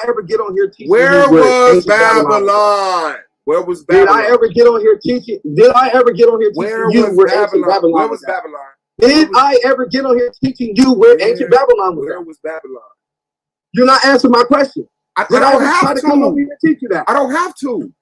ever get on here teaching? Where was Babylon? Where was Babylon? Did I ever get on here teaching? Where was Babylon? Where was Babylon? Did I ever get on here teaching you where ancient Babylon was? Where was Babylon? You're not answering my question. I don't have to. Come over here and teach you that? I don't have to.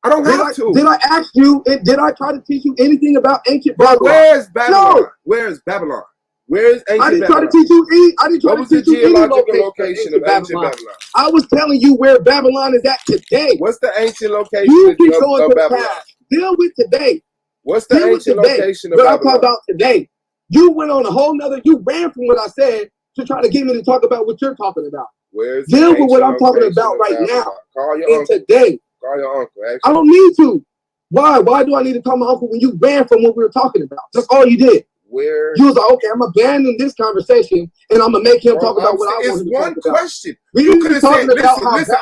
Did I ask you? Did I try to teach you anything about ancient Babylon? Where's Babylon? No. Where's Babylon? Where is ancient I didn't try to Babylon? teach you. I didn't try What to was the teach you any geological location of ancient Babylon. Babylon? I was telling you where Babylon is at today. What's the ancient location You keep going of to the Babylon? past. Deal with today. What's the Deal with ancient today. location of But I'm Babylon? talking about today. You went on a whole nother. You ran from what I said to try to get me to talk about what you're talking about. Where's Deal the with what I'm ancient talking location about of right Babylon? now. Call your And uncle. today, Call your uncle. I Actually. don't need to. Why? Why do I need to call my uncle when you ran from what we were talking about? That's all you did. Where? You was like, okay, I'm abandoning this conversation and I'm gonna make him talk about what I want him to talk about. It's one question. We You need could to have talk said, about listen,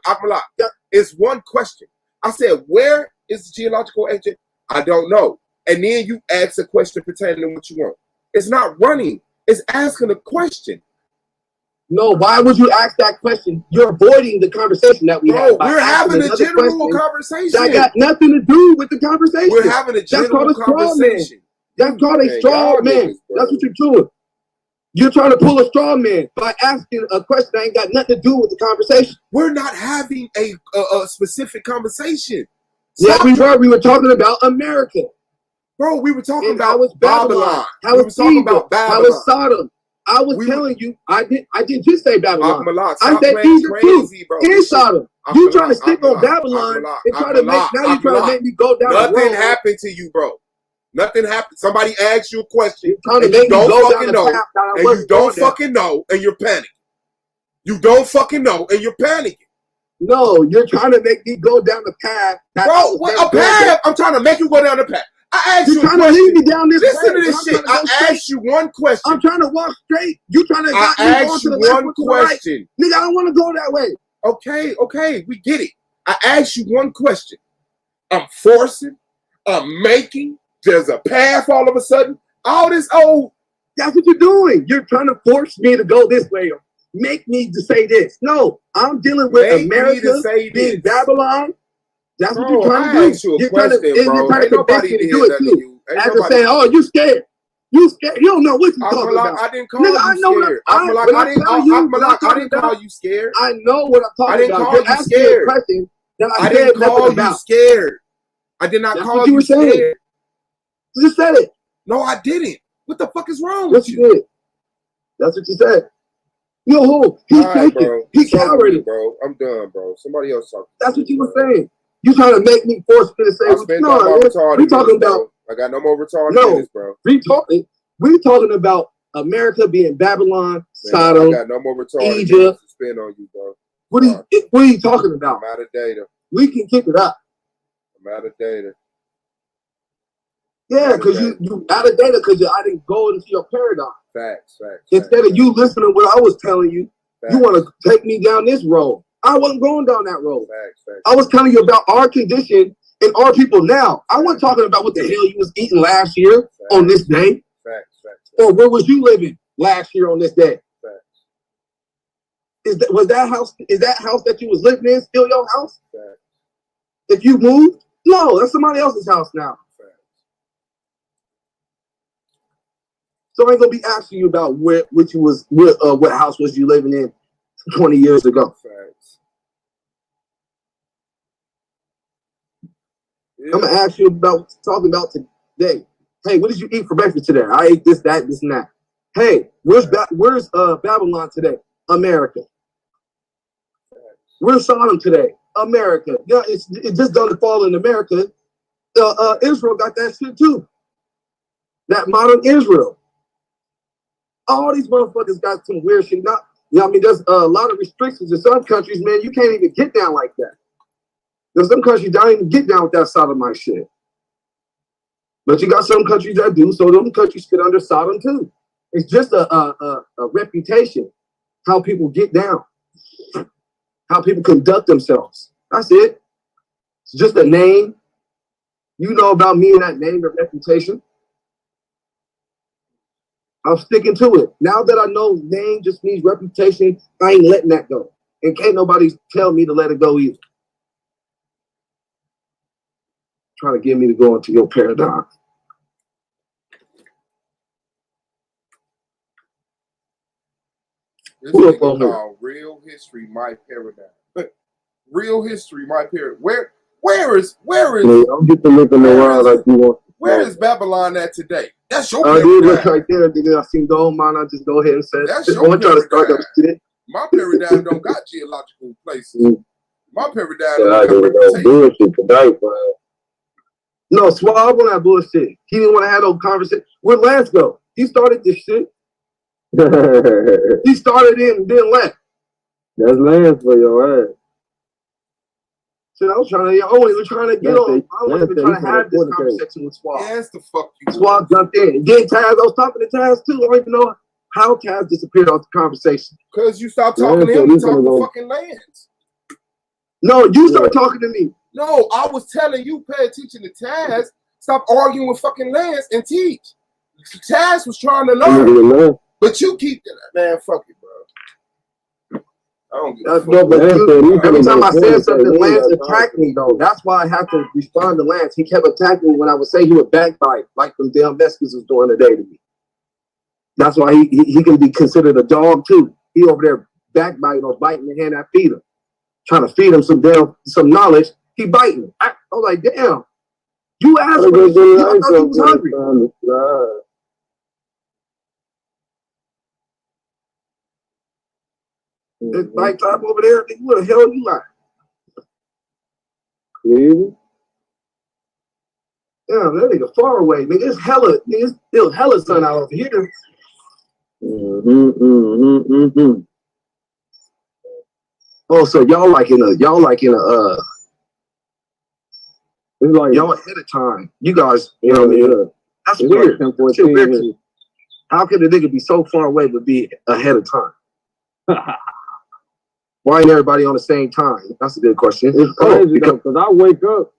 Akmalak. It's one question. I said, where is the geological agent? I don't know. And then you ask a question pertaining to what you want. It's not running. It's asking a question. No, why would you ask that question? You're avoiding the conversation that we had. We're having a general conversation. That got nothing to do with the conversation. We're having a general conversation. That's called a straw man. That's what you're doing. You're trying to pull a straw man by asking a question that ain't got nothing to do with the conversation. We're not having a specific conversation. Yeah, we were. We were talking about America. Bro, we were talking about Babylon. How was Egypt? How was Sodom? I was telling you, I did just say Babylon. I said Egypt too, and Sodom. You trying to stick on Babylon and try to make, now you're trying to make me go down the road. Nothing happened to you, bro. Nothing happened. Somebody asked you a question, and you don't fucking know, and you don't fucking know, and you're panicking. You don't fucking know, and you're panicking. No, you're trying to make me go down the path. Bro, what a path? I'm trying to make you go down the path. I asked you a question. You're trying to lead me down this Listen to this shit. I asked you one question. I'm trying to walk straight. You trying to I asked you one question. Nigga, I don't want to go that way. Okay, we get it. I asked you one question. I'm forcing. I'm making. There's a path all of a sudden. All this old. That's what you're doing. You're trying to force me to go this way. Or make me to say this. No, I'm dealing with America being Babylon. That's what you're trying to do. You're trying to convince me to do it too. As to say, oh, you scared. You scared. You don't know what you're talking about. I didn't call you scared. I didn't call you scared. I know what I'm talking about. I didn't call you scared. I didn't call you scared. I did not call you scared. You just said it. No, I didn't. What the fuck is wrong with you? Did. That's what you said. Yo, he's faking. He's cowardly, bro. I'm done, bro. Somebody else talk. That's what you were saying. You trying to make me force me to say, we talking about. I got no more retarded bro. We talking about America being Babylon, Sodom, I got no more retarded Egypt. To spin on you, bro. What are you talking about? I'm out of data. We can kick it up. I'm out of data. Yeah, because you out of data because I didn't go into your paradigm. Facts. Instead of you listening to what I was telling you, you want to take me down this road. I wasn't going down that road. I was telling you about our condition and our people now. I wasn't talking about what the hell you was eating last year on this day. Or where was you living last year on this day? Is that house that you was living in still your house? If you moved? No, that's somebody else's house now. So I ain't gonna be asking you about what house was you living in 20 years ago. Yeah. I'm gonna ask you about talking about today. Hey, what did you eat for breakfast today? I ate this, that, this, and that. Hey, where's Babylon today? America. Where's Sodom today? America. Yeah, it just doesn't fall in America. Israel got that shit too. That modern Israel. All these motherfuckers got some weird shit. There's a lot of restrictions in some countries, man. You can't even get down like that. There's some countries that don't even get down with that sodomite shit. But you got some countries that do, so them countries fit under Sodom too. It's just a reputation, how people get down, how people conduct themselves. That's it. It's just a name. You know about me and that name and reputation. I'm sticking to it. Now that I know name just means reputation, I ain't letting that go. And can't nobody tell me to let it go either. Trying to get me to go into your paradigm. This is called Real History, My Paradigm. But Real History, My Paradigm. Where is? Don't get to looking around like you want. Where is Babylon at today? That's your paradigm. paradigm. Right there, nigga. I seen Domo. I just go ahead and say, that's your paradigm. My paradigm don't got geological places. My paradigm don't got reputation. Bullshit tonight, man. No, Swab on that bullshit. He didn't want to have no conversation. Where'd Lance go? He started this shit. He started it and then left. That's Lance for your ass. So I wasn't even trying to get on. I wasn't even trying to have this conversation with Swab. Yes, the fuck you. Swab jumped in. Then Taz, I was talking to Taz too. I don't even know how Taz disappeared off the conversation. Because you stopped talking to him and talking to fucking Lance. No, you started talking to me. No, I was telling you, pay attention to Taz. Stop arguing with fucking Lance and teach. Taz was trying to learn. But you keep man, fuck it, bro. I don't give a fuck. Every time I said something, Lance attacked me though. That's why I have to respond to Lance. He kept attacking me when I would say he would backbite, like them damn Mexicans was doing today to me. That's why he can be considered a dog too. He over there backbiting or biting the hand I feed him. Trying to feed him some knowledge. He biting. I was like, damn. You asked for this shit. I thought he was hungry. It's nighttime over there. What the hell you like? Yeah, that nigga far away. Nigga, it's hella. Nigga, it's still hella sun out over here. Oh, so y'all like in a it's like y'all ahead of time. You guys, you know what I mean? That's weird. Like 10, weird. How could a nigga be so far away but be ahead of time? Why ain't everybody on the same time? That's a good question. It's crazy because I wake up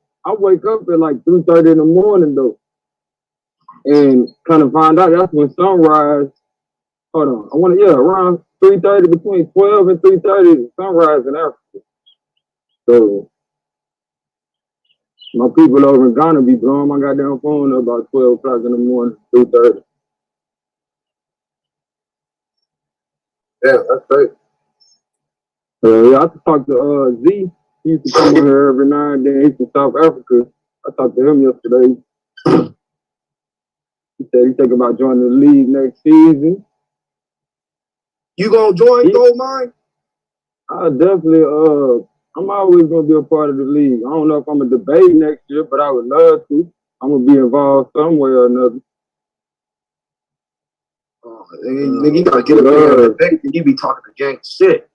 at like 3:30 in the morning though. And kind of find out that's when sunrise. Hold on. Around 3:30, between 12 and 3:30, sunrise in Africa. So my people over in Ghana be blowing my goddamn phone up about 12 o'clock in the morning, 3:30. Yeah, that's great. Yeah, I talked to Z. He used to come on here every now and then. He's from South Africa. I talked to him yesterday. He said he's thinking about joining the league next season. You gonna join Gold Mine? I definitely, I'm always gonna be a part of the league. I don't know if I'm gonna debate next year, but I would love to. I'm gonna be involved some way or another. Oh, nigga, you gotta get up there and debate, and you be talking to gang shit.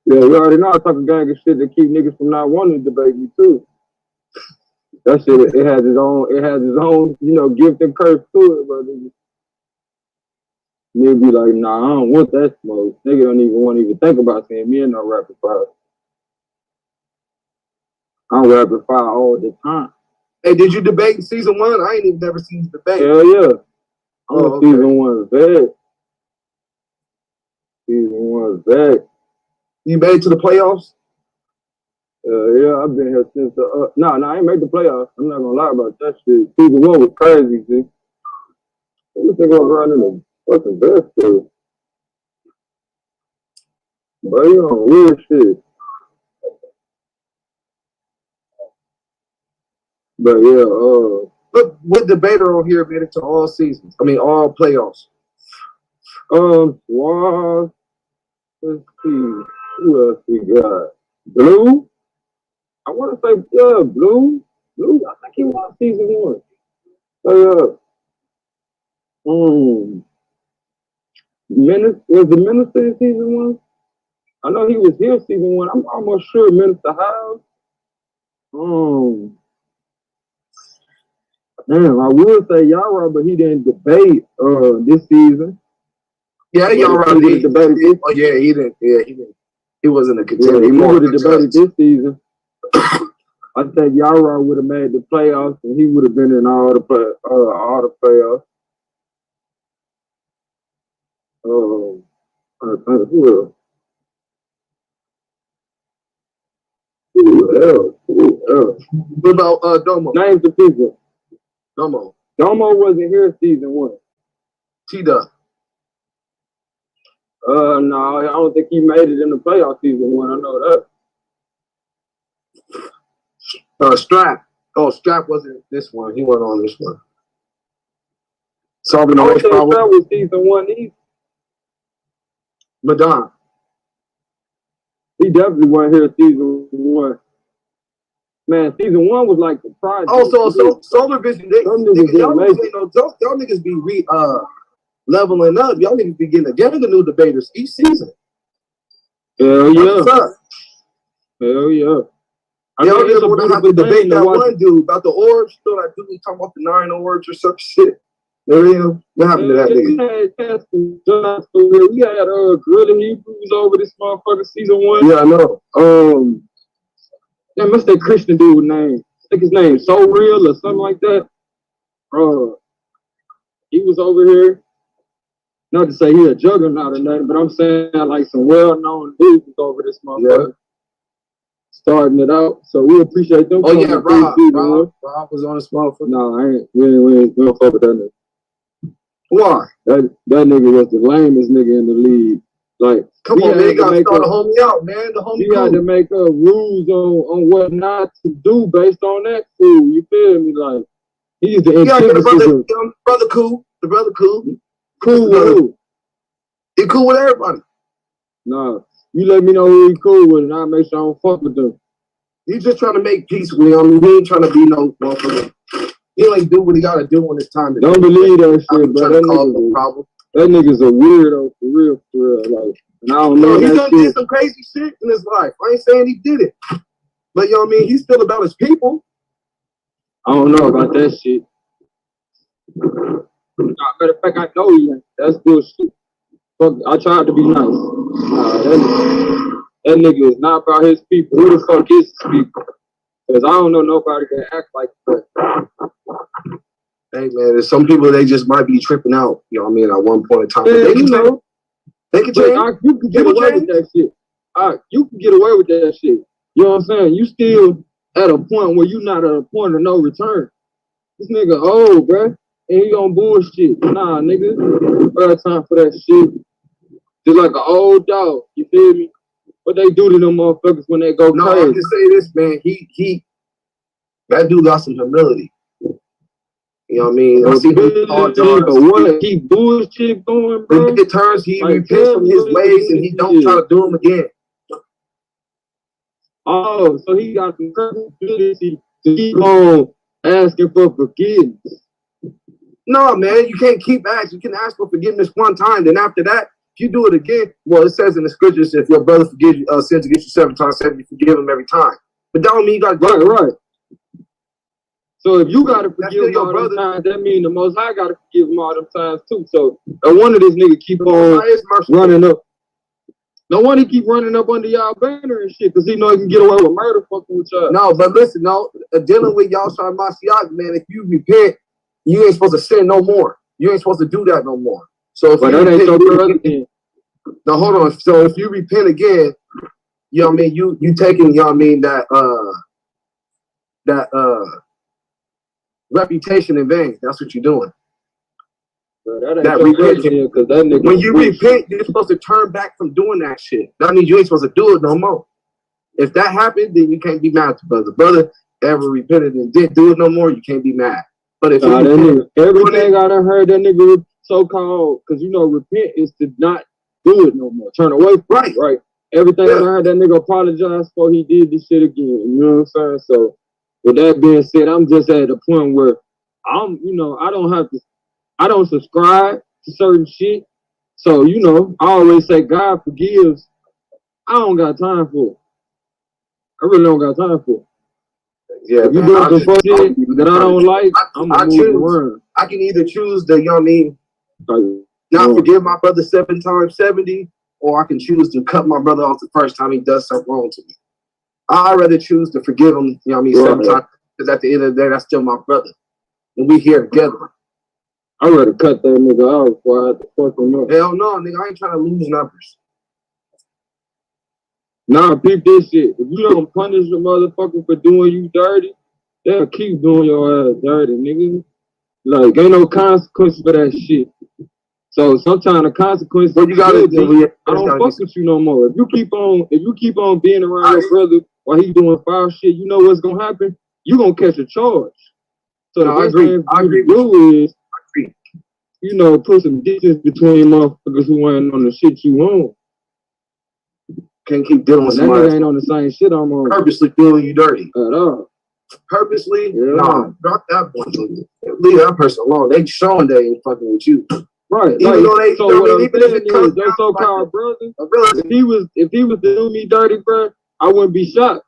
Yeah, you already know I talk a gang of shit that keep niggas from not wanting to debate me too. That shit, it has its own, gift and curse to it, but nigga be like, nah, I don't want that smoke. Nigga don't even want to even think about saying me in no rapid fire. I'm rapid fire all the time. Hey, did you debate in season 1? I ain't even never seen you debate. Hell yeah. I'm a season 1 vet. Season 1 vet. You made it to the playoffs? Yeah, I've been here since No, I ain't made the playoffs. I'm not gonna lie about that shit. Season 1 was crazy, see. What you think I was running the fucking best for? But you on weird shit. But yeah, Look, what debater on here made it to all seasons? I mean, all playoffs. Suave. Let's see. Who else we got? Blue? I want to say, yeah, Blue. Blue, I think he won season 1. So, was the Minister in season 1? I know he was here season 1. I'm almost sure Minister Howell. Damn, I would say Yara, but he didn't debate this season. Yeah, Yara did debate. Oh yeah, he didn't. Yeah, he didn't. He wasn't a contender. Yeah, he would have debated this season. I think Yara would have made the playoffs, and he would have been in all the playoffs. Who else? Who else? What about Domo? Names the people. Domo wasn't here season 1. T-Duck. No, I don't think he made it in the playoff season 1. I know that. Strap. Oh, Strap wasn't this one. He wasn't on this one. Solving the I race Strap problem. was season 1 either. Madonna. He definitely wasn't here season 1. Man, season 1 was like the project. Oh, so Solar Vision, y'all niggas be leveling up. Y'all niggas be getting again the new debaters each season. Hell yeah. What's up? Hell yeah. Y'all niggas want to have to debate that one dude about the orbs. Still that dude talking about the 9 orbs or some shit. What happened to that nigga? We had Gorilla Hebrews over this motherfucker season 1. Yeah, I know. What's that Christian dude name? I think his name So Real or something like that. He was over here. Not to say he a juggernaut or nothing, but I'm saying like some well-known dudes was over this motherfucker. Yeah. Starting it out. So we appreciate them. Oh yeah, Rob was on this motherfucker. No, I ain't. We don't fuck with that nigga. Why? That nigga was the lamest nigga in the league. Like, come on, man, you gotta start the homie out, man. The homie had to make rules on what not to do based on that fool. You feel me? Like, he's the brother cool. The brother cool. Cool with who? He cool with everybody. Nah, you let me know who he cool with, and I'll make sure I don't fuck with them. He's just trying to make peace with him. I mean, he ain't trying to be no motherfucker. He ain't do what he gotta do when it's time to don't believe that shit, bro. That nigga's a weirdo for real. Like, and I don't know. He done did some crazy shit in his life. I ain't saying he did it, but you know what I mean. He's still about his people. I don't know about that shit. Matter of fact, I know he ain't. That's bullshit. Fuck, I tried to be nice. That nigga is not about his people. Who the fuck is his people? Because I don't know nobody that act like that. Hey man, there's some people they just might be tripping out. You know what I mean? At one point in time, they can change. You can get away with that shit. You can get away with that shit. You know what I'm saying? You still at a point where you not at a point of no return. This nigga old, bruh. And he on bullshit. Nah, nigga. Bad time for that shit. Just like an old dog. You feel me? What they do to them motherfuckers when they go crazy? No, I can say this, man. That dude got some humility. You know what I mean? Keep bullshit going, bro. When it turns, he repents from his ways and he don't try to do them again. Oh, so he got some credibility to keep on asking for forgiveness. No, man, you can't keep asking. You can ask for forgiveness one time, then after that, if you do it again, well, it says in the scriptures, if your brother forgives you, sins against you 7 times 7, you forgive him every time. But that don't mean you got to right. So if you got to forgive him all them times, that means the Most High got to forgive him all them times too. So no wonder this nigga keep on running up. No wonder he keep running up under y'all banner and shit, because he know he can get away with murder fucking with y'all. No, but listen, dealing with y'all Shai Mashiach, man, if you repent, you ain't supposed to sin no more. You ain't supposed to do that no more. So if that ain't so good. Now hold on. So if you repent again, you know what I mean, you taking, you know what I mean, that reputation in vain. That's what you're doing. That repentance, when you repent, you're supposed to turn back from doing that shit. That means you ain't supposed to do it no more. If that happened, then you can't be mad at the brother. Brother ever repented and didn't do it no more, you can't be mad. But if everything I done heard that nigga so-called, because you know, repent is to not do it no more. Turn away from it, right? Everything I done heard that nigga apologize for, he did this shit again. You know what I'm saying? So with that being said, I'm just at a point where I don't subscribe to certain shit. So, you know, I always say God forgives. I don't got time for it. I really don't got time for it. Yeah, if you doing some fuck shit that I don't like, I'm gonna move around. I can either choose the, you know what I mean, not forgive my brother 7 times 70, or I can choose to cut my brother off the first time he does something wrong to me. I'd rather choose to forgive him, you know what I mean, 7 times, because at the end of the day, that's still my brother. And we here together. I'd rather cut that nigga off before I have to fuck him up. Hell no, nigga, I ain't trying to lose numbers. Nah, peep this shit. If you don't punish a motherfucker for doing you dirty, they'll keep doing your ass dirty, nigga. Like, ain't no consequence for that shit. So sometimes the consequence, what you gotta do, I don't fuck with you no more. If you keep on being around your brother while he doing foul shit, you know what's gonna happen? you gonna catch a charge. So No, the I best agree. thing I you agree to do is, you know, put some distance between motherfuckers who ain't on the shit you on. Can't keep dealing with That somebody nigga ain't on the same shit I'm on. purposely doing you dirty. At all. Purposely? Yeah. Nah, drop that boy. Leave that person alone. They showing they ain't fucking with you. Right. Even like, though they, so you know what what I mean? I'm Even if saying it comes is, your so-called like brother, if he was doing me dirty, bro, I wouldn't be shocked.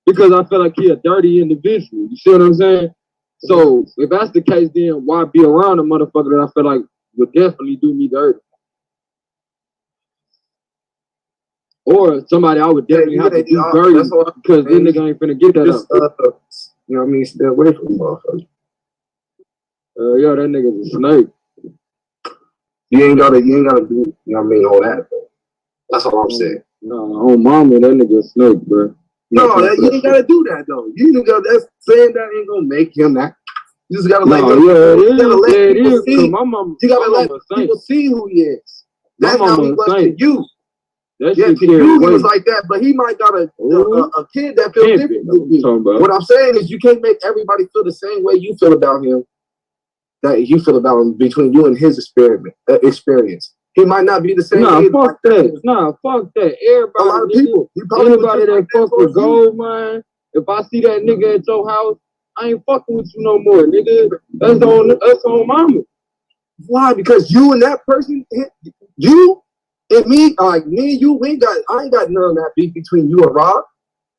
Because I feel like he a dirty individual. You see what I'm saying? So if that's the case, then why be around a motherfucker that I feel like would definitely do me dirty? Or somebody I would definitely have to do dirty because this nigga ain't finna get that just, you know what I mean? Stay away from the motherfucker. Yeah, that nigga's a snake. You ain't gotta do, you know what I mean, all that, bro. That's all I'm saying. No, on mama, that nigga a snake, bro. No, you ain't gotta do that though. You ain't gotta, that's saying that ain't gonna make him that. You just gotta let him, you gotta let people see. You gotta let people see who he is. That's how he was to you. Yeah, to you he was like that, but he might got a kid that feels different than you. What I'm saying is you can't make everybody feel the same way you feel about him, that you feel about him between you and his experience. He might not be the same. Fuck that. Fuck that. Everybody, a lot of people. Anybody that fuck with gold mine, if I see that nigga at your house, I ain't fucking with you no more, nigga. That's on mama. Why? Because you and that person, you and me, like me and you, I ain't got none of that beef between you and Rob.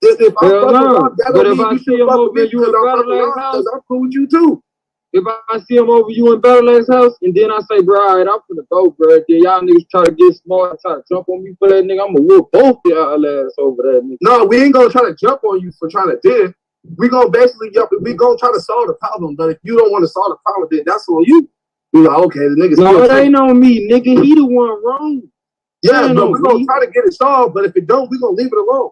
If I fuck with Rob, that don't mean you should fuck with me because I'm fucking with Rob, because I'm cool with you too. If I see him over you in Battle Axe house, and then I say, bro, all right, I'm finna go, bro. Then y'all niggas try to get smart, try to jump on me for that nigga, I'm gonna whoop both y'all ass over that nigga. No, we ain't gonna try to jump on you for trying to did. We gonna basically we gonna try to solve the problem, but if you don't want to solve the problem, then that's on you. We like, okay, the niggas. No, it ain't on me, nigga. He the one wrong. Yeah, but we're gonna try to get it solved. But if it don't, we're gonna leave it alone.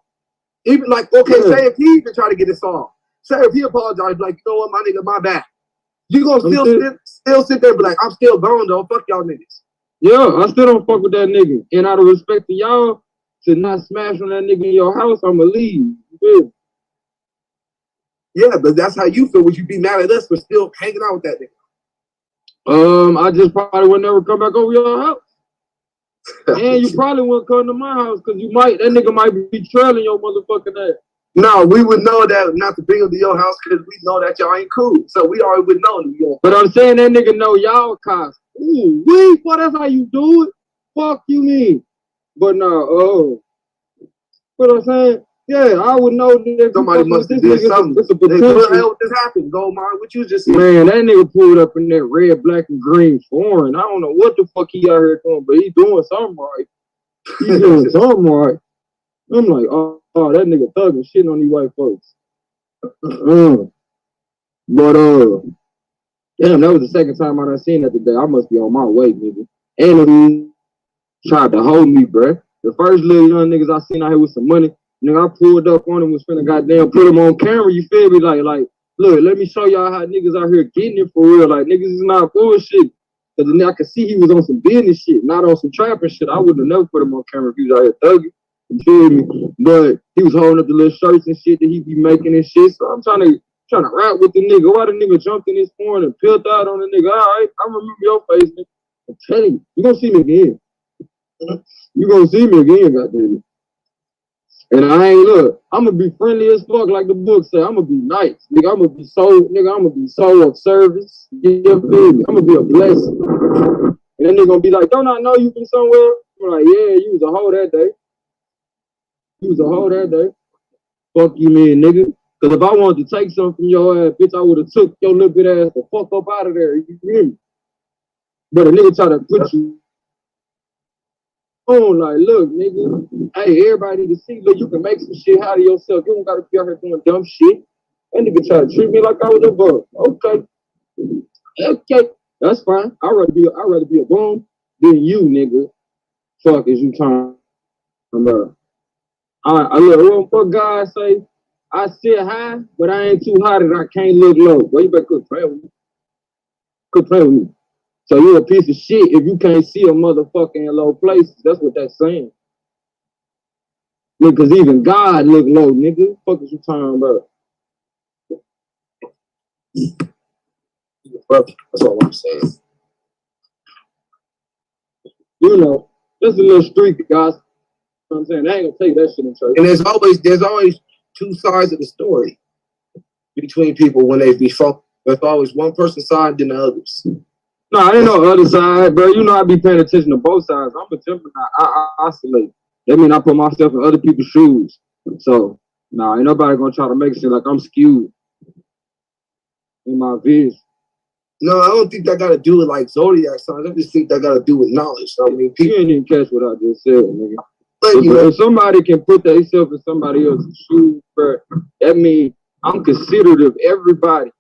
Even like, okay, say if he even try to get it solved. Say if he apologized, like, you know what, my nigga, my bad. You gonna still sit there and be like, I'm still gone though. Fuck y'all niggas. Yeah, I still don't fuck with that nigga. And out of respect to y'all, to not smash on that nigga in your house, I'ma leave. Yeah, but that's how you feel. Would you be mad at us for still hanging out with that nigga? I just probably would never come back over your house. And you probably wouldn't come to my house because that nigga might be trailing your motherfucking ass. No, we would know that not to bring him to your house because we know that y'all ain't cool. So we already would know. But I'm saying that nigga know y'all cops. Ooh, boy, that's how you do it. Fuck you mean. But no, what I'm saying, yeah, I would know that somebody must have did something. What the hell just happened, Goldmine? What you just said? Man, that nigga pulled up in that red, black, and green foreign. I don't know what the fuck he out here doing, but he doing something right. He doing something right. I'm like, oh, that nigga thugging shit on these white folks. But damn, that was the second time I done seen that today. I must be on my way, nigga. And he tried to hold me, bruh. The first little young niggas I seen out here with some money, nigga, I pulled up on him, was finna goddamn put him on camera, you feel me? Like, look, let me show y'all how niggas out here getting it for real. Like, niggas is not bullshit. Cause then I could see he was on some business shit, not on some trapping shit. I would have never put him on camera if he was out here thugging. You feel me? But he was holding up the little shirts and shit that he be making and shit. So I'm trying to rap with the nigga. Why the nigga jumped in his porn and peeled out on the nigga? All right, I remember your face, nigga. I'm telling you, you gonna see me again. You gonna see me again, goddamn it. And I ain't look. I'm gonna be friendly as fuck, like the book say. I'm gonna be nice, nigga. I'm gonna be so of service. You feel me? I'm gonna be a blessing. And then they're gonna be like, don't I know you from somewhere? I'm like, yeah, you was a hoe that day. You was a hoe that day. Fuck you, man, nigga. Cause if I wanted to take something from your ass, bitch, I would have took your little bit ass the fuck up out of there. You hear me? But a nigga try to put you on, like, look, nigga, hey, everybody need to see, look, you can make some shit out of yourself. You don't gotta be out here doing dumb shit. That nigga try to treat me like I was a bug. Okay, that's fine. I'd rather be a bum than you, nigga. Fuck is you trying about? I look, what guys say? I sit high, but I ain't too high that I can't look low. Well, you better quit playing with me. Quit playing with me. So you a piece of shit if you can't see a motherfucker in low places. That's what that's saying. Look, cause even God look low, nigga. Fuck is you talking about? Brother, that's all I'm saying. You know, just a little street, guys. You know what I'm saying? They ain't gonna take that shit in church. And there's always two sides of the story between people when they be focused. There's always one person's side than the others. No, I ain't no other side, bro. You know I be paying attention to both sides. I'm a Gemini. I oscillate. That mean I put myself in other people's shoes. So, no, ain't nobody gonna try to make it seem like I'm skewed in my vision. No, I don't think that got to do with like zodiac signs. I just think that got to do with knowledge. I mean, people You ain't even catch what I just said, nigga. If somebody can put themselves in somebody else's shoes, bro, that means I'm considerate of everybody.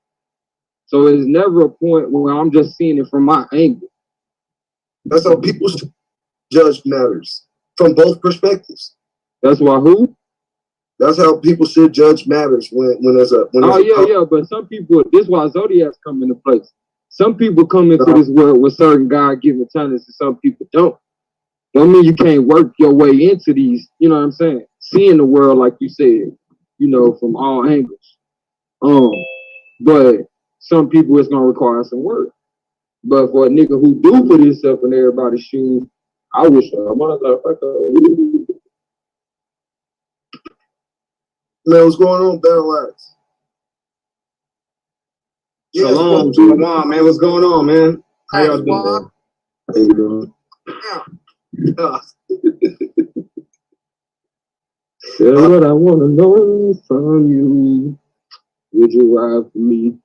So it's never a point where I'm just seeing it from my angle. That's how people judge matters from both perspectives. That's why who? That's how people should judge matters when there's a. But some people. This is why zodiacs come into place. Some people come into this world with certain God-given talents, and some people don't. Don't mean you can't work your way into these. You know what I'm saying? Seeing the world, like you said, you know, from all angles. But some people it's gonna require some work. But for a nigga who do put himself in everybody's shoes, I wish Man, what's going on, Battle Axe? Shalom, shalom, man. What's going on, man? How y'all doing? How you doing? Say what I want to know from you. Would you ride for me?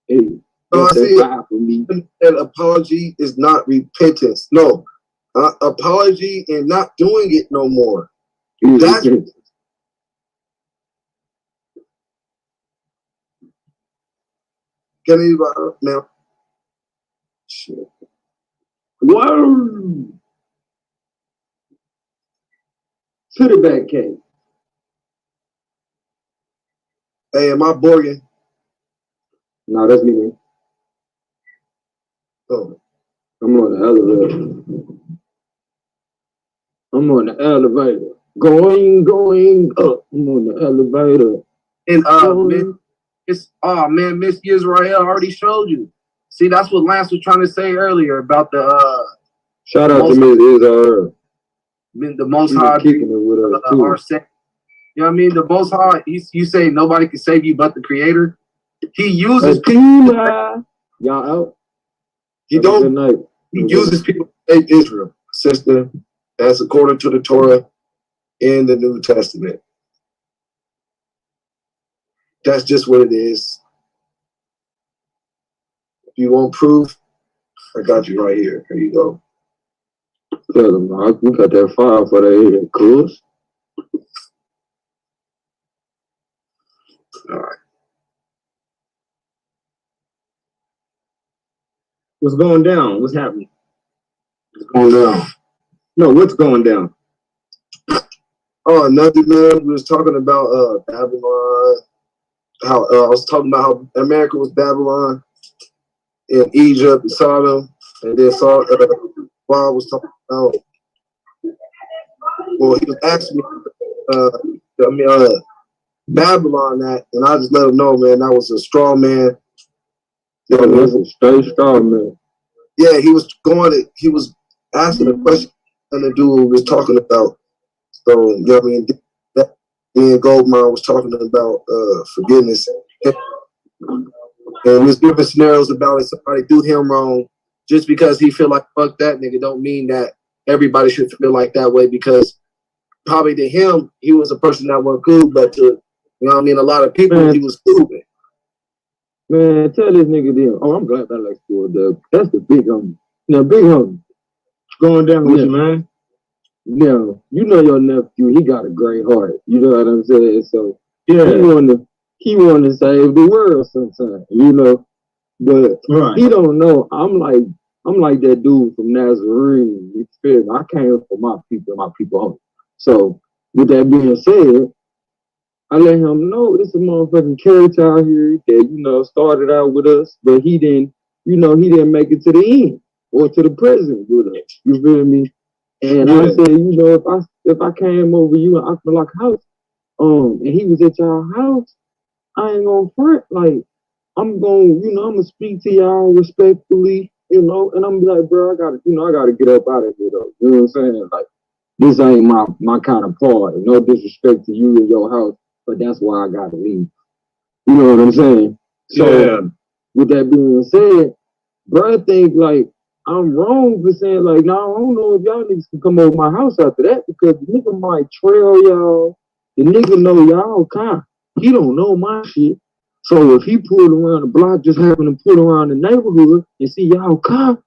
Hey, I see for me. An apology is not repentance. No, apology and not doing it no more. That's repentance. Can anybody now? Shit. Whoa! To the back cave. Hey, am I boring? No, that's me. Oh. I'm on the elevator. I'm on the elevator. Going up. I'm on the elevator. And Miss Israel already showed you. See, that's what Lance was trying to say earlier about the shout out to Miss Israel. The Most High kicking it with us too. You know what I mean? The Most High, you say nobody can save you but the Creator. He uses people. Y'all out? He uses people to save Israel, sister. That's according to the Torah in the New Testament. That's just what it is. If you want proof, I got you right here. Here you go. Tell them, we got that file for the course. All right. What's going down? What's happening? What's going down? No, what's going down? Oh, nothing, man. We was talking about Babylon. How I was talking about how America was Babylon, in Egypt and Sodom, and then Bob was talking about. Well, he was asking me, Babylon that, and I just let him know, man, that was a strong man. You know, that's a straight strong man. Yeah, he was asking a question, and the dude was talking about. So, you know what I mean? Me and Goldmine was talking about forgiveness. And we was giving scenarios about if somebody do him wrong, just because he feel like fuck that nigga don't mean that everybody should feel like that way, because probably to him, he was a person that wasn't cool, but to, you know what I mean, a lot of people, he was cool with. Man, tell this nigga then. Oh, I'm glad that like school, Doug. That's the big homie. Now, big homie. Going down with you, man. Now, you know your nephew, he got a great heart. You know what I'm saying? So, yeah, he want to save the world sometimes, you know. But he don't know. I'm like that dude from Nazarene. You feel me? I came for my people home. So, with that being said, I let him know it's a motherfucking character out here that, you know, started out with us, but he didn't make it to the end or to the present with us. You feel me? And I said, you know, if I came over you and I feel like house, and he was at your house, I ain't gonna front. Like, I'm gonna speak to y'all respectfully, and I'm be like, bro, I gotta get up out of here though. You know what I'm saying? Like, this ain't my kind of party. No disrespect to you and your house, but that's why I gotta leave. You know what I'm saying? So with that being said, bro, I think like I'm wrong for saying like, no, I don't know if y'all niggas can come over my house after that because the nigga might trail y'all. The nigga know y'all kind. He don't know my shit. So if he pulled around the block, just happened to pull around the neighborhood and see y'all car,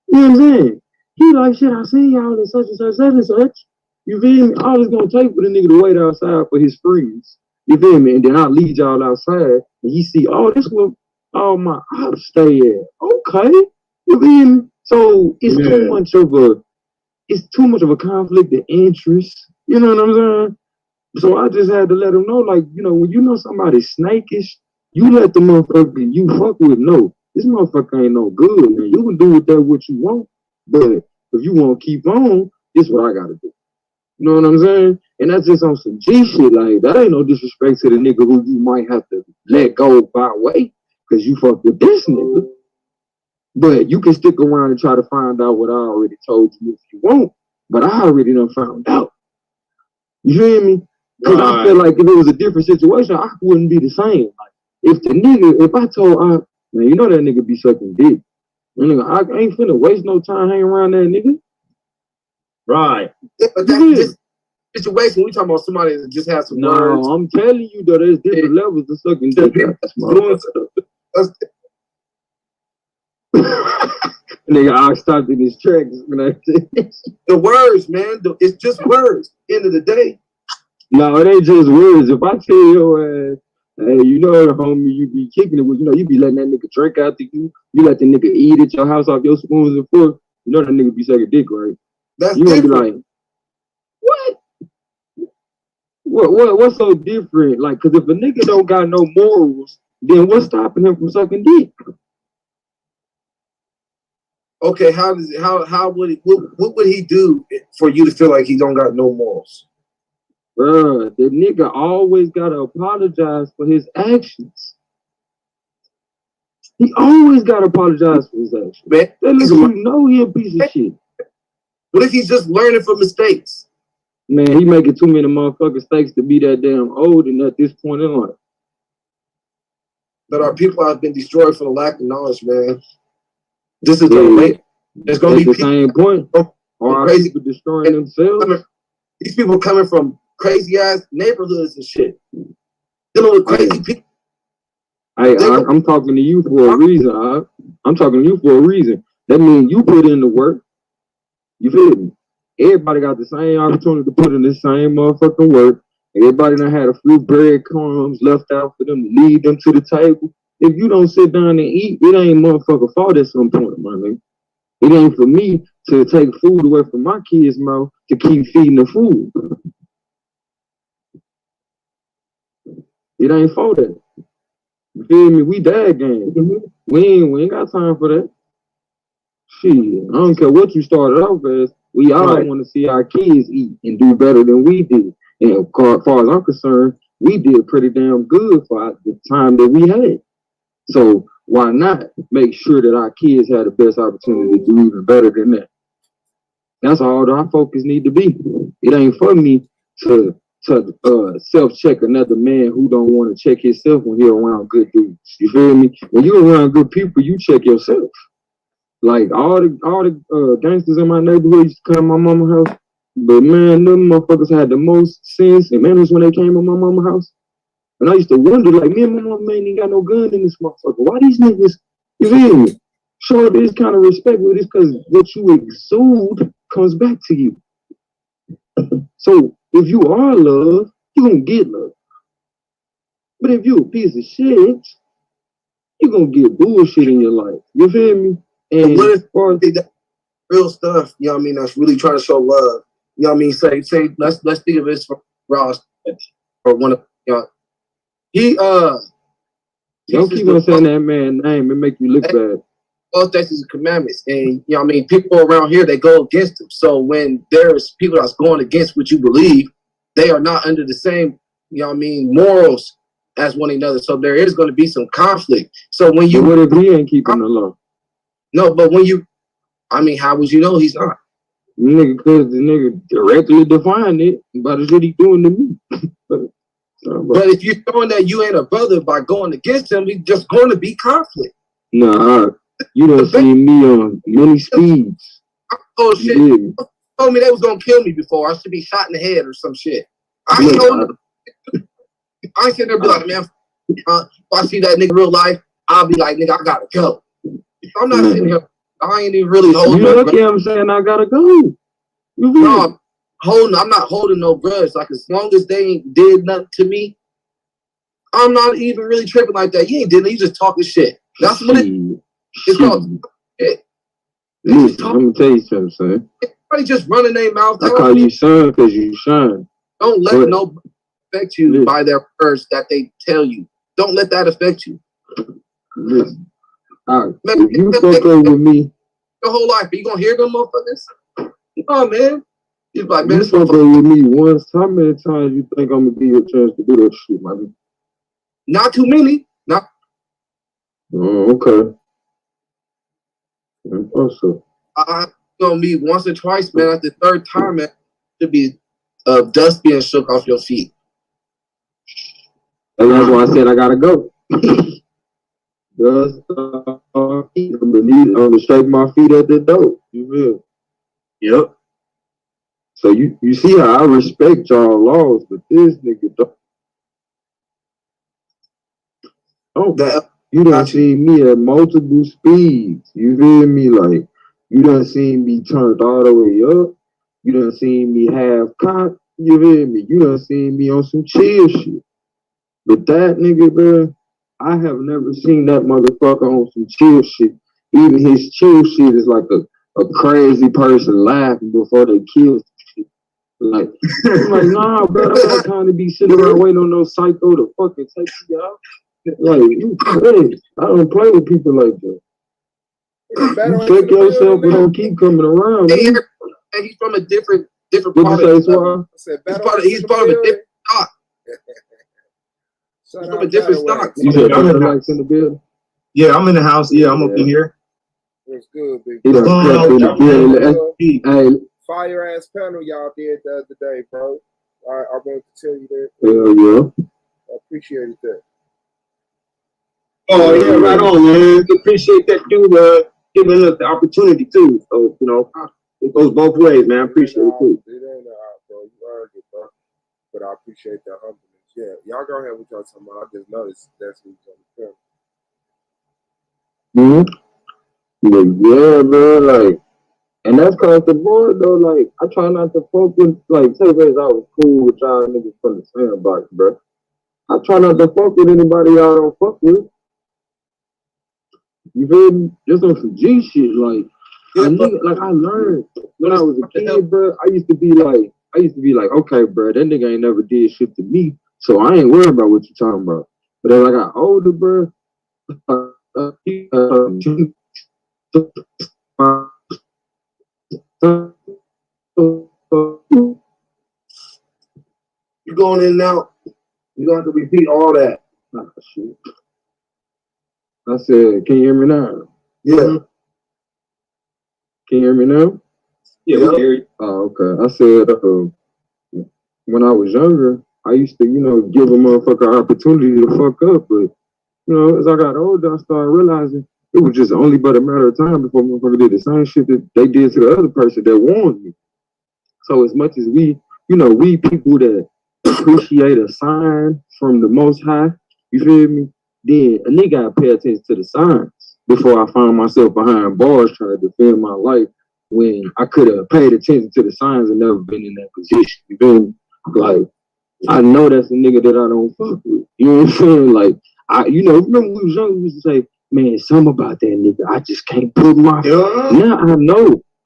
you know what I'm saying? He like, shit, I see y'all and such and such, such and such. You feel me? All it's gonna take for the nigga to wait outside for his friends. You feel me? And then I'll lead y'all outside and he see, oh, this where all my ops stay at. Okay. You feel me? So it's too much of a conflict of interest. You know what I'm saying? So I just had to let him know, like, when you know somebody's snakish, you let the motherfucker you fuck with know this motherfucker ain't no good, man. You can do with that what you want, but if you want to keep on, this is what I gotta do. You know what I'm saying? And that's just on some G shit. Like, that ain't no disrespect to the nigga who you might have to let go by way because you fuck with this nigga. But you can stick around and try to find out what I already told you if you want. But I already done found out. You feel me? Because I feel like if it was a different situation, I wouldn't be the same. Like, if I told man, you know that nigga be sucking dick. Nigga, I ain't finna waste no time hanging around that nigga. Right. Yeah, but that's just situation. We talking about somebody that just has some words. No, I'm telling you though, there's different levels of sucking dick. Nigga, I stopped in his tracks. The words, man. It's just words. End of the day. No, it ain't just words. If I tell your ass, hey, you know the homie you be kicking it with, you be letting that nigga drink after you. You let the nigga eat at your house off your spoons and forks. You know that nigga be sucking dick, right? That's you different. Gonna be like, what? What's so different? Like, cause if a nigga don't got no morals, then what's stopping him from sucking dick? Okay, what would he do for you to feel like he don't got no morals? Bruh, the nigga always gotta apologize for his actions. He always gotta apologize for his actions. Man, that lets you know he a piece of shit. What if he's just learning from mistakes? Man, he making too many motherfucking mistakes to be that damn old and at this point in life. But our people have been destroyed for the lack of knowledge, man. This is gonna make there's gonna be the same point. Or crazy people destroying themselves. These people coming from crazy ass neighborhoods and shit. Dealing with crazy people. I'm talking to you for a reason. I'm talking to you for a reason. That means you put in the work. You feel me? Everybody got the same opportunity to put in the same motherfucking work. Everybody done had a few breadcrumbs left out for them to lead them to the table. If you don't sit down and eat, it ain't motherfucker fault at some point, my nigga. It ain't for me to take food away from my kids' mouth to keep feeding the food. It ain't for that. You feel me? We dad game. We ain't got time for that. Shit, I don't care what you started off as. We all want to see our kids eat and do better than we did. And as far as I'm concerned, we did pretty damn good for the time that we had. So why not make sure that our kids had the best opportunity to do even better than that? That's all our focus need to be. It ain't for me to self-check another man who don't want to check himself when he around good dudes. You feel me? When you around good people, you check yourself. Like all the gangsters in my neighborhood used to come to my mama's house, but man, them motherfuckers had the most sense and manners when they came to my mama's house. And I used to wonder, like, me and my mama ain't got no gun in this motherfucker. Why these niggas, you feel me, show this kind of respect with this? Because what you exude comes back to you. So if you are love, you're gonna get love. But if you a piece of shit, you're gonna get bullshit in your life. You feel me? And what if that real stuff, you know what I mean, that's really trying to show love. You know what I mean? Say, let's think of this for Ross or one of he don't keep on saying that man's name, it make you look bad. All statutes and commandments, and you know what I mean, people around here they go against them. So when there's people that's going against what you believe, they are not under the same, you know what I mean, morals as one another. So there is going to be some conflict. So when you, what if he ain't keeping the law? No, but when you, I mean, how would you know he's not? Nigga, because the nigga directly defined it by the shit he doing to me. But if you're showing that you ain't a brother by going against him, it's just going to be conflict. Nah, you done seen me on many speeds. Oh shit! You told me they was gonna kill me before. I should be shot in the head or some shit. I ain't holding. I ain't sitting there be like, man, if I see that nigga real life, I'll be like, nigga, I gotta go. I'm not sitting here. I ain't even really holding. You lucky I'm saying I gotta go. No, I'm not holding no grudge. Like as long as they ain't did nothing to me, I'm not even really tripping like that. You ain't did it. You just talking shit. That's what it's called. Shit. Listen, I'm gonna tell you something, son. Everybody just running their mouth. I call you son because you shine. Don't let nobody affect you by their words that they tell you. Don't let that affect you. Listen, if you fuck up with me your whole life, are you gonna hear them motherfuckers? No, man. He's like, man, you fuck up with me once. How many times you think I'm gonna give you a chance to do that shit, man? Not too many. Not. Oh, okay. Also, I'm gonna meet once or twice, man. At the third time, man, should be dust being shook off your feet. And that's why I said I gotta go. Dust I'm gonna shake my feet at the door. You feel? Yep. So you see how I respect y'all laws, but this nigga don't. Oh, you done seen me at multiple speeds. You feel me? Like, you done seen me turned all the way up. You done seen me half cocked. You feel me? You done seen me on some chill shit. But that nigga, bro, I have never seen that motherfucker on some chill shit. Even his chill shit is like a crazy person laughing before they kill shit. Like, I'm like, nah, bro, I don't got time to be sitting around waiting on no psycho to fucking take you out. Like, you crazy. I don't play with people like that. You check yourself and don't keep coming around, man. And he's from a different part of the he's part of a different stock. He's from a different stock. You said I'm in the building? Yeah, I'm in the house. Yeah, I'm up in here. What's good, big bro? Hey, fire ass panel y'all did the other day, bro. I wanted to tell you that. Hell yeah. I appreciated that. Oh yeah, right on, man. Appreciate that dude giving us the opportunity too. So it goes both ways, man. I appreciate it too. It ain't bro. You earned it, bro. But I appreciate that humbleness. Yeah, y'all go ahead with y'all talking about. I just noticed that's who's on the film. Yeah, man. Like, and that's across the board though. Like, I try not to focus. Like, say, guys, I was cool with y'all niggas from the sandbox, bro. I try not to fuck with anybody y'all don't fuck with. You feel me? Just on some G shit, like I learned when I was a kid, bro. I used to be like, okay, bro, that nigga ain't never did shit to me, so I ain't worried about what you talking about. But as I got older, bro, you going in and out. You don't have to repeat all that. Oh, shit. I said, can you hear me now? Yeah. Can you hear me now? Yeah, we hear you. Oh, okay. I said, when I was younger, I used to, give a motherfucker opportunity to fuck up. But, as I got older, I started realizing it was just only but a matter of time before motherfucker did the same shit that they did to the other person that warned me. So as much as we people that appreciate a sign from the Most High, you feel me? Then a nigga gotta pay attention to the signs before I find myself behind bars trying to defend my life when I could have paid attention to the signs and never been in that position. You feel me? Like, I know that's a nigga that I don't fuck with. You know what I'm saying? Like, remember when we was young, we used to say, man, something about that nigga, I just can't put my... Now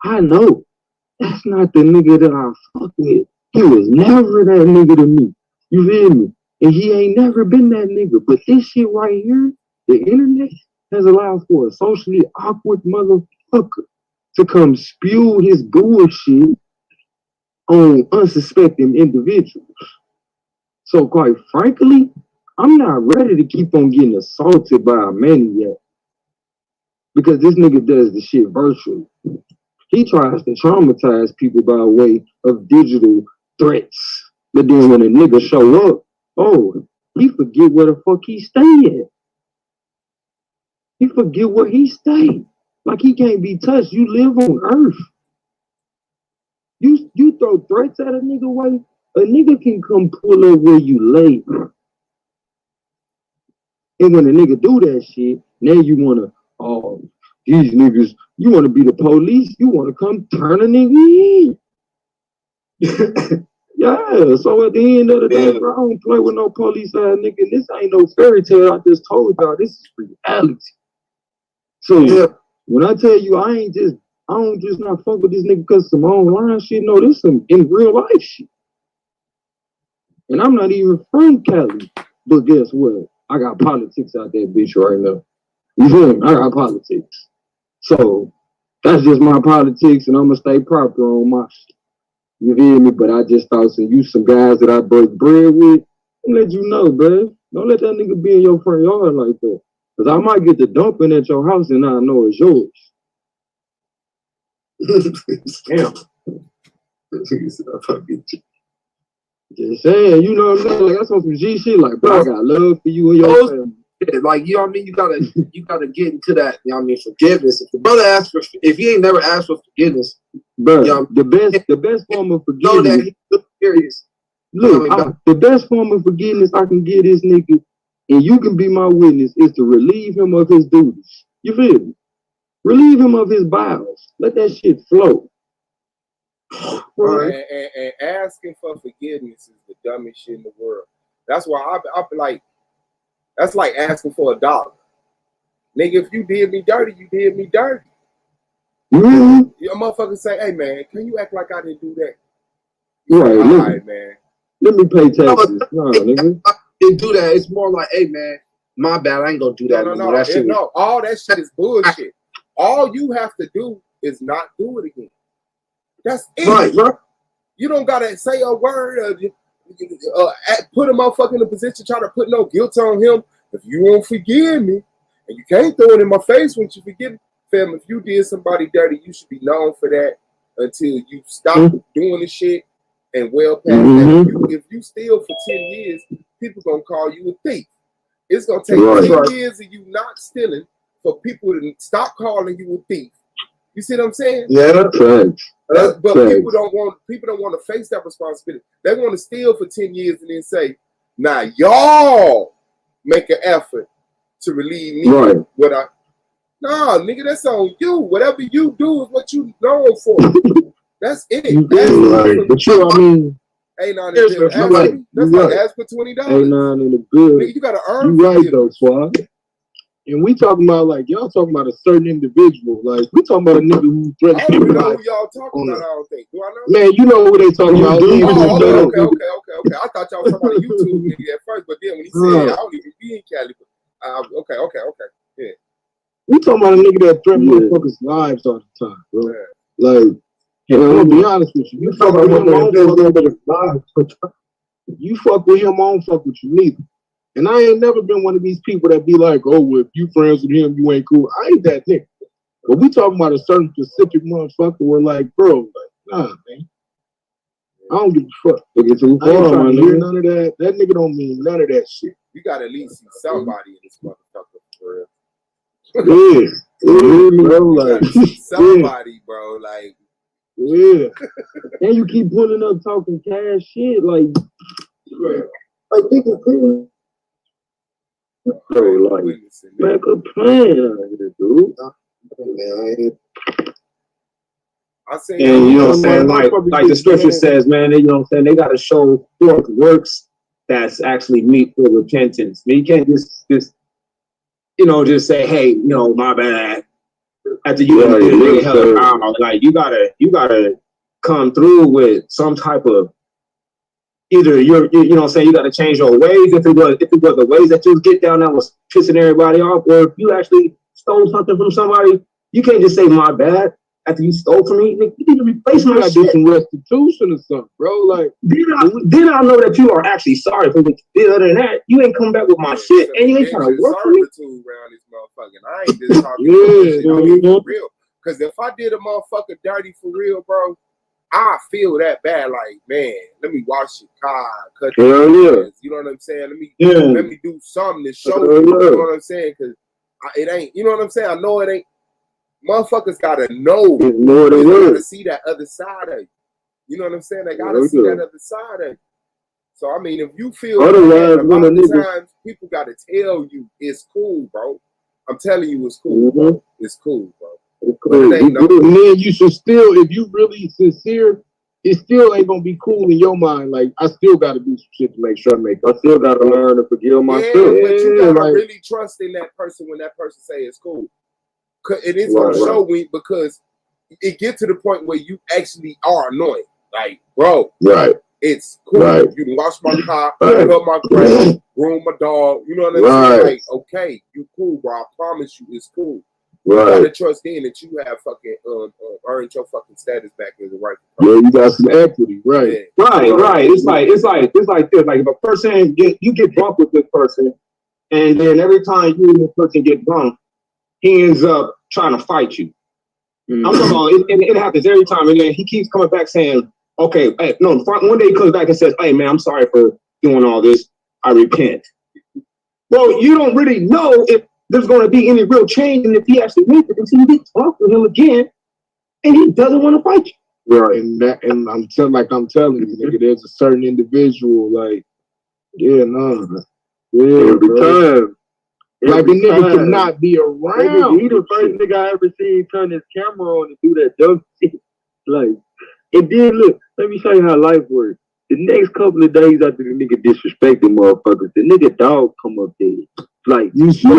I know. That's not the nigga that I fuck with. He was never that nigga to me. You feel me? And he ain't never been that nigga. But this shit right here, the internet, has allowed for a socially awkward motherfucker to come spew his bullshit on unsuspecting individuals. So quite frankly, I'm not ready to keep on getting assaulted by a maniac. Because this nigga does the shit virtually. He tries to traumatize people by way of digital threats. But then when a nigga show up, oh, he forget where the fuck he stay at. He forget where he stay. Like he can't be touched. You live on Earth. You throw threats at a nigga way, a nigga can come pull up where you lay. And when a nigga do that shit, now you wanna, oh, these niggas, you wanna be the police, you wanna come turn a nigga in. Yeah, so at the end of the day, bro, I don't play with no police ass nigga. This ain't no fairy tale. I just told y'all, this is reality. So when I tell you I don't just not fuck with this nigga because some online shit. No, this some in real life shit. And I'm not even from Cali. But guess what? I got politics out there, bitch, right now. You feel me? I got politics. So that's just my politics, and I'm gonna stay proper on my shit. You feel me? But I just thought some guys that I break bread with, I'm let you know, bro. Don't let that nigga be in your front yard like that. Because I might get the dumping at your house and I know it's yours. Damn. Just saying, you know what I'm saying? Like, that's on some G shit. Like, bro, I got love for you and your family. Like, you know what I mean? You gotta get into that, you know what I mean, forgiveness. If the brother asks for, if he ain't never asked for forgiveness, bro, you know, the best form of forgiveness. Know that he's still serious. Look, the best form of forgiveness I can give this nigga, and you can be my witness, is to relieve him of his duties. You feel me? Relieve him of his bowels. Let that shit flow. Right. And asking for forgiveness is the dumbest shit in the world. That's why I be like, that's like asking for $1. Nigga, if you did me dirty, you did me dirty. Mm-hmm. Your motherfucker say, hey man, can you act like I didn't do that? Right, all right, man. Let me pay taxes. No, nigga. They do that. It's more like, hey man, my bad. I ain't gonna do that. No. That shit all that shit is bullshit. All you have to do is not do it again. That's it. Right, bro. You don't gotta say a word. Put a motherfucker in a position, try to put no guilt on him. If you won't forgive me, and you can't throw it in my face when you forgive me, fam, if you did somebody dirty, you should be known for that until you stop doing the shit and well past that. If you steal for 10 years, people gonna call you a thief. It's gonna take 10 years of you not stealing for people to stop calling you a thief. You see what I'm saying? Yeah. But people don't want to face that responsibility. They want to steal for 10 years and then say, "Now y'all make an effort to relieve me." Right. Nah, nigga, that's on you. Whatever you do is what you known for. That's it. Right. But you, I mean, that's like ask for $20. $9 in the good. Nigga, you gotta earn. You right though, Swab. And we talking about like y'all talking about a certain individual. Like we talking about a nigga who threatened. I don't even know who y'all talking about. I don't think. Do I know? Man, you know who they talking about. Okay. I thought y'all was talking about a YouTube nigga at first, but then when he said I don't even be in Cali. Okay. Yeah. We talking about a nigga that threatened motherfuckers' lives all the time, bro. Yeah. Like, I'm gonna be honest with you. You fuck with him, I don't fuck with you neither. And I ain't never been one of these people that be like, oh, well, if you friends with him, you ain't cool. I ain't that nigga. But we talking about a certain specific motherfucker where like, bro, like, nah, man. I don't give a fuck. I ain't trying to hear none of that. That nigga don't mean none of that shit. You gotta at least see somebody in this motherfucker for real. Bro, like somebody, bro, like and you keep pulling up talking cash shit, like nigga cool. Like, man, good plan out here, dude. And you know what I'm saying, like the scripture says, man, you know what I'm saying, they gotta show forth works that's actually meet for repentance. I mean, you can't just just say, hey, you know, my bad. After you held out, like you gotta come through with some type of either you know what I'm saying, you gotta change your ways if it was the ways that you get down that was pissing everybody off, or if you actually stole something from somebody, you can't just say my bad. after you stole from me, nigga, you need to replace my shit. Do some restitution or something, bro. Like, then I know that you are actually sorry for what you did. Other than that, you ain't come back with my shit, and you ain't trying to work for me. Around this motherfucker. I ain't just talking shit. I mean, for real. Because if I did a motherfucker dirty for real, bro, I feel that bad. Like, man, let me wash your car, cut your hands. You know what I'm saying? Let me do something to show you. You know what I'm saying? Because it ain't. You know what I'm saying? I know it ain't. Motherfuckers gotta know. They gotta see that other side of you. You know what I'm saying? They gotta see that other side of you. So I mean, if you feel otherwise, a lot of times people gotta tell you it's cool, bro. I'm telling you, it's cool, bro. It's cool, bro. It's cool. It ain't then you should still, if you really sincere, it still ain't gonna be cool in your mind. Like, I still gotta do some shit to make sure I make it. I still gotta learn to forgive myself. Yeah, but you gotta really trust in that person when that person say it's cool. It is gonna show me, because it get to the point where you actually are annoying. Like, bro, it's cool. You can wash my car, pick up my grass, groom my dog. You know what I'm saying? Like, okay, you cool, bro. I promise you, it's cool. You gotta trust in that you have fucking earned your fucking status back as a right person. Yeah, you got some equity, right? Right. It's like this. Like, if a person you get bumped with this person, and then every time you and this person get bumped, he ends up trying to fight you. I'm talking about it happens every time, and then he keeps coming back saying, "Okay, hey, no." One day he comes back and says, "Hey, man, I'm sorry for doing all this. I repent." Well, you don't really know if there's going to be any real change, and if he actually meets it, until you get talk to him again, and he doesn't want to fight you. Right, and I'm telling you, nigga, there's a certain individual, like, every time. Like, a nigga cannot be around. He the first nigga I ever seen turn his camera on and do that dumb shit. Like, and then look, let me show you how life works. The next couple of days after the nigga disrespecting motherfuckers, the nigga dog come up there. Like, you see, like,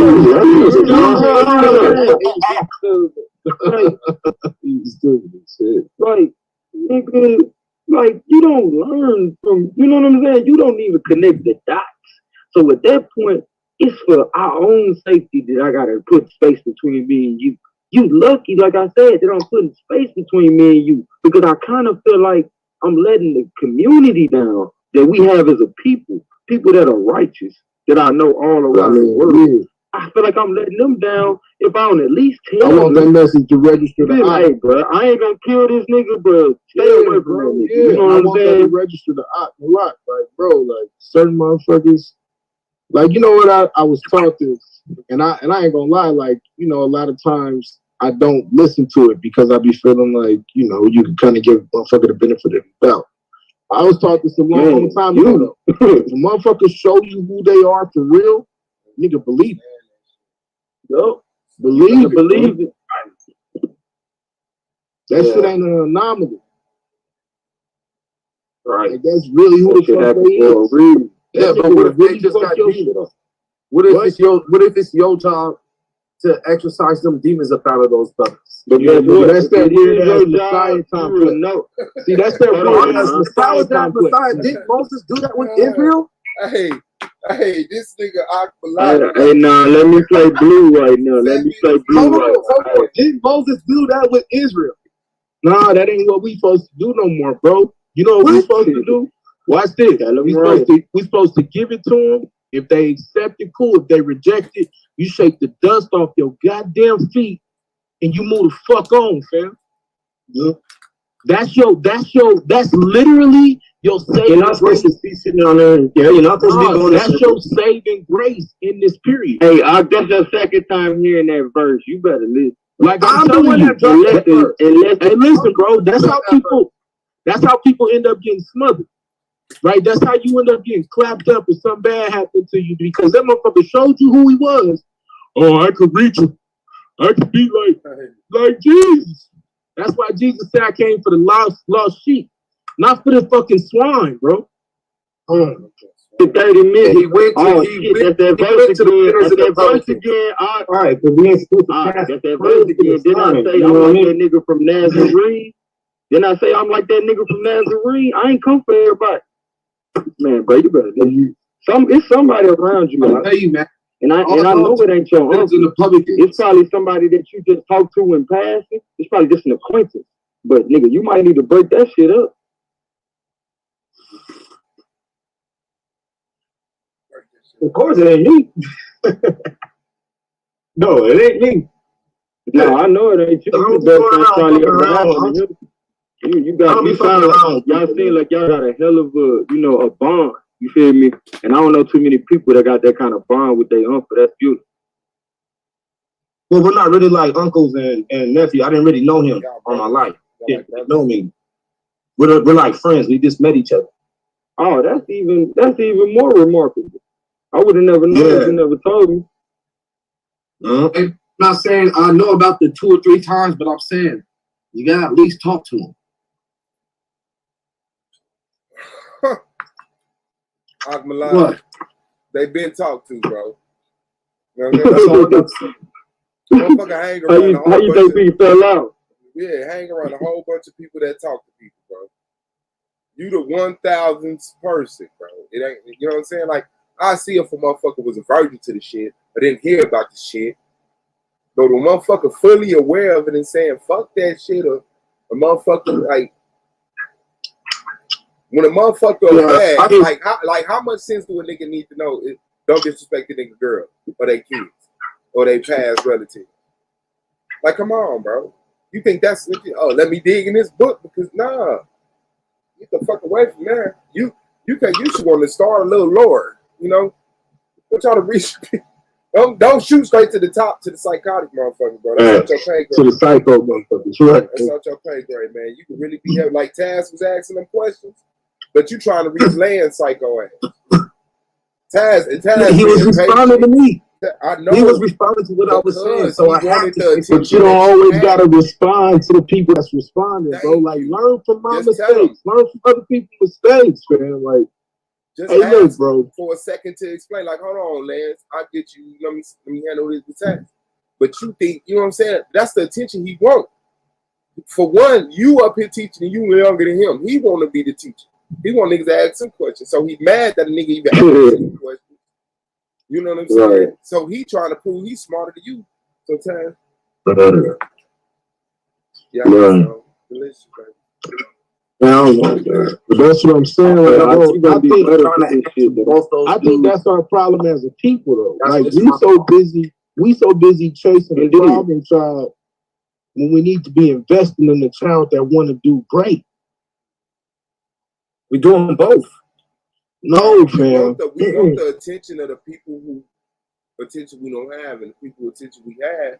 nigga, like, you don't learn from, you know what I'm saying? You don't even connect the dots. So at that point, it's for our own safety that I gotta put space between me and you. You lucky, like I said, that I'm putting space between me and you, because I kind of feel like I'm letting the community down that we have as a people that are righteous, that I know all around the world. I feel like I'm letting them down if I don't at least tell them. I want that message to register the Hey, bro, I ain't gonna kill this nigga, but stay away from him. Yeah, you know what I'm saying? That to register the op a lot, like, bro, like, certain motherfuckers. Like, you know what, I was taught this, and I ain't gonna lie, like, you know, a lot of times I don't listen to it because I be feeling like, you know, you can kind of give a motherfucker the benefit of the doubt. I was taught this a long time ago. If a motherfucker show you who they are for real, you can believe it. Yo, believe it. That shit ain't an anomaly. Right. Like, that's really who the fuck they is. Yeah, but what if they just got demons? What if it's your job to exorcise them demons up out of those brothers? But that's that weird ass Messiah complex. No. See, that's that weird ass Messiah complex. Didn't Moses do that with Israel? Hey, this nigga Hey, nah, let me play blue right now. Hold on. Didn't Moses do that with Israel? Nah, that ain't what we supposed to do no more, bro. You know what we supposed to do? Watch this. We supposed to give it to them. If they accept it, cool. If they reject it, you shake the dust off your goddamn feet and you move the fuck on, fam. Yeah. That's literally your saving. You're not supposed to be sitting on there. Yeah, you're not supposed to be going. That's your saving grace in this period. Hey, that's the second time hearing that verse. You better listen. Like, I'm telling you, hey, listen, bro. That's how people end up getting smothered. Right? That's how you end up getting clapped up if something bad happened to you, because that motherfucker showed you who he was. Oh, I could reach him. I could be like Jesus. That's why Jesus said I came for the lost sheep, not for the fucking swine, bro. 30 minutes. He went to the verse again. All right, because we ain't supposed to pass that verse again. Then I say I'm like that nigga from Nazarene. Then I say I'm like that nigga from Nazarene. I ain't come for everybody. Man, bro, you better know you. It's somebody around you, man. I'll tell you, man. And I know it ain't your uncle. In the public, it's probably somebody that you just talk to in passing. It's probably just an acquaintance. But nigga, you might need to break that shit up. Of course it ain't me. No, it ain't me. No, I know it ain't you. You got me sound like y'all seem like y'all got a hell of a a bond. You feel me? And I don't know too many people that got that kind of bond with their uncle. That's beautiful. Well, we're not really like uncles and nephew. I didn't really know him all my life. Yeah, know me. We're like friends. We just met each other. Oh, that's even more remarkable. I would have never known if you never told me. I'm not saying I know about the 2 or 3 times, but I'm saying you gotta at least talk to him. What? They been talked to, bro. You know what I mean? Motherfucker hang around a whole how you think people fell out? Yeah, hang around a whole bunch of people that talk to people, bro. You the 1,000th person, bro. It ain't, you know what I'm saying? Like, I see if a motherfucker was a virgin to the shit, but didn't hear about the shit. So the motherfucker fully aware of it and saying, fuck that shit, or a motherfucker, like, when a motherfucker bad, like how much sense do a nigga need to know? Don't disrespect the nigga girl, or they kids, or they past relatives. Like, come on, bro. You think that's, let me dig in this book, because nah. Get the fuck away from there. You should want to start a little lower, you know? Don't try to reach. Don't shoot straight to the top to the psychotic motherfucker, bro. That's not your pay grade. To the psycho motherfuckers, right? That's not your pay grade, man. You can really be like Taz was asking them questions, but you trying to reach land psycho ass. Taz, he was responding to me. I know he was responding to what I was saying, so I had to. But you don't always gotta respond to the people that's responding, bro. Like, learn from my mistakes, learn from other people's mistakes, man. Like, just ask bro for a second to explain. Like, hold on, Lance, I get you. Let me handle this with Taz. But you think, you know what I'm saying? That's the attention he wants. For one, you up here teaching and you younger than him. He want to be the teacher. He want niggas to ask some questions. So he mad that a nigga even asks some questions. You know what I'm saying? Right. So he trying to prove he's smarter than you sometimes. Yeah, right. Delicious, baby. I don't know, man. But that's what I'm saying. Like, I think that's our problem as a people, though. Like, we so busy chasing the problem child when we need to be investing in the child that want to do great. We're doing both. No, man. We want the attention of the people who attention we don't have, and the people who attention we have.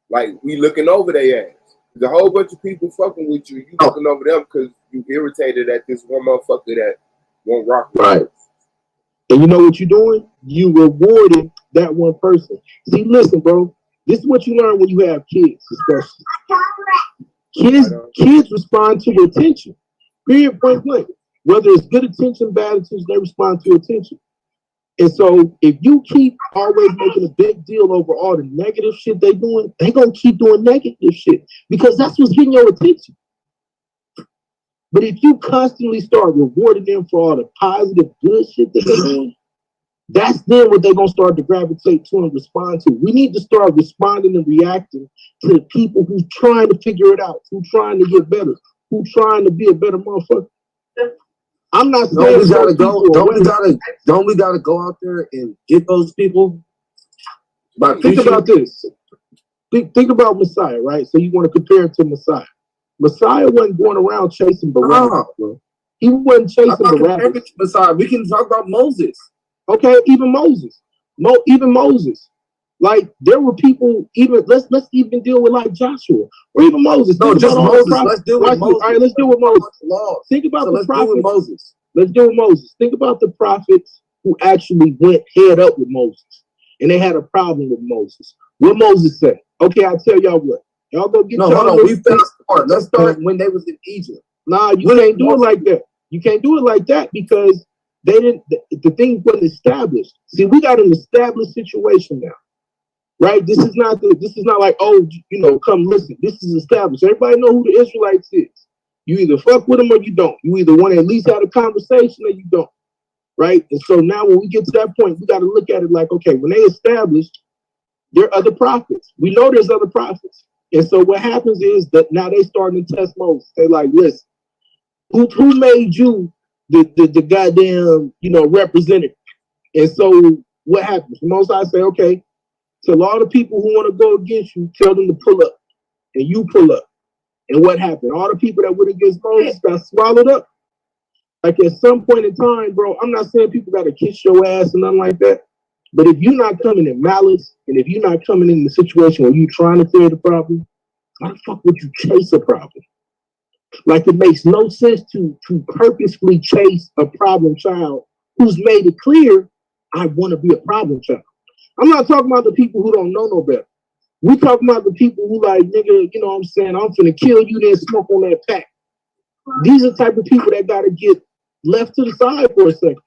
Like, we looking over their ass. There's a whole bunch of people fucking with you. You looking over them because you irritated at this one motherfucker that won't rock with right. And you know what you're doing? You rewarding that one person. See, listen, bro. This is what you learn when you have kids, especially. Kids respond to attention. Period, point blank. Whether it's good attention, bad attention, they respond to attention. And so if you keep always making a big deal over all the negative shit they doing, they gonna keep doing negative shit because that's what's getting your attention. But if you constantly start rewarding them for all the positive, good shit that they're doing, that's then what they're gonna start to gravitate to and respond to. We need to start responding and reacting to the people who's trying to figure it out, who's trying to get better, who's trying to be a better motherfucker. I'm not saying we gotta go. Don't we gotta go out there and get those people? But think about this. Think about Messiah, right? So you want to compare it to Messiah. Messiah wasn't going around chasing Barabbas, bro. He wasn't chasing Barabbas. Messiah. We can talk about Moses. Okay, even Moses. Even Moses. Like, there were people, even let's even deal with like Joshua or even Moses. No, just Moses. Let's deal with Moses. All right, let's deal with Moses. Think about the prophets. Deal with Moses. Let's deal with Moses. Think about the prophets who actually went head up with Moses, and they had a problem with Moses. What Moses said? Okay, I'll tell y'all what. Y'all go get. No, hold on. We fast forward. Let's start when they was in Egypt. Nah, you can't do it like that. You can't do it like that because they didn't. The thing wasn't established. See, we got an established situation now. Right? This is not like, oh, come listen. This is established. Everybody know who the Israelites is. You either fuck with them or you don't. You either want to at least have a conversation or you don't. right? And so now when we get to that point, we got to look at it like, okay, when they established, there are other prophets. We know there's other prophets. And so what happens is that now they starting to test Moses. They like, listen, who made you the goddamn, representative? And so what happens? Moses say, okay, tell all the people who want to go against you, tell them to pull up. And you pull up. And what happened? All the people that went against Moses got swallowed up. Like at some point in time, bro, I'm not saying people got to kiss your ass and nothing like that. But if you're not coming in malice, and if you're not coming in the situation where you're trying to clear the problem, why the fuck would you chase a problem? Like it makes no sense to purposefully chase a problem child who's made it clear, I want to be a problem child. I'm not talking about the people who don't know no better. We talking about the people who like, nigga, you know what I'm saying? I'm finna kill you, then smoke on that pack. These are the type of people that got to get left to the side for a second.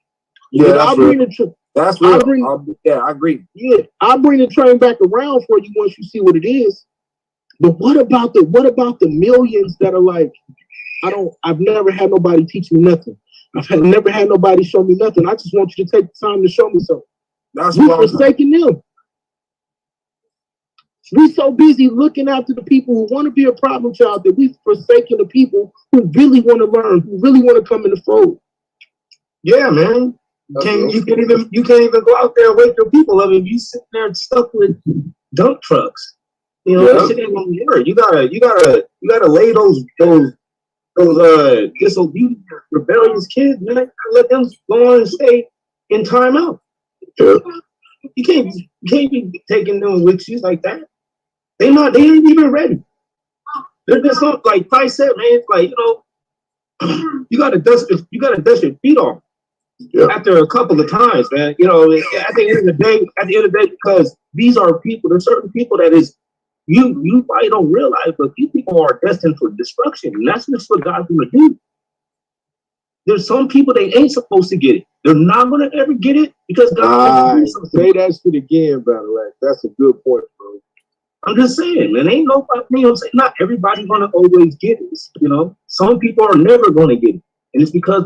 Yeah, that's real. That's real. I agree. Yeah, I'll bring the train back around for you once you see what it is. But what about the millions that are like, I've never had nobody teach me nothing. Never had nobody show me nothing. I just want you to take the time to show me something. That's we forsaking them. We so busy looking after the people who want to be a problem child that we've forsaken the people who really want to learn, who really want to come in the fold. Yeah, man. You can't even go out there and wake your people up if you sitting there stuck with dump trucks. You know, that shit ain't gonna work. You gotta lay those disobedient, rebellious kids, man. Let them go on and stay in timeout. Yeah. You can't be taking them with you like that. They ain't even ready. They're just not, like Ty said, man. It's like, you gotta dust your feet off. Yeah. After a couple of times, man. At the end of the day, because these are people, there's certain people that is you probably don't realize, but these people are destined for destruction. And that's just what God's gonna do. There's some people they ain't supposed to get it. They're not gonna ever get it because God say that shit again, Battle. That's a good point, bro. I'm just saying, man, ain't nobody, not everybody's gonna always get it. Some people are never gonna get it. And it's because